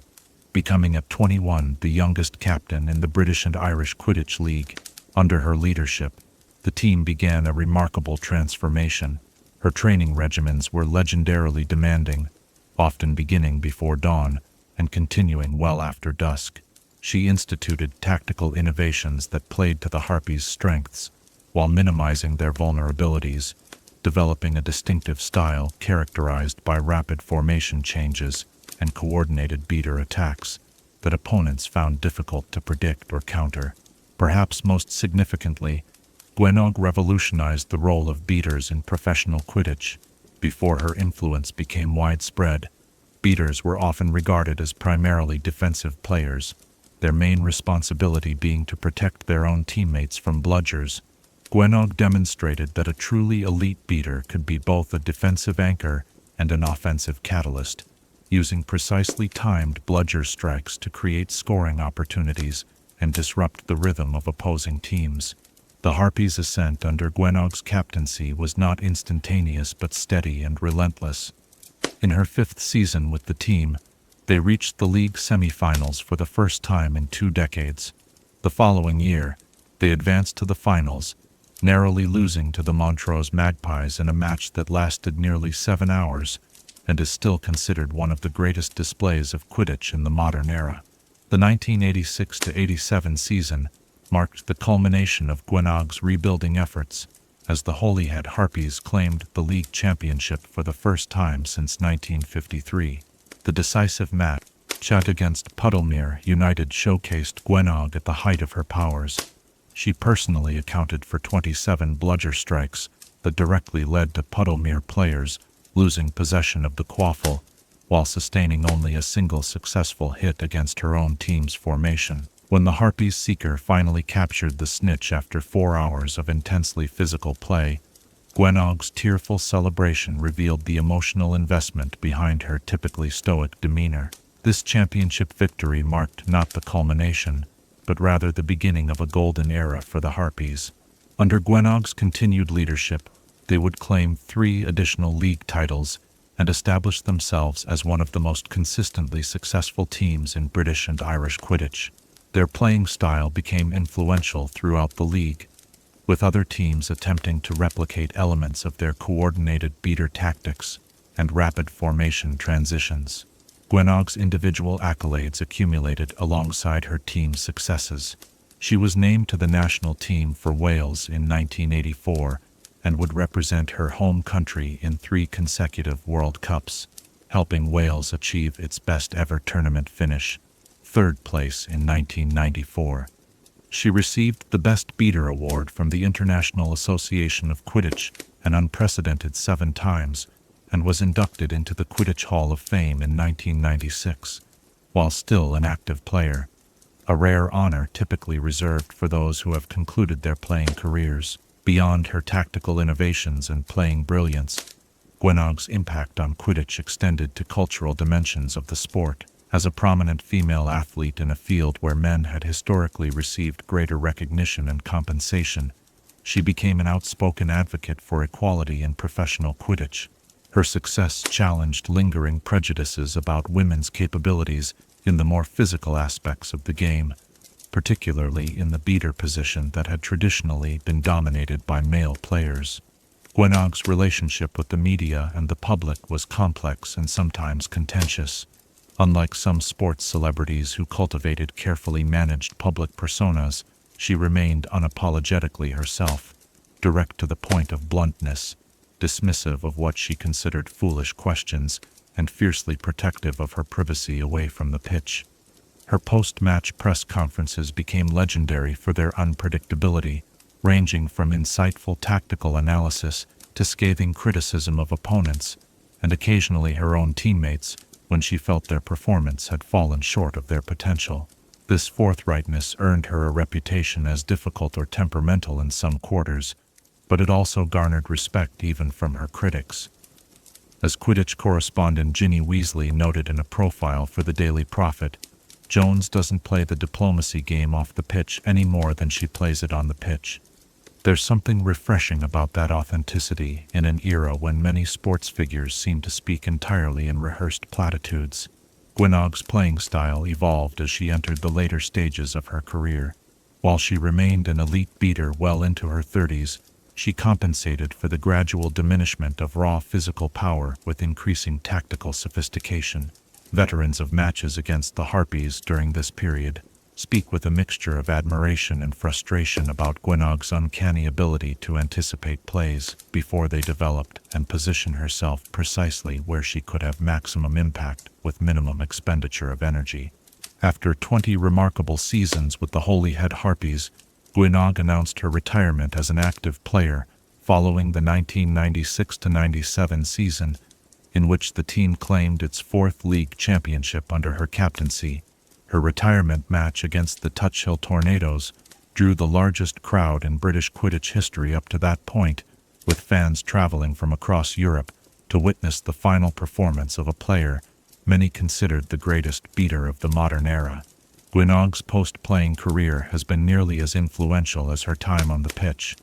becoming at 21 the youngest captain in the British and Irish Quidditch League. Under her leadership, the team began a remarkable transformation. Her training regimens were legendarily demanding, often beginning before dawn and continuing well after dusk. She instituted tactical innovations that played to the Harpies' strengths, while minimizing their vulnerabilities, developing a distinctive style characterized by rapid formation changes and coordinated beater attacks that opponents found difficult to predict or counter. Perhaps most significantly, Gwenog revolutionized the role of beaters in professional Quidditch. Before her influence became widespread, beaters were often regarded as primarily defensive players, their main responsibility being to protect their own teammates from bludgers. Gwenog demonstrated that a truly elite beater could be both a defensive anchor and an offensive catalyst, using precisely timed bludger strikes to create scoring opportunities and disrupt the rhythm of opposing teams. The Harpies' ascent under Gwenog's captaincy was not instantaneous but steady and relentless. In her fifth season with the team, they reached the league semifinals for the first time in 2 decades. The following year, they advanced to the finals, narrowly losing to the Montrose Magpies in a match that lasted nearly 7 hours and is still considered one of the greatest displays of Quidditch in the modern era. The 1986-87 season marked the culmination of Gwenog's rebuilding efforts, as the Holyhead Harpies claimed the league championship for the first time since 1953. The decisive match against Puddlemere United showcased Gwenog at the height of her powers. She personally accounted for 27 bludger strikes that directly led to Puddlemere players losing possession of the quaffle, while sustaining only a single successful hit against her own team's formation. When the Harpies' seeker finally captured the snitch after 4 hours of intensely physical play, Gwenog's tearful celebration revealed the emotional investment behind her typically stoic demeanor. This championship victory marked not the culmination, but rather the beginning of a golden era for the Harpies. Under Gwenog's continued leadership, they would claim 3 additional league titles and establish themselves as one of the most consistently successful teams in British and Irish Quidditch. Their playing style became influential throughout the league, with other teams attempting to replicate elements of their coordinated beater tactics and rapid formation transitions. Gwenog's individual accolades accumulated alongside her team's successes. She was named to the national team for Wales in 1984 and would represent her home country in 3 consecutive World Cups, helping Wales achieve its best-ever tournament finish, 3rd place in 1994. She received the Best Beater Award from the International Association of Quidditch an unprecedented 7 times, and was inducted into the Quidditch Hall of Fame in 1996, while still an active player, a rare honor typically reserved for those who have concluded their playing careers. Beyond her tactical innovations and playing brilliance, Gwenog's impact on Quidditch extended to cultural dimensions of the sport. As a prominent female athlete in a field where men had historically received greater recognition and compensation, she became an outspoken advocate for equality in professional Quidditch. Her success challenged lingering prejudices about women's capabilities in the more physical aspects of the game, particularly in the beater position that had traditionally been dominated by male players. Gwenog's relationship with the media and the public was complex and sometimes contentious. Unlike some sports celebrities who cultivated carefully managed public personas, she remained unapologetically herself, direct to the point of bluntness, dismissive of what she considered foolish questions, and fiercely protective of her privacy away from the pitch. Her post-match press conferences became legendary for their unpredictability, ranging from insightful tactical analysis to scathing criticism of opponents, and occasionally her own teammates, when she felt their performance had fallen short of their potential. This forthrightness earned her a reputation as difficult or temperamental in some quarters, but it also garnered respect even from her critics. As Quidditch correspondent Ginny Weasley noted in a profile for the Daily Prophet, Jones doesn't play the diplomacy game off the pitch any more than she plays it on the pitch. There's something refreshing about that authenticity in an era when many sports figures seem to speak entirely in rehearsed platitudes. Gwenog's playing style evolved as she entered the later stages of her career. While she remained an elite beater well into her 30s, she compensated for the gradual diminishment of raw physical power with increasing tactical sophistication. Veterans of matches against the Harpies during this period speak with a mixture of admiration and frustration about Gwenog's uncanny ability to anticipate plays before they developed and position herself precisely where she could have maximum impact with minimum expenditure of energy. After 20 remarkable seasons with the Holyhead Harpies, Gwenog announced her retirement as an active player following the 1996-97 season, in which the team claimed its 4th league championship under her captaincy. Her retirement match against the Touch Hill Tornadoes drew the largest crowd in British Quidditch history up to that point, with fans traveling from across Europe to witness the final performance of a player many considered the greatest beater of the modern era. Gwenog's post-playing career has been nearly as influential as her time on the pitch.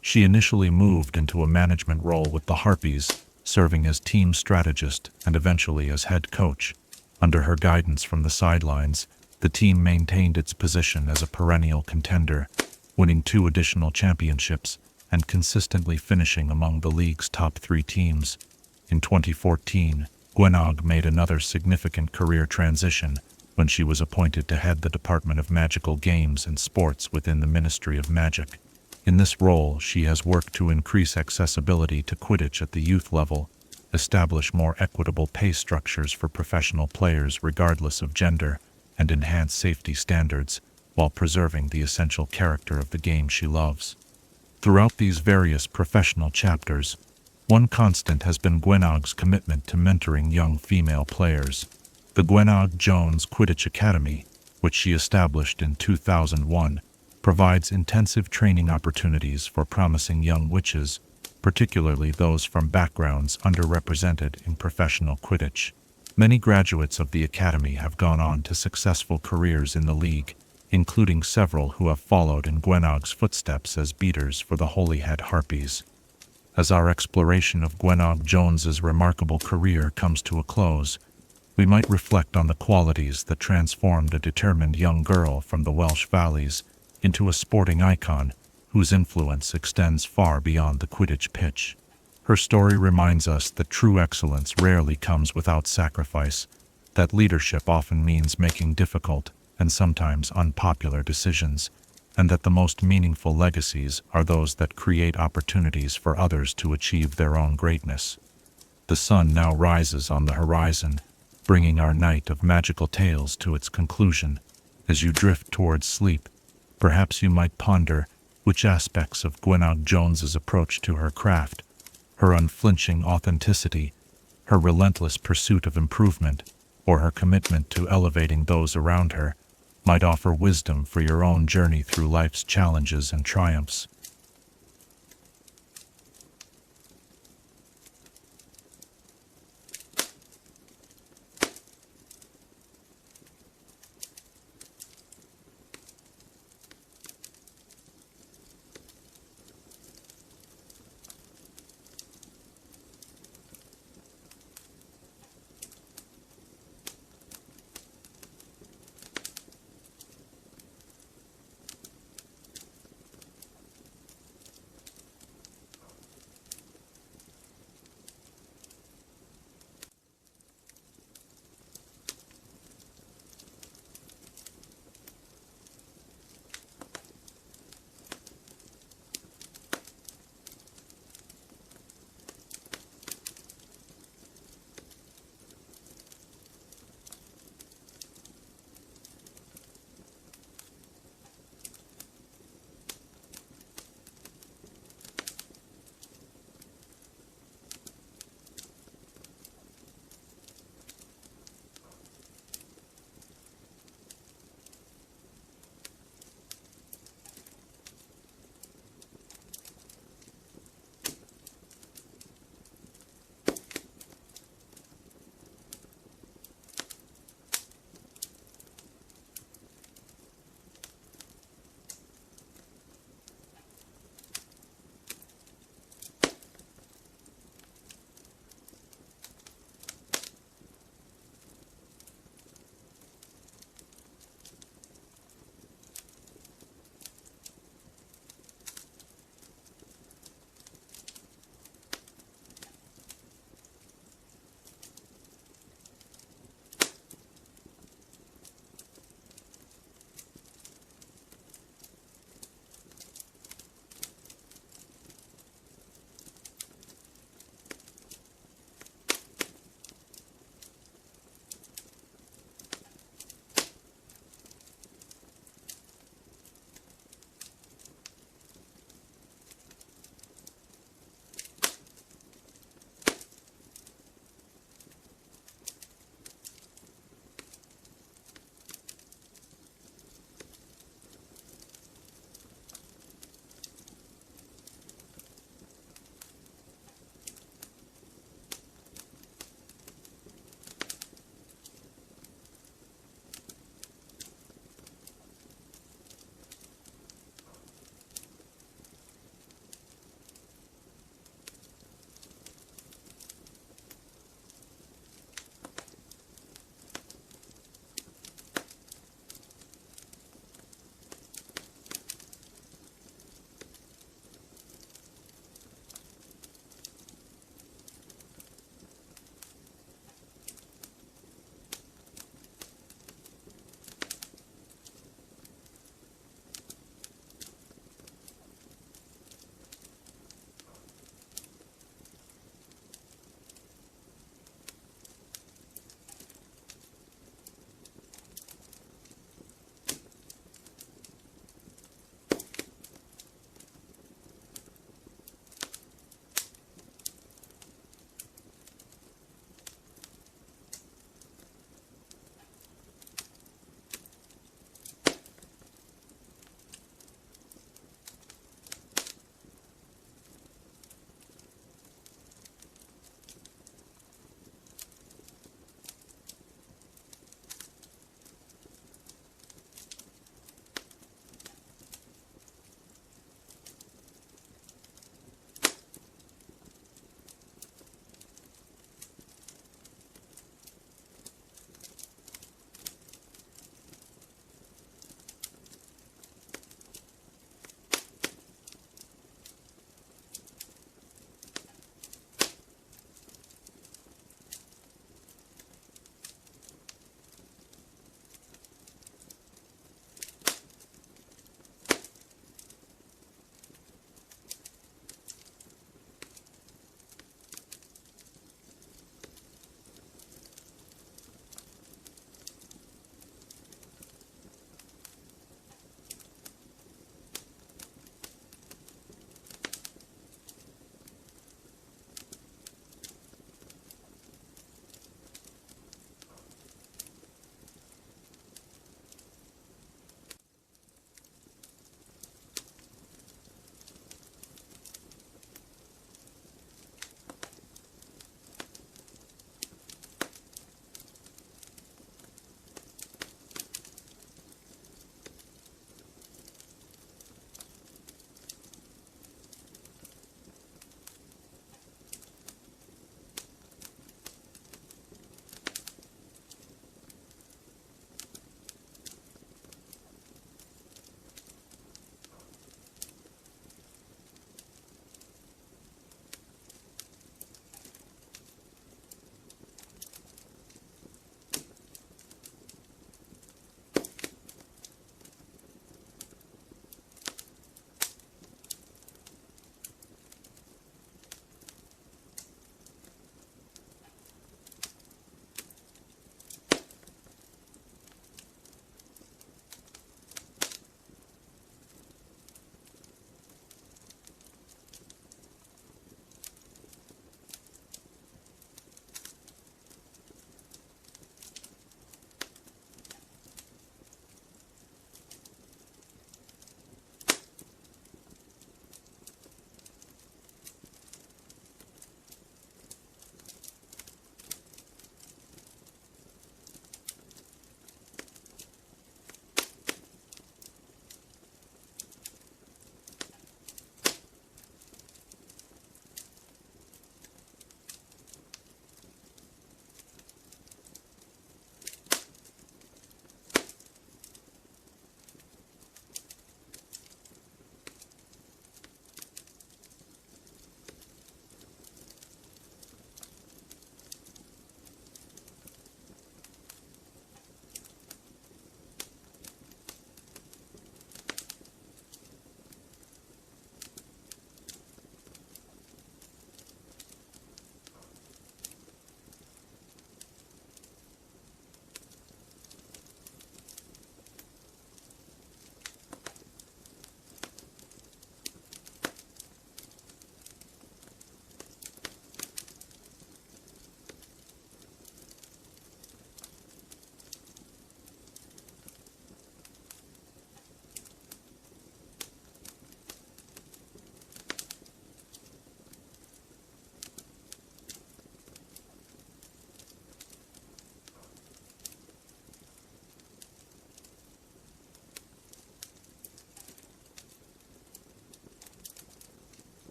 She initially moved into a management role with the Harpies, serving as team strategist and eventually as head coach. Under her guidance from the sidelines, the team maintained its position as a perennial contender, winning 2 additional championships and consistently finishing among the league's top 3 teams. In 2014, Gwenog made another significant career transition when she was appointed to head the Department of Magical Games and Sports within the Ministry of Magic. In this role, she has worked to increase accessibility to Quidditch at the youth level, establish more equitable pay structures for professional players regardless of gender, and enhance safety standards while preserving the essential character of the game she loves. Throughout these various professional chapters, One constant has been Gwenog's commitment to mentoring young female players. The Gwenog Jones Quidditch Academy, which she established in 2001, provides intensive training opportunities for promising young witches, particularly those from backgrounds underrepresented in professional Quidditch. Many graduates of the academy have gone on to successful careers in the league, including several who have followed in Gwenog's footsteps as beaters for the Holyhead Harpies. As our exploration of Gwenog Jones's remarkable career comes to a close, we might reflect on the qualities that transformed a determined young girl from the Welsh Valleys into a sporting icon whose influence extends far beyond the Quidditch pitch. Her story reminds us that true excellence rarely comes without sacrifice, that leadership often means making difficult and sometimes unpopular decisions, and that the most meaningful legacies are those that create opportunities for others to achieve their own greatness. The sun now rises on the horizon, bringing our night of magical tales to its conclusion. As you drift towards sleep, perhaps you might ponder which aspects of Gwenog Jones's approach to her craft, her unflinching authenticity, her relentless pursuit of improvement, or her commitment to elevating those around her, might offer wisdom for your own journey through life's challenges and triumphs.